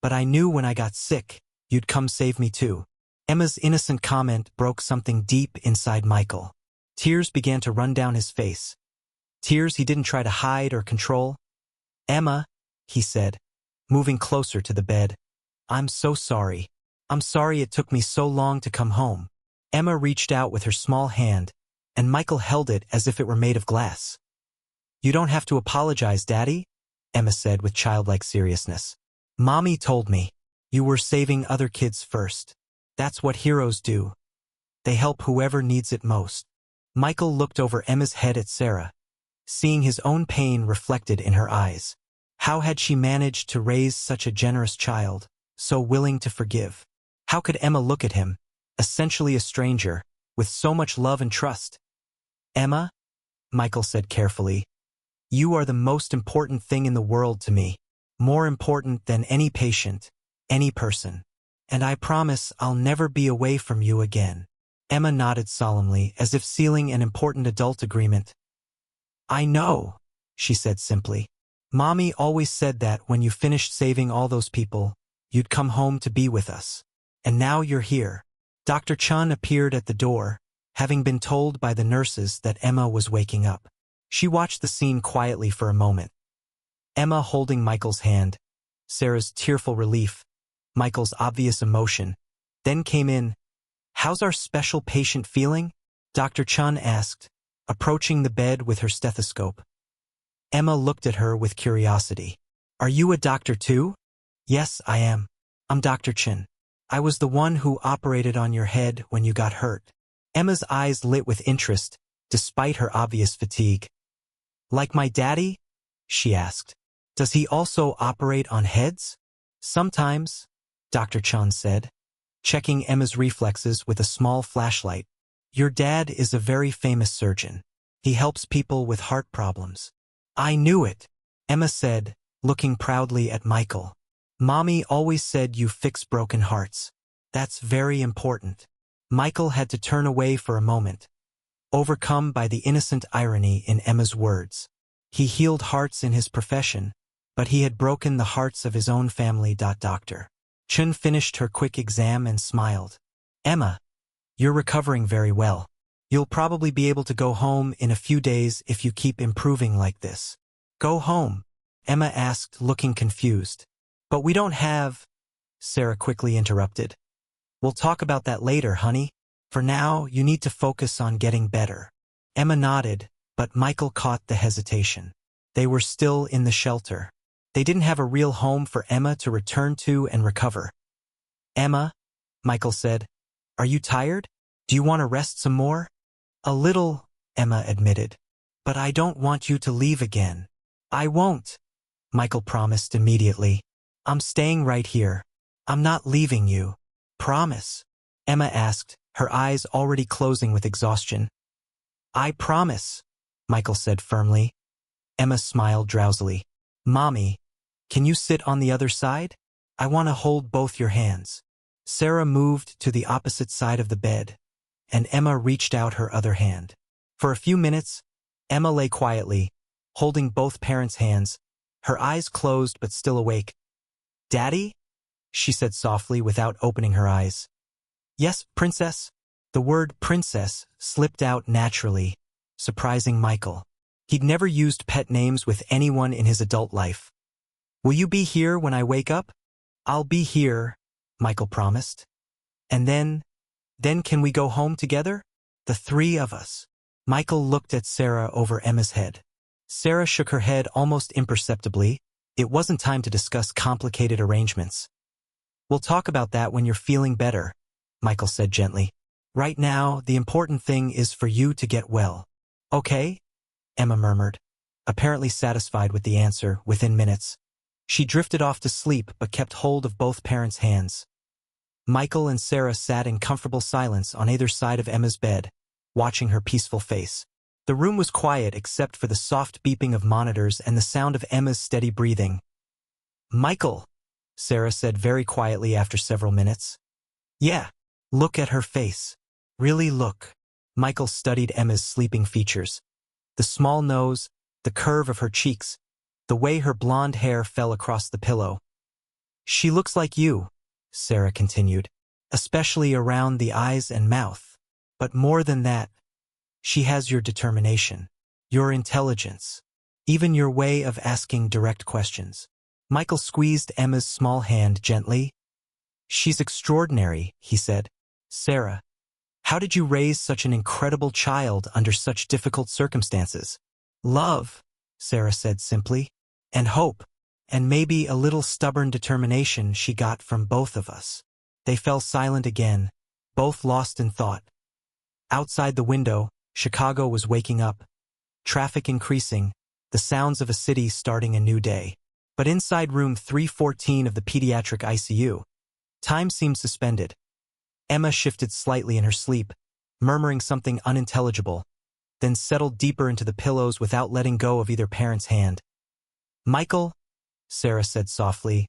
but I knew when I got sick, you'd come save me too." Emma's innocent comment broke something deep inside Michael. Tears began to run down his face. Tears he didn't try to hide or control. "Emma," he said, moving closer to the bed, "I'm so sorry. I'm sorry it took me so long to come home." Emma reached out with her small hand, and Michael held it as if it were made of glass. "You don't have to apologize, Daddy," Emma said with childlike seriousness. "Mommy told me you were saving other kids first. That's what heroes do. They help whoever needs it most." Michael looked over Emma's head at Sarah, seeing his own pain reflected in her eyes. How had she managed to raise such a generous child, so willing to forgive? How could Emma look at him, essentially a stranger, with so much love and trust? "Emma," Michael said carefully, "you are the most important thing in the world to me, more important than any patient, any person. And I promise I'll never be away from you again." Emma nodded solemnly, as if sealing an important adult agreement. "I know," she said simply. "Mommy always said that when you finished saving all those people, you'd come home to be with us. And now you're here." Dr. Chun appeared at the door, having been told by the nurses that Emma was waking up. She watched the scene quietly for a moment. Emma holding Michael's hand, Sarah's tearful relief, Michael's obvious emotion. Then came in, "How's our special patient feeling?" Dr. Chun asked, approaching the bed with her stethoscope. Emma looked at her with curiosity. "Are you a doctor too?" "Yes, I am. I'm Dr. Chin. I was the one who operated on your head when you got hurt." Emma's eyes lit with interest, despite her obvious fatigue. "Like my daddy?" she asked. "Does he also operate on heads?" "Sometimes," Dr. Chun said, checking Emma's reflexes with a small flashlight. "Your dad is a very famous surgeon. He helps people with heart problems." "I knew it," Emma said, looking proudly at Michael. "Mommy always said you fix broken hearts. That's very important." Michael had to turn away for a moment, overcome by the innocent irony in Emma's words. He healed hearts in his profession, but he had broken the hearts of his own family. Dr. Chun finished her quick exam and smiled. "Emma, you're recovering very well. You'll probably be able to go home in a few days if you keep improving like this." "Go home?" Emma asked, looking confused. "But we don't have—" Sarah quickly interrupted. "We'll talk about that later, honey. For now, you need to focus on getting better." Emma nodded, but Michael caught the hesitation. They were still in the shelter. They didn't have a real home for Emma to return to and recover. "Emma," Michael said, "are you tired? Do you want to rest some more?" "A little," Emma admitted. "But I don't want you to leave again." "I won't," Michael promised immediately. "I'm staying right here. I'm not leaving you. Promise?" Emma asked, her eyes already closing with exhaustion. "I promise," Michael said firmly. Emma smiled drowsily. "Mommy, can you sit on the other side? I want to hold both your hands." Sarah moved to the opposite side of the bed, and Emma reached out her other hand. For a few minutes, Emma lay quietly, holding both parents' hands, her eyes closed but still awake. "Daddy?" she said softly without opening her eyes. "Yes, princess." The word princess slipped out naturally, surprising Michael. He'd never used pet names with anyone in his adult life. "Will you be here when I wake up?" "I'll be here," Michael promised. "And then can we go home together? The three of us?" Michael looked at Sarah over Emma's head. Sarah shook her head almost imperceptibly. It wasn't time to discuss complicated arrangements. "We'll talk about that when you're feeling better," Michael said gently. "Right now, the important thing is for you to get well." "Okay?" Emma murmured, apparently satisfied with the answer within minutes. She drifted off to sleep but kept hold of both parents' hands. Michael and Sarah sat in comfortable silence on either side of Emma's bed, watching her peaceful face. The room was quiet except for the soft beeping of monitors and the sound of Emma's steady breathing. "Michael," Sarah said very quietly after several minutes. "Yeah, look at her face. Really look." Michael studied Emma's sleeping features. The small nose, the curve of her cheeks, the way her blonde hair fell across the pillow. "She looks like you," Sarah continued, "especially around the eyes and mouth. But more than that, she has your determination, your intelligence, even your way of asking direct questions." Michael squeezed Emma's small hand gently. "She's extraordinary," he said. "Sarah, how did you raise such an incredible child under such difficult circumstances?" "Love," Sarah said simply, "and hope, and maybe a little stubborn determination she got from both of us." They fell silent again, both lost in thought. Outside the window, Chicago was waking up, traffic increasing, the sounds of a city starting a new day. But inside room 314 of the pediatric ICU, time seemed suspended. Emma shifted slightly in her sleep, murmuring something unintelligible, then settled deeper into the pillows without letting go of either parent's hand. "Michael," Sarah said softly,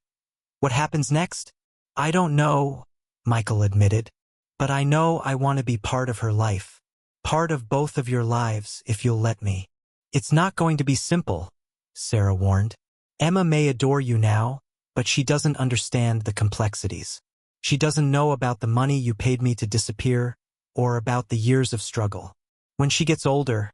"what happens next?" "I don't know," Michael admitted, "but I know I want to be part of her life. Part of both of your lives, if you'll let me." "It's not going to be simple," Sarah warned. "Emma may adore you now, but she doesn't understand the complexities. She doesn't know about the money you paid me to disappear, or about the years of struggle. When she gets older—"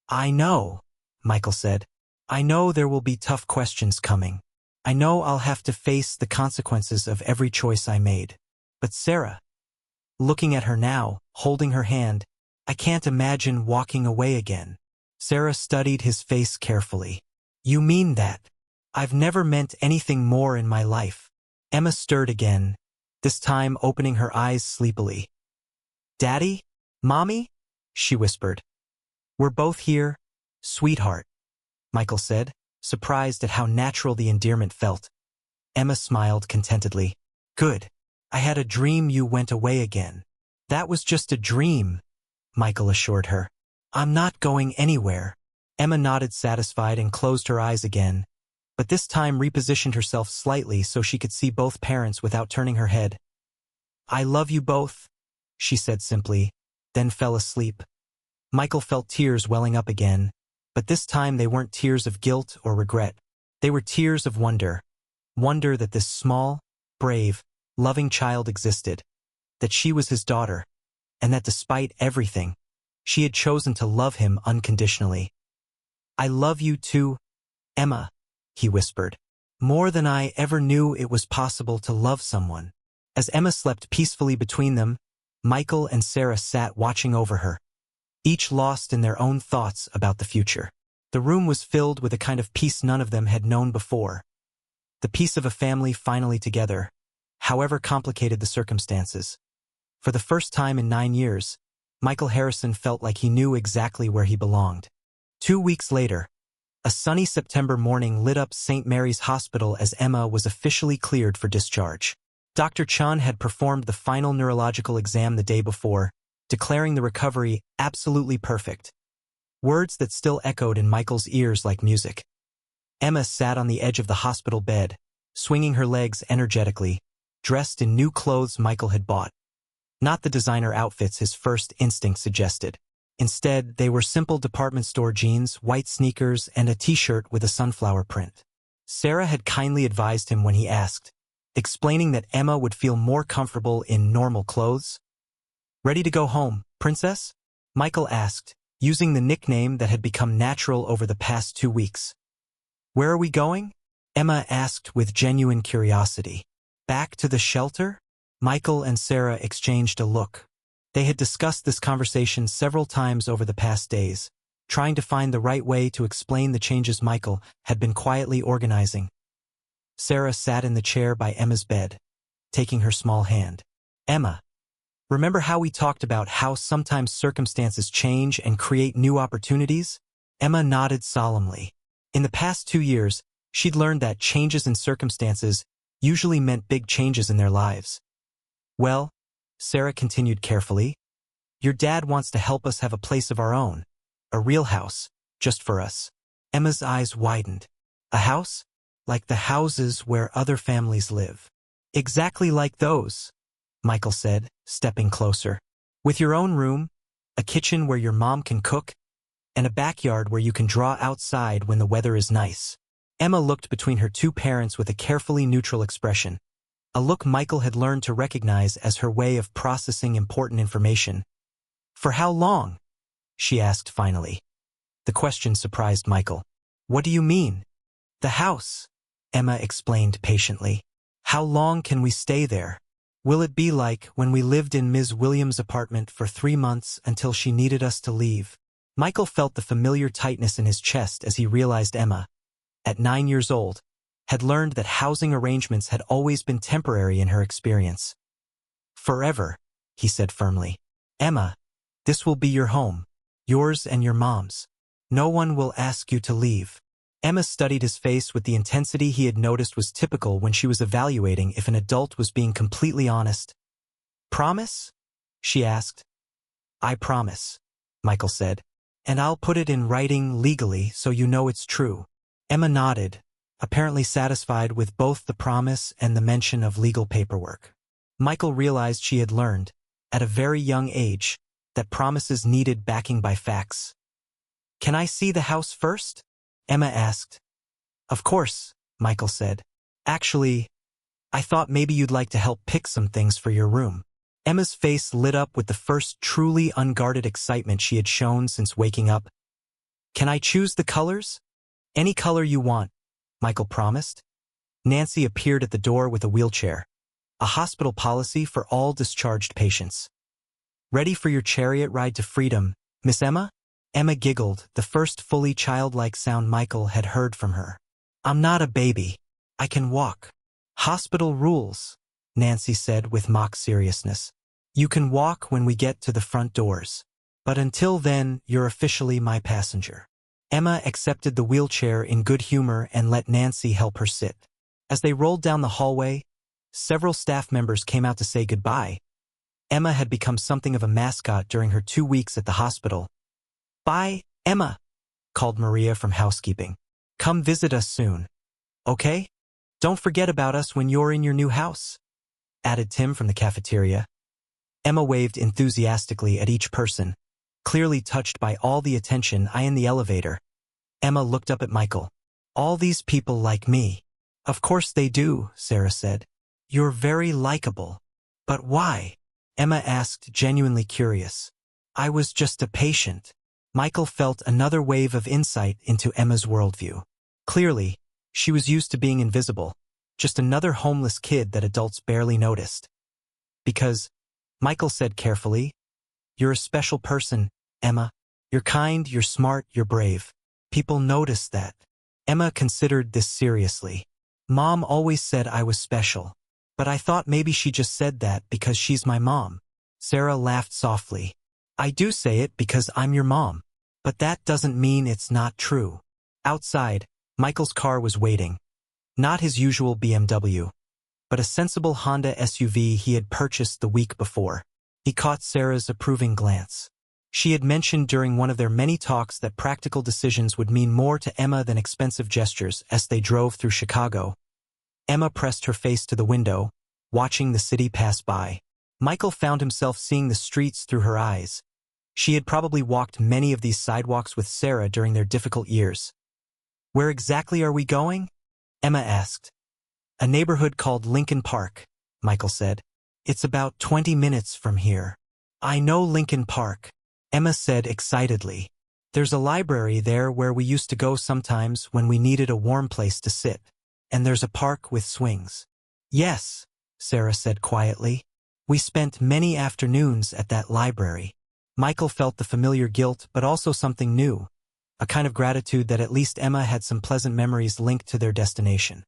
"I know," Michael said. "I know there will be tough questions coming. I know I'll have to face the consequences of every choice I made. But Sarah, looking at her now, holding her hand, I can't imagine walking away again. Sarah studied his face carefully. You mean that? I've never meant anything more in my life. Emma stirred again, this time opening her eyes sleepily. Daddy? Mommy? She whispered. We're both here, sweetheart, Michael said, surprised at how natural the endearment felt. Emma smiled contentedly. Good. I had a dream you went away again. That was just a dream, Michael assured her. I'm not going anywhere. Emma nodded satisfied and closed her eyes again, but this time repositioned herself slightly so she could see both parents without turning her head. I love you both, she said simply, then fell asleep. Michael felt tears welling up again, but this time they weren't tears of guilt or regret. They were tears of wonder. Wonder that this small, brave, loving child existed, that she was his daughter, and that despite everything, she had chosen to love him unconditionally. I love you too, Emma, he whispered. More than I ever knew it was possible to love someone. As Emma slept peacefully between them, Michael and Sarah sat watching over her, each lost in their own thoughts about the future. The room was filled with a kind of peace none of them had known before. The peace of a family finally together, however complicated the circumstances. For the first time in 9 years, Michael Harrison felt like he knew exactly where he belonged. 2 weeks later, a sunny September morning lit up St. Mary's Hospital as Emma was officially cleared for discharge. Dr. Chun had performed the final neurological exam the day before, declaring the recovery absolutely perfect. Words that still echoed in Michael's ears like music. Emma sat on the edge of the hospital bed, swinging her legs energetically, dressed in new clothes Michael had bought. Not the designer outfits his first instinct suggested. Instead, they were simple department store jeans, white sneakers, and a t-shirt with a sunflower print. Sarah had kindly advised him when he asked, explaining that Emma would feel more comfortable in normal clothes. Ready to go home, princess? Michael asked, using the nickname that had become natural over the past 2 weeks. Where are we going? Emma asked with genuine curiosity. Back to the shelter? Michael and Sarah exchanged a look. They had discussed this conversation several times over the past days, trying to find the right way to explain the changes Michael had been quietly organizing. Sarah sat in the chair by Emma's bed, taking her small hand. Emma, remember how we talked about how sometimes circumstances change and create new opportunities? Emma nodded solemnly. In the past 2 years, she'd learned that changes in circumstances usually meant big changes in their lives. Well, Sarah continued carefully, your dad wants to help us have a place of our own, a real house, just for us. Emma's eyes widened. A house? Like the houses where other families live. Exactly like those, Michael said, stepping closer. With your own room, a kitchen where your mom can cook, and a backyard where you can draw outside when the weather is nice. Emma looked between her two parents with a carefully neutral expression, a look Michael had learned to recognize as her way of processing important information. For how long? She asked finally. The question surprised Michael. What do you mean? The house, Emma explained patiently. How long can we stay there? Will it be like when we lived in Ms. Williams' apartment for 3 months until she needed us to leave? Michael felt the familiar tightness in his chest as he realized Emma, at 9 years old, had learned that housing arrangements had always been temporary in her experience. Forever, he said firmly. Emma, this will be your home, yours and your mom's. No one will ask you to leave. Emma studied his face with the intensity he had noticed was typical when she was evaluating if an adult was being completely honest. Promise? She asked. I promise, Michael said. And I'll put it in writing legally so you know it's true. Emma nodded, apparently satisfied with both the promise and the mention of legal paperwork. Michael realized she had learned, at a very young age, that promises needed backing by facts. Can I see the house first? Emma asked. Of course, Michael said. Actually, I thought maybe you'd like to help pick some things for your room. Emma's face lit up with the first truly unguarded excitement she had shown since waking up. Can I choose the colors? Any color you want, Michael promised. Nancy appeared at the door with a wheelchair. A hospital policy for all discharged patients. Ready for your chariot ride to freedom, Miss Emma? Emma giggled, the first fully childlike sound Michael had heard from her. I'm not a baby. I can walk. Hospital rules, Nancy said with mock seriousness. You can walk when we get to the front doors. But until then, you're officially my passenger. Emma accepted the wheelchair in good humor and let Nancy help her sit. As they rolled down the hallway, several staff members came out to say goodbye. Emma had become something of a mascot during her 2 weeks at the hospital. Bye, Emma, called Maria from housekeeping. Come visit us soon. Okay? Don't forget about us when you're in your new house, added Tim from the cafeteria. Emma waved enthusiastically at each person, clearly touched by all the attention in the elevator. Emma looked up at Michael. All these people like me. Of course they do, Sarah said. You're very likable. But why? Emma asked, genuinely curious. I was just a patient. Michael felt another wave of insight into Emma's worldview. Clearly, she was used to being invisible, just another homeless kid that adults barely noticed. Because, Michael said carefully, you're a special person, Emma. You're kind, you're smart, you're brave. People notice that. Emma considered this seriously. Mom always said I was special. But I thought maybe she just said that because she's my mom. Sarah laughed softly. I do say it because I'm your mom. But that doesn't mean it's not true. Outside, Michael's car was waiting. Not his usual BMW, but a sensible Honda SUV he had purchased the week before. He caught Sarah's approving glance. She had mentioned during one of their many talks that practical decisions would mean more to Emma than expensive gestures as they drove through Chicago. Emma pressed her face to the window, watching the city pass by. Michael found himself seeing the streets through her eyes. She had probably walked many of these sidewalks with Sarah during their difficult years. Where exactly are we going? Emma asked. A neighborhood called Lincoln Park, Michael said. It's about 20 minutes from here. I know Lincoln Park, Emma said excitedly. There's a library there where we used to go sometimes when we needed a warm place to sit. And there's a park with swings. Yes, Sarah said quietly. We spent many afternoons at that library. Michael felt the familiar guilt but also something new, a kind of gratitude that at least Emma had some pleasant memories linked to their destination.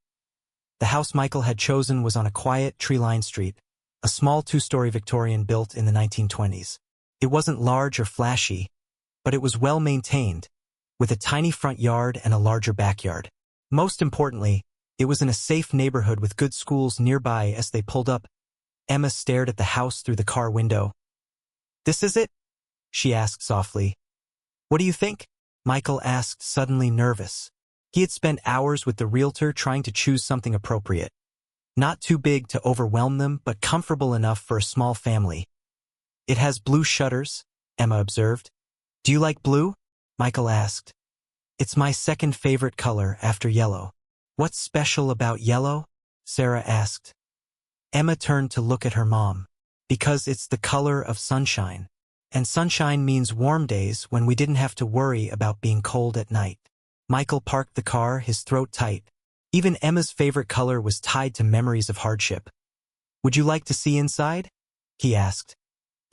The house Michael had chosen was on a quiet, tree-lined street, a small 2-story Victorian built in the 1920s. It wasn't large or flashy, but it was well-maintained, with a tiny front yard and a larger backyard. Most importantly, it was in a safe neighborhood with good schools nearby. As they pulled up, Emma stared at the house through the car window. This is it? She asked softly. What do you think? Michael asked, suddenly nervous. He had spent hours with the realtor trying to choose something appropriate. Not too big to overwhelm them, but comfortable enough for a small family. It has blue shutters, Emma observed. Do you like blue? Michael asked. It's my second favorite color after yellow. What's special about yellow? Sarah asked. Emma turned to look at her mom. Because it's the color of sunshine. And sunshine means warm days when we didn't have to worry about being cold at night. Michael parked the car, his throat tight. Even Emma's favorite color was tied to memories of hardship. Would you like to see inside? He asked.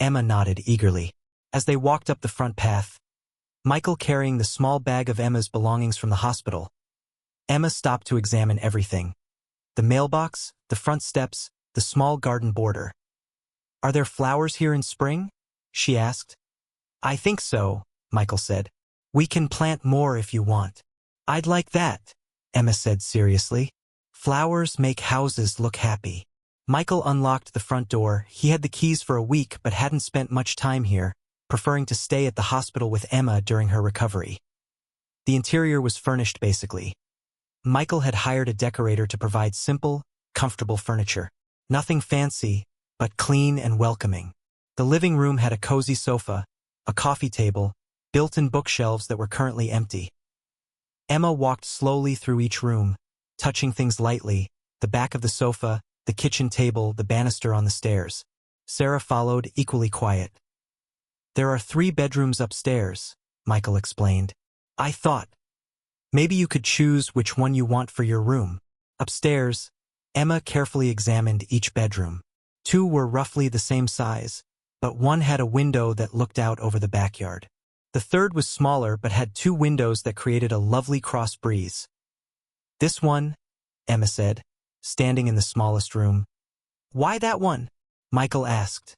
Emma nodded eagerly. As they walked up the front path, Michael carrying the small bag of Emma's belongings from the hospital, Emma stopped to examine everything. The mailbox, the front steps, the small garden border. Are there flowers here in spring? She asked. I think so, Michael said. We can plant more if you want. I'd like that, Emma said seriously. Flowers make houses look happy. Michael unlocked the front door. He had the keys for a week but hadn't spent much time here, preferring to stay at the hospital with Emma during her recovery. The interior was furnished basically. Michael had hired a decorator to provide simple, comfortable furniture. Nothing fancy, but clean and welcoming. The living room had a cozy sofa, a coffee table, built-in bookshelves that were currently empty. Emma walked slowly through each room, touching things lightly, the back of the sofa, the kitchen table, the banister on the stairs. Sarah followed, equally quiet. There are 3 bedrooms upstairs, Michael explained. I thought, maybe you could choose which one you want for your room. Upstairs, Emma carefully examined each bedroom. 2 were roughly the same size, but one had a window that looked out over the backyard. The third was smaller but had 2 windows that created a lovely cross breeze. "This one," Emma said, standing in the smallest room. "Why that one?" Michael asked.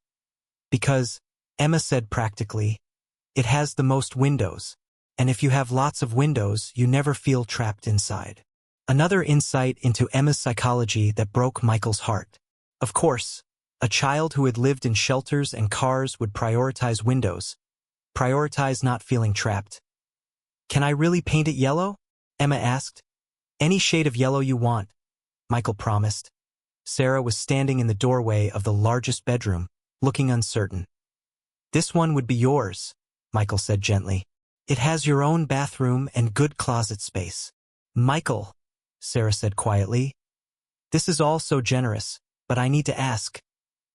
"Because," Emma said practically, "it has the most windows, and if you have lots of windows, you never feel trapped inside." Another insight into Emma's psychology that broke Michael's heart. Of course, a child who had lived in shelters and cars would prioritize windows, prioritize not feeling trapped. "Can I really paint it yellow?" Emma asked. "Any shade of yellow you want," Michael promised. Sarah was standing in the doorway of the largest bedroom, looking uncertain. "This one would be yours," Michael said gently. "It has your own bathroom and good closet space." "Michael," Sarah said quietly, "this is all so generous, but I need to ask,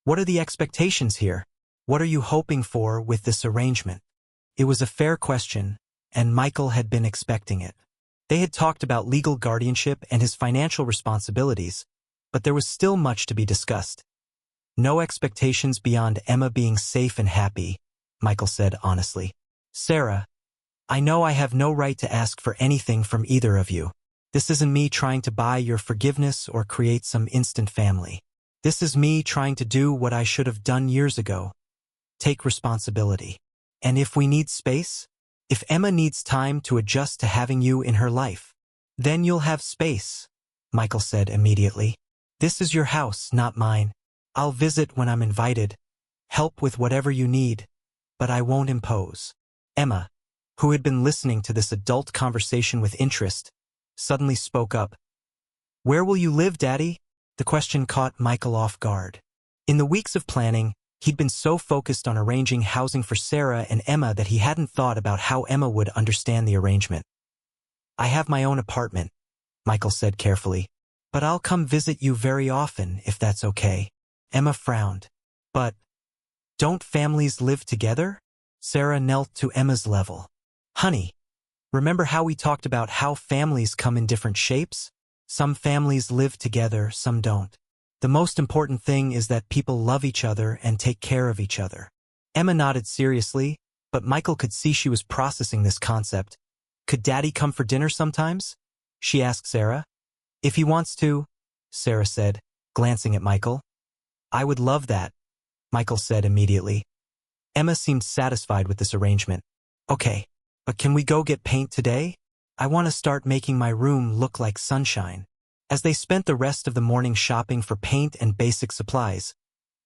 what are the expectations here? What are you hoping for with this arrangement?" It was a fair question, and Michael had been expecting it. They had talked about legal guardianship and his financial responsibilities, but there was still much to be discussed. "No expectations beyond Emma being safe and happy," Michael said honestly. "Sarah, I know I have no right to ask for anything from either of you. This isn't me trying to buy your forgiveness or create some instant family. This is me trying to do what I should have done years ago. Take responsibility. And if we need space, if Emma needs time to adjust to having you in her life, then you'll have space," Michael said immediately. "This is your house, not mine. I'll visit when I'm invited, help with whatever you need, but I won't impose." Emma, who had been listening to this adult conversation with interest, suddenly spoke up. "Where will you live, Daddy?" The question caught Michael off guard. In the weeks of planning, he'd been so focused on arranging housing for Sarah and Emma that he hadn't thought about how Emma would understand the arrangement. "I have my own apartment," Michael said carefully, "but I'll come visit you very often if that's okay." Emma frowned. "But don't families live together?" Sarah knelt to Emma's level. "Honey, remember how we talked about how families come in different shapes? Some families live together, some don't. The most important thing is that people love each other and take care of each other." Emma nodded seriously, but Michael could see she was processing this concept. "Could Daddy come for dinner sometimes?" she asked Sarah. "If he wants to," Sarah said, glancing at Michael. "I would love that," Michael said immediately. Emma seemed satisfied with this arrangement. "Okay, but can we go get paint today? I want to start making my room look like sunshine." As they spent the rest of the morning shopping for paint and basic supplies,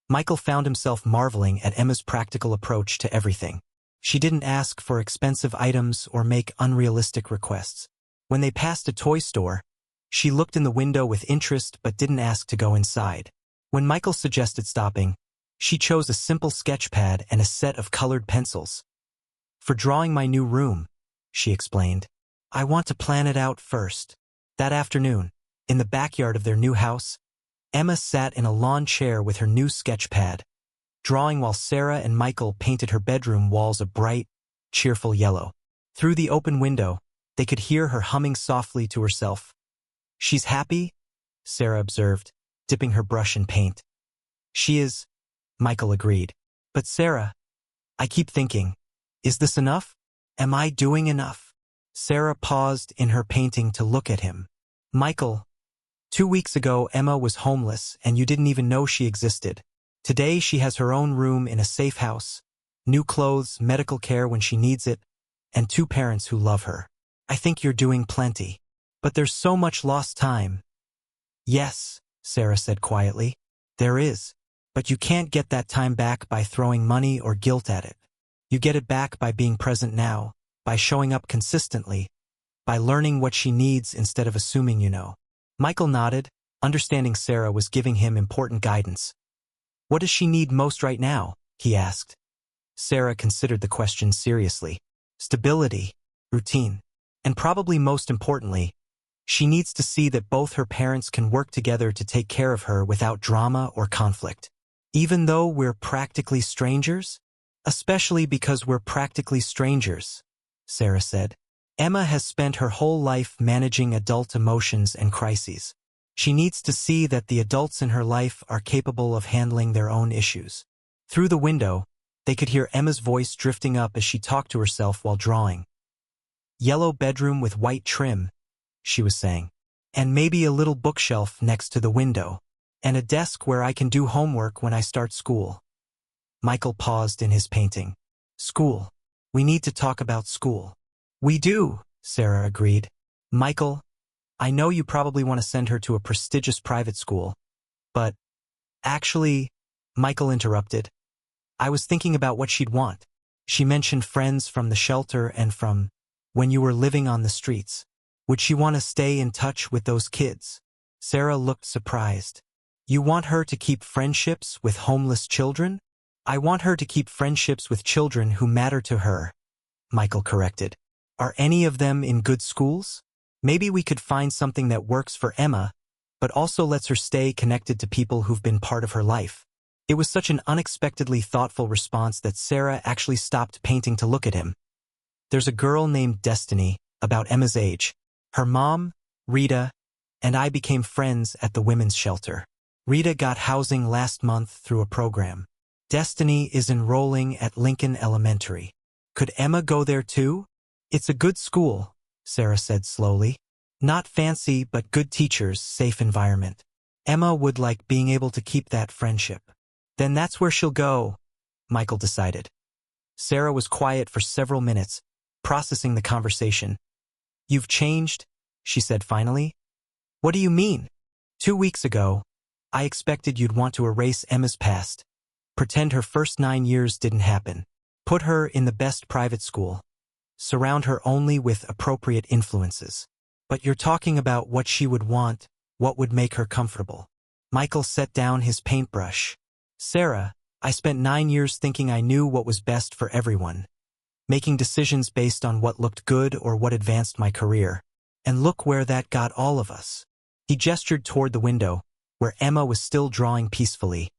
Michael found himself marveling at Emma's practical approach to everything. She didn't ask for expensive items or make unrealistic requests. When they passed a toy store, she looked in the window with interest but didn't ask to go inside. When Michael suggested stopping, she chose a simple sketch pad and a set of colored pencils. "For drawing my new room," she explained. "I want to plan it out first." That afternoon, in the backyard of their new house, Emma sat in a lawn chair with her new sketch pad, drawing while Sarah and Michael painted her bedroom walls a bright, cheerful yellow. Through the open window, they could hear her humming softly to herself. "She's happy?" Sarah observed, dipping her brush in paint. "She is," Michael agreed. "But Sarah, I keep thinking, is this enough? Am I doing enough?" Sarah paused in her painting to look at him. "Michael, 2 weeks ago Emma was homeless and you didn't even know she existed. Today she has her own room in a safe house, new clothes, medical care when she needs it, and 2 parents who love her. I think you're doing plenty. But there's so much lost time." "Yes," Sarah said quietly, "there is. But you can't get that time back by throwing money or guilt at it. You get it back by being present now, by showing up consistently, by learning what she needs instead of assuming you know." Michael nodded, understanding Sarah was giving him important guidance. "What does she need most right now?" he asked. Sarah considered the question seriously. "Stability, routine, and probably most importantly, she needs to see that both her parents can work together to take care of her without drama or conflict. Even though we're practically strangers? Especially because we're practically strangers," Sarah said. "Emma has spent her whole life managing adult emotions and crises. She needs to see that the adults in her life are capable of handling their own issues. Through the window, they could hear Emma's voice drifting up as she talked to herself while drawing. "Yellow bedroom with white trim," she was saying. "And maybe a little bookshelf next to the window. And a desk where I can do homework when I start school." Michael paused in his painting. "School. We need to talk about school." "We do," Sarah agreed. "Michael, I know you probably want to send her to a prestigious private school, but actually," Michael interrupted, "I was thinking about what she'd want. She mentioned friends from the shelter and from when you were living on the streets. Would she want to stay in touch with those kids?" Sarah looked surprised. "You want her to keep friendships with homeless children?" "I want her to keep friendships with children who matter to her," Michael corrected. "Are any of them in good schools? Maybe we could find something that works for Emma, but also lets her stay connected to people who've been part of her life." It was such an unexpectedly thoughtful response that Sarah actually stopped painting to look at him. "There's a girl named Destiny, about Emma's age. Her mom, Rita, and I became friends at the women's shelter. Rita got housing last month through a program. Destiny is enrolling at Lincoln Elementary. Could Emma go there too?" "It's a good school," Sarah said slowly. "Not fancy, but good teachers, safe environment. Emma would like being able to keep that friendship." "Then that's where she'll go," Michael decided. Sarah was quiet for several minutes, processing the conversation. "You've changed," she said finally. "What do you mean?" "2 weeks ago, I expected you'd want to erase Emma's past. Pretend her first 9 years didn't happen. Put her in the best private school. Surround her only with appropriate influences. But you're talking about what she would want, what would make her comfortable." Michael set down his paintbrush. "Sarah, I spent 9 years thinking I knew what was best for everyone, making decisions based on what looked good or what advanced my career. And look where that got all of us." He gestured toward the window, where Emma was still drawing peacefully.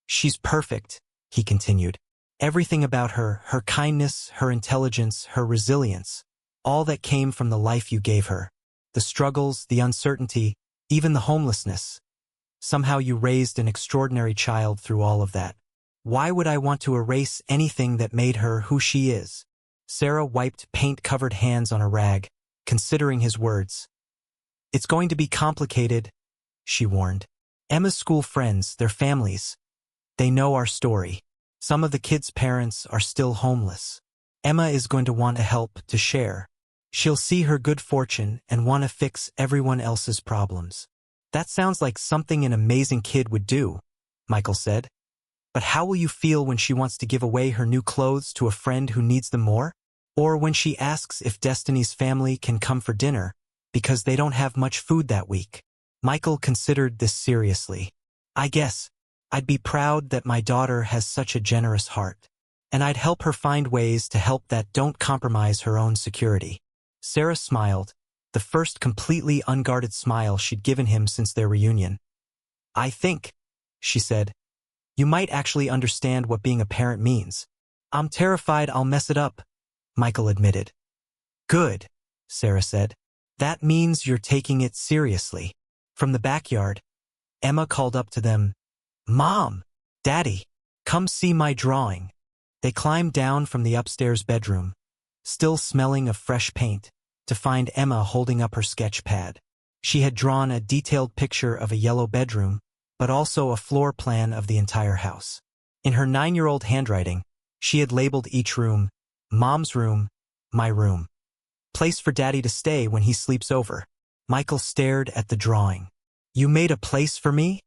"She's perfect," he continued. "Everything about her, her kindness, her intelligence, her resilience, all that came from the life you gave her. The struggles, the uncertainty, even the homelessness. Somehow you raised an extraordinary child through all of that. Why would I want to erase anything that made her who she is?" Sarah wiped paint-covered hands on a rag, considering his words. "It's going to be complicated," she warned. "Emma's school friends, their families, they know our story. Some of the kids' parents are still homeless. Emma is going to want to help, to share. She'll see her good fortune and want to fix everyone else's problems." "That sounds like something an amazing kid would do," Michael said. "But how will you feel when she wants to give away her new clothes to a friend who needs them more? Or when she asks if Destiny's family can come for dinner because they don't have much food that week?" Michael considered this seriously. "I guess I'd be proud that my daughter has such a generous heart. And I'd help her find ways to help that don't compromise her own security." Sarah smiled, the first completely unguarded smile she'd given him since their reunion. "I think," she said, "you might actually understand what being a parent means." "I'm terrified I'll mess it up," Michael admitted. "Good," Sarah said. "That means you're taking it seriously." From the backyard, Emma called up to them, "Mom, Daddy, come see my drawing." They climbed down from the upstairs bedroom, still smelling of fresh paint, to find Emma holding up her sketch pad. She had drawn a detailed picture of a yellow bedroom, but also a floor plan of the entire house. In her 9-year-old handwriting, she had labeled each room, "Mom's room, my room. Place for Daddy to stay when he sleeps over." Michael stared at the drawing. "You made a place for me?"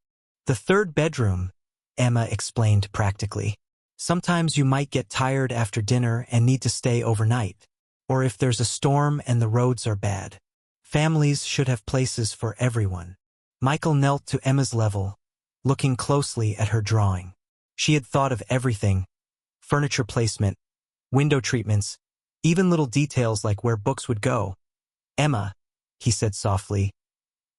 "The third bedroom," Emma explained practically. "Sometimes you might get tired after dinner and need to stay overnight. Or if there's a storm and the roads are bad. Families should have places for everyone." Michael knelt to Emma's level, looking closely at her drawing. She had thought of everything: furniture placement, window treatments, even little details like where books would go. "Emma," he said softly,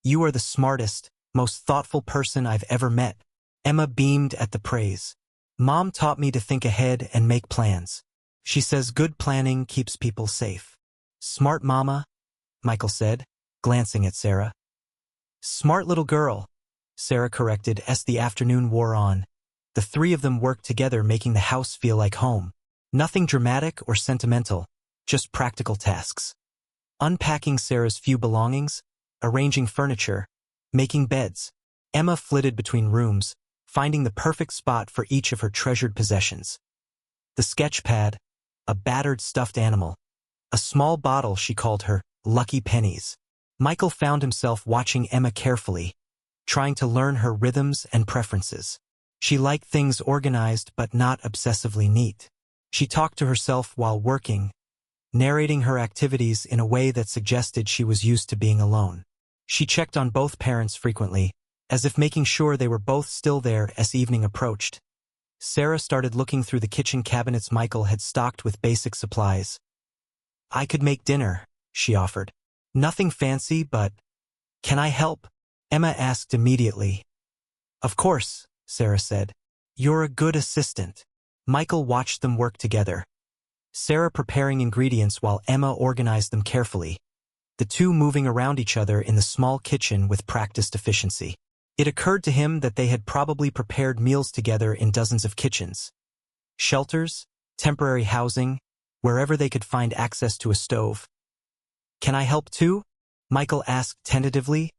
"you are the smartest, most thoughtful person I've ever met." Emma beamed at the praise. "Mom taught me to think ahead and make plans. She says good planning keeps people safe." "Smart mama," Michael said, glancing at Sarah. Smart little girl, Sarah corrected as the afternoon wore on. The three of them worked together, making the house feel like home. Nothing dramatic or sentimental, just practical tasks. Unpacking Sarah's few belongings, arranging furniture, making beds. Emma flitted between rooms, finding the perfect spot for each of her treasured possessions. The sketch pad, a battered stuffed animal, a small bottle she called her lucky pennies. Michael found himself watching Emma carefully, trying to learn her rhythms and preferences. She liked things organized but not obsessively neat. She talked to herself while working, narrating her activities in a way that suggested she was used to being alone. She checked on both parents frequently, as if making sure they were both still there as evening approached. Sarah started looking through the kitchen cabinets Michael had stocked with basic supplies. "I could make dinner," she offered. "Nothing fancy, but—" "Can I help?" Emma asked immediately. "Of course," Sarah said. "You're a good assistant." Michael watched them work together, Sarah preparing ingredients while Emma organized them carefully, the two moving around each other in the small kitchen with practiced efficiency. It occurred to him that they had probably prepared meals together in dozens of kitchens, shelters, temporary housing, wherever they could find access to a stove. "Can I help too?" Michael asked tentatively.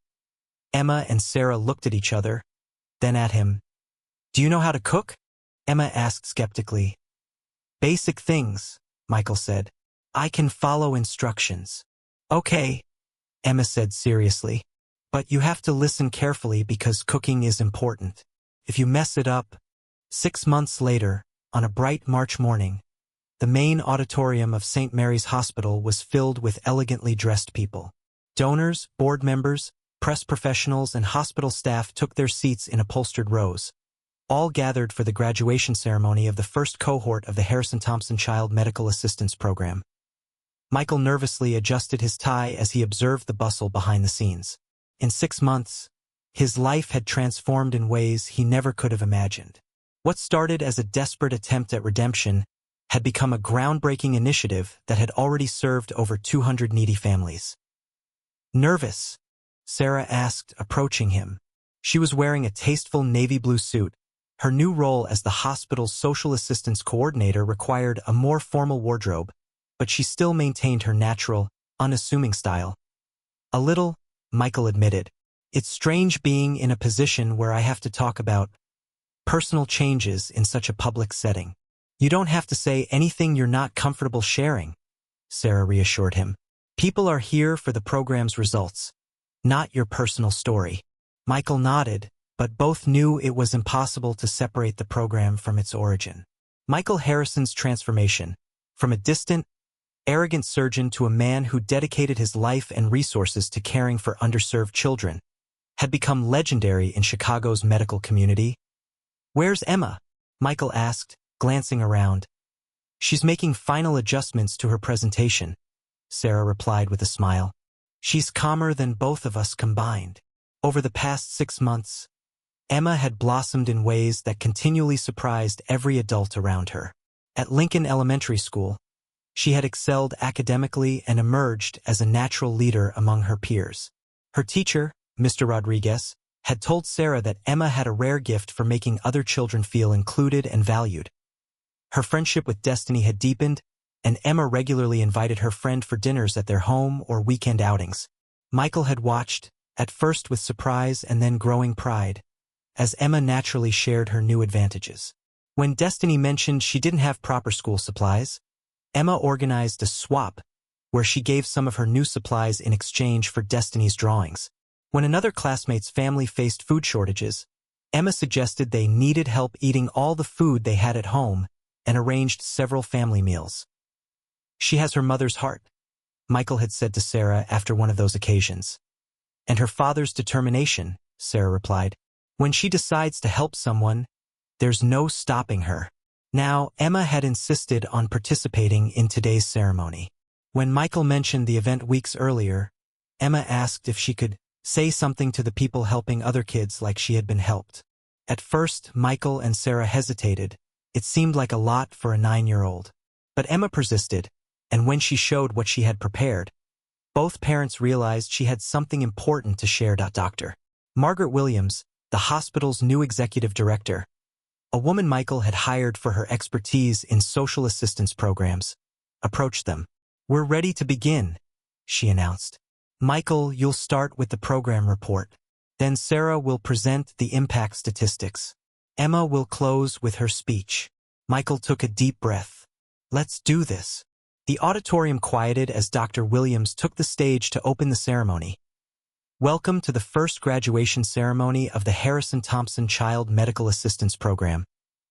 Emma and Sarah looked at each other, then at him. "Do you know how to cook?" Emma asked skeptically. "Basic things," Michael said. "I can follow instructions." "Okay," Emma said seriously. "But you have to listen carefully because cooking is important. If you mess it up..." 6 months later, on a bright March morning, the main auditorium of St. Mary's Hospital was filled with elegantly dressed people. Donors, board members, press professionals, and hospital staff took their seats in upholstered rows, all gathered for the graduation ceremony of the first cohort of the Harrison Thompson Child Medical Assistance Program. Michael nervously adjusted his tie as he observed the bustle behind the scenes. In 6 months, his life had transformed in ways he never could have imagined. What started as a desperate attempt at redemption had become a groundbreaking initiative that had already served over 200 needy families. "Nervous?" Sarah asked, approaching him. She was wearing a tasteful navy blue suit. Her new role as the hospital's social assistance coordinator required a more formal wardrobe, but she still maintained her natural, unassuming style. "A little," Michael admitted. "It's strange being in a position where I have to talk about personal changes in such a public setting." "You don't have to say anything you're not comfortable sharing," Sarah reassured him. "People are here for the program's results, not your personal story." Michael nodded, but both knew it was impossible to separate the program from its origin. Michael Harrison's transformation, from a distant, arrogant surgeon to a man who dedicated his life and resources to caring for underserved children, had become legendary in Chicago's medical community. "Where's Emma?" Michael asked, glancing around. "She's making final adjustments to her presentation," Sarah replied with a smile. "She's calmer than both of us combined." Over the past 6 months, Emma had blossomed in ways that continually surprised every adult around her. At Lincoln Elementary School, she had excelled academically and emerged as a natural leader among her peers. Her teacher, Mr. Rodriguez, had told Sarah that Emma had a rare gift for making other children feel included and valued. Her friendship with Destiny had deepened, and Emma regularly invited her friend for dinners at their home or weekend outings. Michael had watched, at first with surprise and then growing pride, as Emma naturally shared her new advantages. When Destiny mentioned she didn't have proper school supplies, Emma organized a swap where she gave some of her new supplies in exchange for Destiny's drawings. When another classmate's family faced food shortages, Emma suggested they needed help eating all the food they had at home and arranged several family meals. "She has her mother's heart," Michael had said to Sarah after one of those occasions. "And her father's determination," Sarah replied. "When she decides to help someone, there's no stopping her." Now, Emma had insisted on participating in today's ceremony. When Michael mentioned the event weeks earlier, Emma asked if she could say something to the people helping other kids like she had been helped. At first, Michael and Sarah hesitated. It seemed like a lot for a 9-year-old. But Emma persisted, and when she showed what she had prepared, Both parents realized she had something important to share. Dr. Margaret Williams, the hospital's new executive director, a woman Michael had hired for her expertise in social assistance programs, approached them. "We're ready to begin," she announced. "Michael, you'll start with the program report. Then Sarah will present the impact statistics. Emma will close with her speech." Michael took a deep breath. "Let's do this." The auditorium quieted as Dr. Williams took the stage to open the ceremony. "Welcome to the first graduation ceremony of the Harrison Thompson Child Medical Assistance Program,"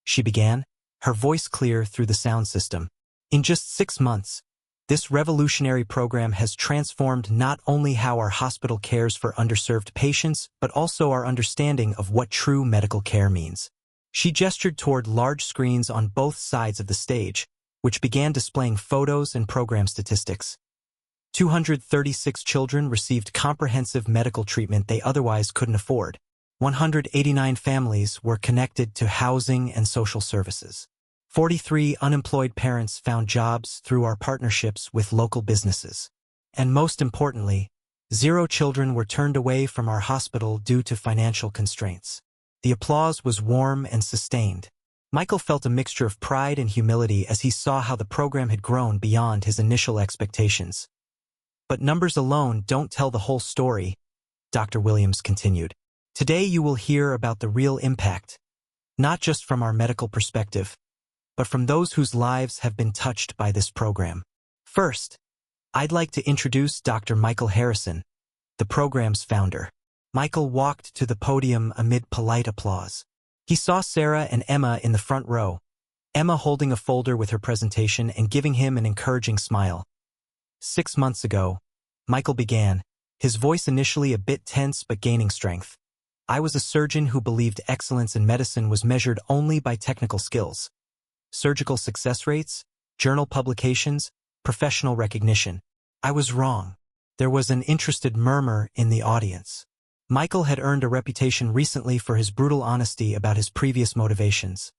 she began, her voice clear through the sound system. "In just 6 months, this revolutionary program has transformed not only how our hospital cares for underserved patients, but also our understanding of what true medical care means." She gestured toward large screens on both sides of the stage, which began displaying photos and program statistics. 236 children received comprehensive medical treatment they otherwise couldn't afford. 189 families were connected to housing and social services. 43 unemployed parents found jobs through our partnerships with local businesses. And most importantly, 0 children were turned away from our hospital due to financial constraints. The applause was warm and sustained. Michael felt a mixture of pride and humility as he saw how the program had grown beyond his initial expectations. "But numbers alone don't tell the whole story," Dr. Williams continued. "Today you will hear about the real impact, not just from our medical perspective, but from those whose lives have been touched by this program. First, I'd like to introduce Dr. Michael Harrison, the program's founder." Michael walked to the podium amid polite applause. He saw Sarah and Emma in the front row, Emma holding a folder with her presentation and giving him an encouraging smile. 6 months ago, Michael began, his voice initially a bit tense but gaining strength. "I was a surgeon who believed excellence in medicine was measured only by technical skills. Surgical success rates, journal publications, professional recognition. I was wrong." There was an interested murmur in the audience. Michael had earned a reputation recently for his brutal honesty about his previous motivations.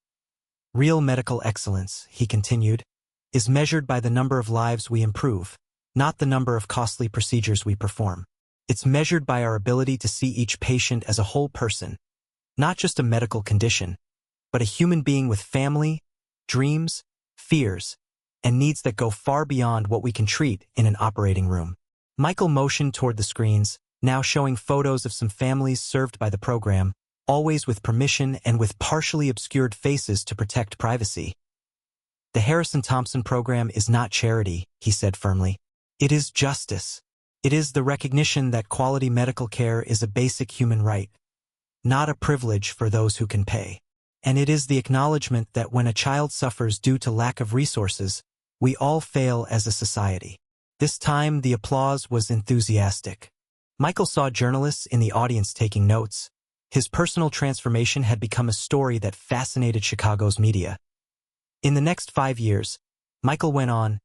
"Real medical excellence," he continued, "is measured by the number of lives we improve, not the number of costly procedures we perform. It's measured by our ability to see each patient as a whole person, not just a medical condition, but a human being with family, dreams, fears, and needs that go far beyond what we can treat in an operating room." Michael motioned toward the screens, now showing photos of some families served by the program, always with permission and with partially obscured faces to protect privacy. "The Harrison Thompson program is not charity," he said firmly. "It is justice. It is the recognition that quality medical care is a basic human right, not a privilege for those who can pay. And it is the acknowledgement that when a child suffers due to lack of resources, we all fail as a society." This time the applause was enthusiastic. Michael saw journalists in the audience taking notes. His personal transformation had become a story that fascinated Chicago's media. "In the next 5 years," Michael went on,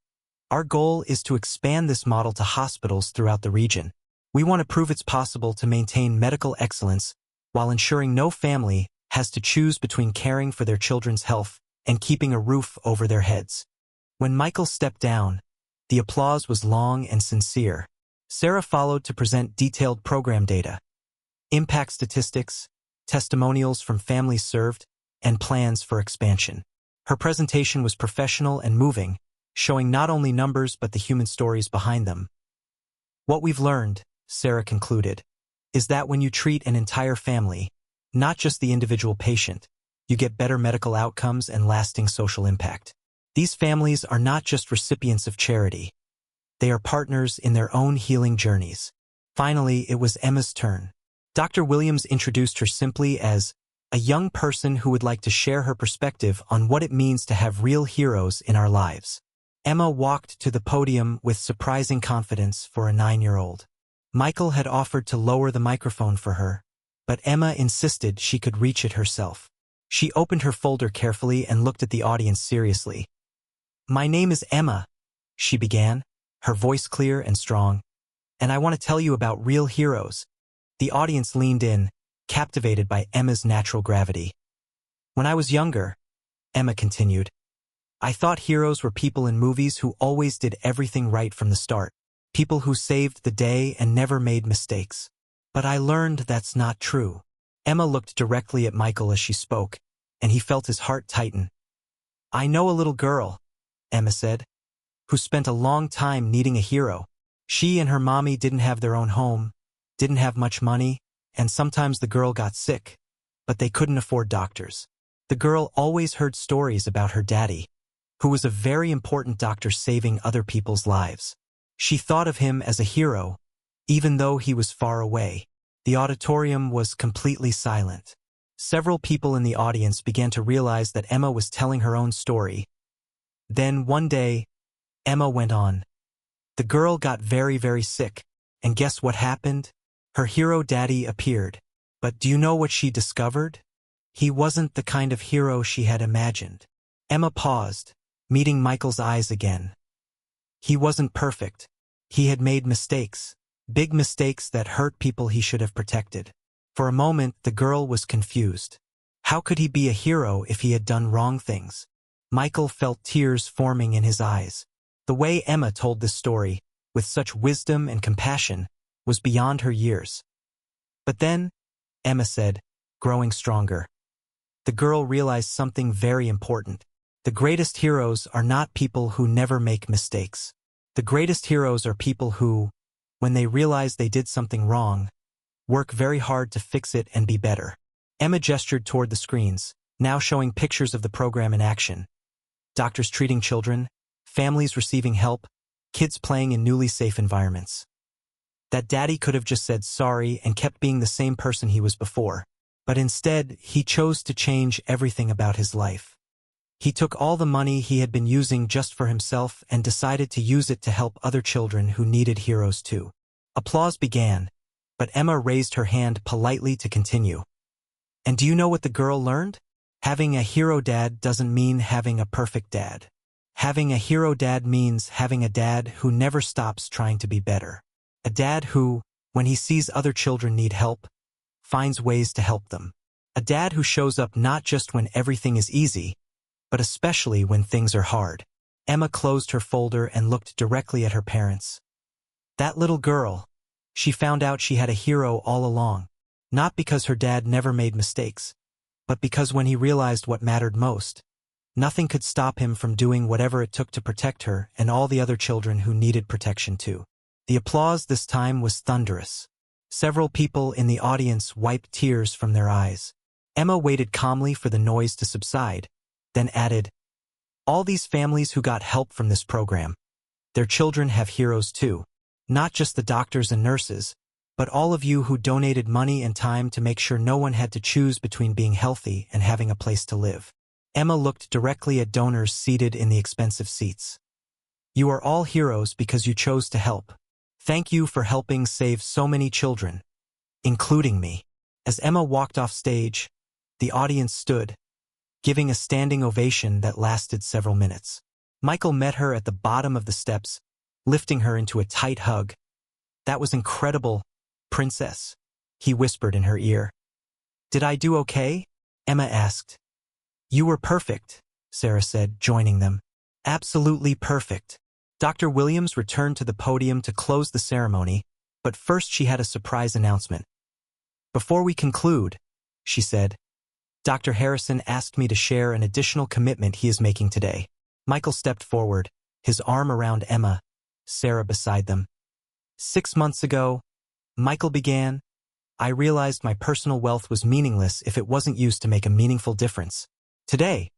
"our goal is to expand this model to hospitals throughout the region. We want to prove it's possible to maintain medical excellence while ensuring no family has to choose between caring for their children's health and keeping a roof over their heads." When Michael stepped down, the applause was long and sincere. Sarah followed to present detailed program data, impact statistics, testimonials from families served, and plans for expansion. Her presentation was professional and moving, showing not only numbers but the human stories behind them. "What we've learned," Sarah concluded, "is that when you treat an entire family, not just the individual patient, you get better medical outcomes and lasting social impact. These families are not just recipients of charity. They are partners in their own healing journeys." Finally, it was Emma's turn. Dr. Williams introduced her simply as a young person who would like to share her perspective on what it means to have real heroes in our lives. Emma walked to the podium with surprising confidence for a 9-year-old. Michael had offered to lower the microphone for her, but Emma insisted she could reach it herself. She opened her folder carefully and looked at the audience seriously. "My name is Emma," she began, her voice clear and strong, "and I want to tell you about real heroes." The audience leaned in, captivated by Emma's natural gravity. "When I was younger," Emma continued, "I thought heroes were people in movies who always did everything right from the start. people who saved the day and never made mistakes. But I learned that's not true. Emma looked directly at Michael as she spoke, and he felt his heart tighten. I know a little girl, Emma said, who spent a long time needing a hero. She and her mommy didn't have their own home, didn't have much money, and sometimes the girl got sick, but they couldn't afford doctors. The girl always heard stories about her daddy, who was a very important doctor saving other people's lives. She thought of him as a hero, even though he was far away. The auditorium was completely silent. Several people in the audience began to realize that Emma was telling her own story. Then one day, Emma went on. The girl got very, very sick, and guess what happened? Her hero daddy appeared. But do you know what she discovered? He wasn't the kind of hero she had imagined. Emma paused, meeting Michael's eyes again. He wasn't perfect. He had made mistakes, big mistakes that hurt people he should have protected. For a moment, the girl was confused. How could he be a hero if he had done wrong things? Michael felt tears forming in his eyes. The way Emma told this story, with such wisdom and compassion, was beyond her years. But then, Emma said, growing stronger. The girl realized something very important. The greatest heroes are not people who never make mistakes. The greatest heroes are people who, when they realize they did something wrong, work very hard to fix it and be better. Emma gestured toward the screens, now showing pictures of the program in action. Doctors treating children, families receiving help, kids playing in newly safe environments. That daddy could have just said sorry and kept being the same person he was before. But instead, he chose to change everything about his life. He took all the money he had been using just for himself and decided to use it to help other children who needed heroes too. Applause began, but Emma raised her hand politely to continue. And do you know what the girl learned? Having a hero dad doesn't mean having a perfect dad. Having a hero dad means having a dad who never stops trying to be better. A dad who, when he sees other children need help, finds ways to help them. A dad who shows up not just when everything is easy, but especially when things are hard. Emma closed her folder and looked directly at her parents. That little girl, she found out she had a hero all along, not because her dad never made mistakes, but because when he realized what mattered most, nothing could stop him from doing whatever it took to protect her and all the other children who needed protection too. The applause this time was thunderous. Several people in the audience wiped tears from their eyes. Emma waited calmly for the noise to subside, then added, all these families who got help from this program, their children have heroes too. Not just the doctors and nurses, but all of you who donated money and time to make sure no one had to choose between being healthy and having a place to live. Emma looked directly at donors seated in the expensive seats. You are all heroes because you chose to help. Thank you for helping save so many children, including me. As Emma walked off stage, the audience stood, giving a standing ovation that lasted several minutes. Michael met her at the bottom of the steps, lifting her into a tight hug. That was incredible, princess, he whispered in her ear. Did I do okay? Emma asked. You were perfect, Sarah said, joining them. Absolutely perfect. Dr. Williams returned to the podium to close the ceremony, but first she had a surprise announcement. Before we conclude, she said, Dr. Harrison asked me to share an additional commitment he is making today. Michael stepped forward, his arm around Emma, Sarah beside them. 6 months ago, Michael began, I realized my personal wealth was meaningless if it wasn't used to make a meaningful difference. Today,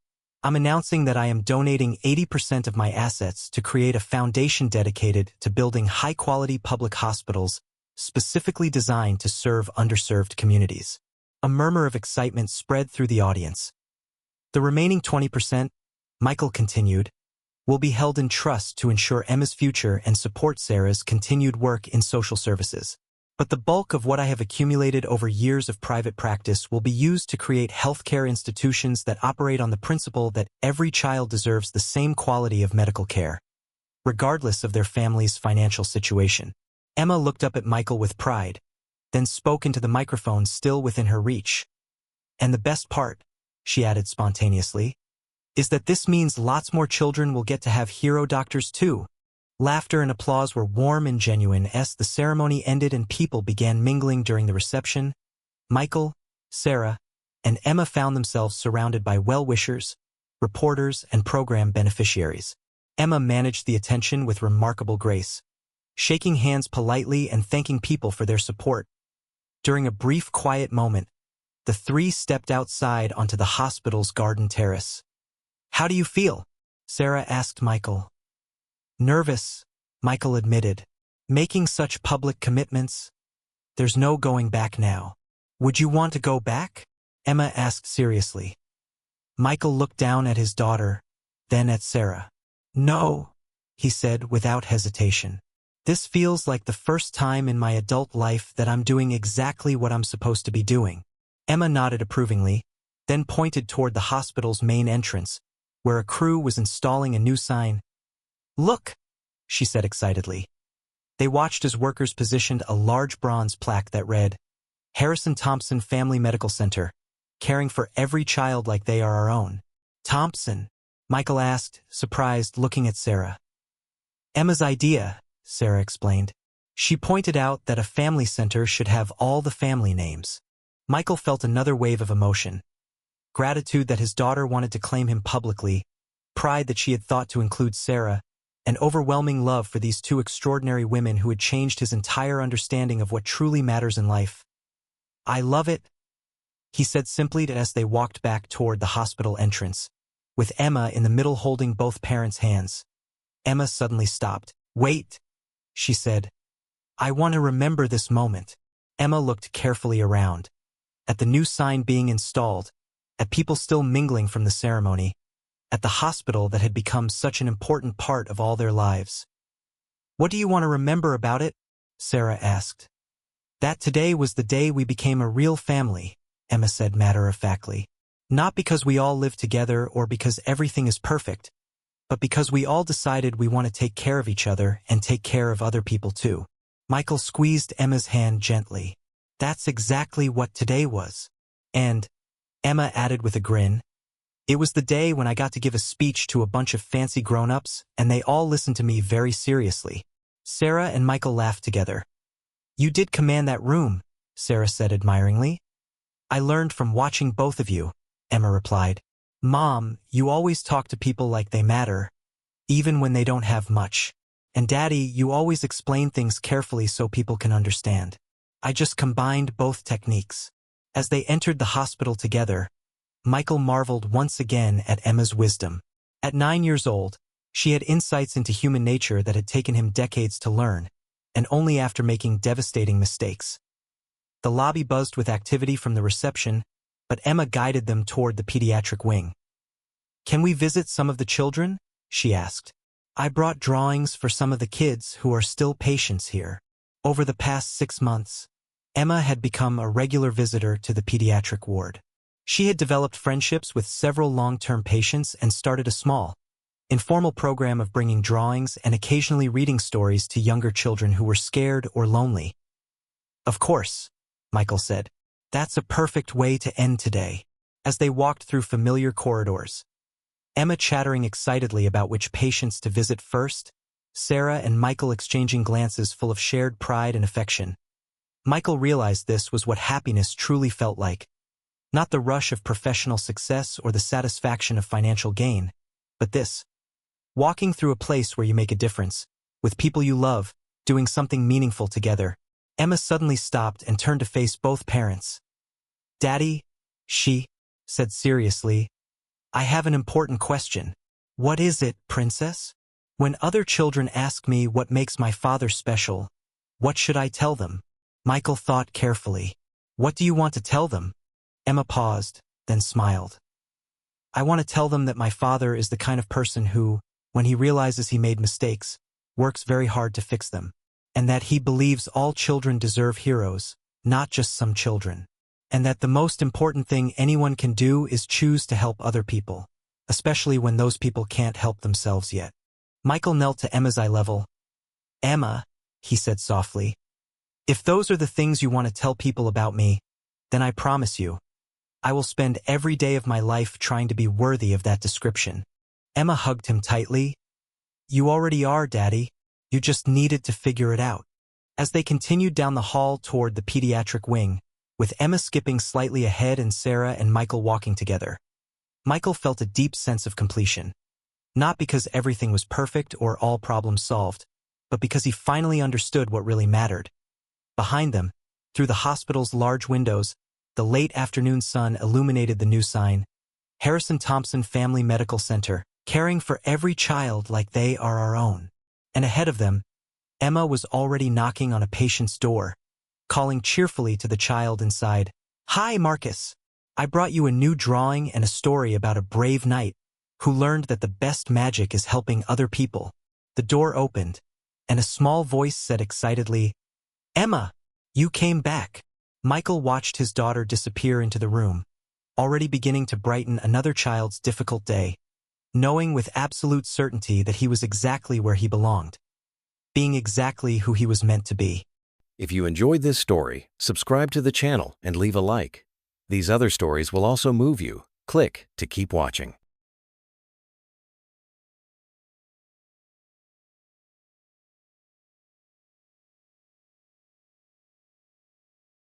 I'm announcing that I am donating 80% of my assets to create a foundation dedicated to building high-quality public hospitals specifically designed to serve underserved communities. A murmur of excitement spread through the audience. The remaining 20%, Michael continued, will be held in trust to ensure Emma's future and support Sarah's continued work in social services. But the bulk of what I have accumulated over years of private practice will be used to create healthcare institutions that operate on the principle that every child deserves the same quality of medical care, regardless of their family's financial situation. Emma looked up at Michael with pride, then spoke into the microphone still within her reach. And the best part, she added spontaneously, is that this means lots more children will get to have hero doctors too. Laughter and applause were warm and genuine as the ceremony ended and people began mingling during the reception. Michael, Sarah, and Emma found themselves surrounded by well-wishers, reporters, and program beneficiaries. Emma managed the attention with remarkable grace, shaking hands politely and thanking people for their support. During a brief quiet moment, the three stepped outside onto the hospital's garden terrace. "How do you feel?" Sarah asked Michael. "Nervous," Michael admitted. "Making such public commitments, there's no going back now." "Would you want to go back?" Emma asked seriously. Michael looked down at his daughter, then at Sarah. "No," he said without hesitation. "This feels like the first time in my adult life that I'm doing exactly what I'm supposed to be doing." Emma nodded approvingly, then pointed toward the hospital's main entrance, where a crew was installing a new sign. "Look," she said excitedly. They watched as workers positioned a large bronze plaque that read, "Harrison Thompson Family Medical Center, caring for every child like they are our own." "Thompson?" Michael asked, surprised, looking at Sarah. "Emma's idea," Sarah explained. "She pointed out that a family center should have all the family names." Michael felt another wave of emotion. Gratitude that his daughter wanted to claim him publicly, pride that she had thought to include Sarah, and overwhelming love for these two extraordinary women who had changed his entire understanding of what truly matters in life. "I love it," he said simply as they walked back toward the hospital entrance, with Emma in the middle holding both parents' hands. Emma suddenly stopped. "Wait," she said. "I want to remember this moment." Emma looked carefully around, at the new sign being installed, at people still mingling from the ceremony, at the hospital that had become such an important part of all their lives. "What do you want to remember about it?" Sarah asked. "That today was the day we became a real family," Emma said matter-of-factly. "Not because we all live together or because everything is perfect, but because we all decided we want to take care of each other and take care of other people too." Michael squeezed Emma's hand gently. "That's exactly what today was." And, Emma added with a grin, "It was the day when I got to give a speech to a bunch of fancy grown-ups, and they all listened to me very seriously." Sarah and Michael laughed together. "You did command that room," Sarah said admiringly. "I learned from watching both of you," Emma replied. "Mom, you always talk to people like they matter, even when they don't have much. And Daddy, you always explain things carefully so people can understand." I just combined both techniques. As they entered the hospital together, Michael marveled once again at Emma's wisdom. At 9 years old, she had insights into human nature that had taken him decades to learn, and only after making devastating mistakes. The lobby buzzed with activity from the reception, but Emma guided them toward the pediatric wing. "Can we visit some of the children?" she asked. "I brought drawings for some of the kids who are still patients here." Over the past 6 months, Emma had become a regular visitor to the pediatric ward. She had developed friendships with several long-term patients and started a small, informal program of bringing drawings and occasionally reading stories to younger children who were scared or lonely. "Of course," Michael said. "That's a perfect way to end today." As they walked through familiar corridors, Emma chattering excitedly about which patients to visit first, Sarah and Michael exchanging glances full of shared pride and affection. Michael realized this was what happiness truly felt like. Not the rush of professional success or the satisfaction of financial gain, but this. Walking through a place where you make a difference, with people you love, doing something meaningful together. Emma suddenly stopped and turned to face both parents. "Daddy," she said seriously, "I have an important question." "What is it, princess?" "When other children ask me what makes my father special, what should I tell them?" Michael thought carefully. "What do you want to tell them?" Emma paused, then smiled. "I want to tell them that my father is the kind of person who, when he realizes he made mistakes, works very hard to fix them, and that he believes all children deserve heroes, not just some children, and that the most important thing anyone can do is choose to help other people, especially when those people can't help themselves yet." Michael knelt to Emma's eye level. "Emma," he said softly, "if those are the things you want to tell people about me, then I promise you, I will spend every day of my life trying to be worthy of that description." Emma hugged him tightly. "You already are, Daddy," You just needed to figure it out. As they continued down the hall toward the pediatric wing, with Emma skipping slightly ahead and Sarah and Michael walking together, Michael felt a deep sense of completion. Not because everything was perfect or all problems solved, but because he finally understood what really mattered. Behind them, through the hospital's large windows, the late afternoon sun illuminated the new sign, Harrison Thompson Family Medical Center, caring for every child like they are our own. And ahead of them, Emma was already knocking on a patient's door, calling cheerfully to the child inside. "Hi, Marcus. I brought you a new drawing and a story about a brave knight who learned that the best magic is helping other people." The door opened, and a small voice said excitedly, "Emma, you came back." Michael watched his daughter disappear into the room, already beginning to brighten another child's difficult day, knowing with absolute certainty that he was exactly where he belonged, being exactly who he was meant to be. If you enjoyed this story, subscribe to the channel and leave a like. These other stories will also move you. Click to keep watching.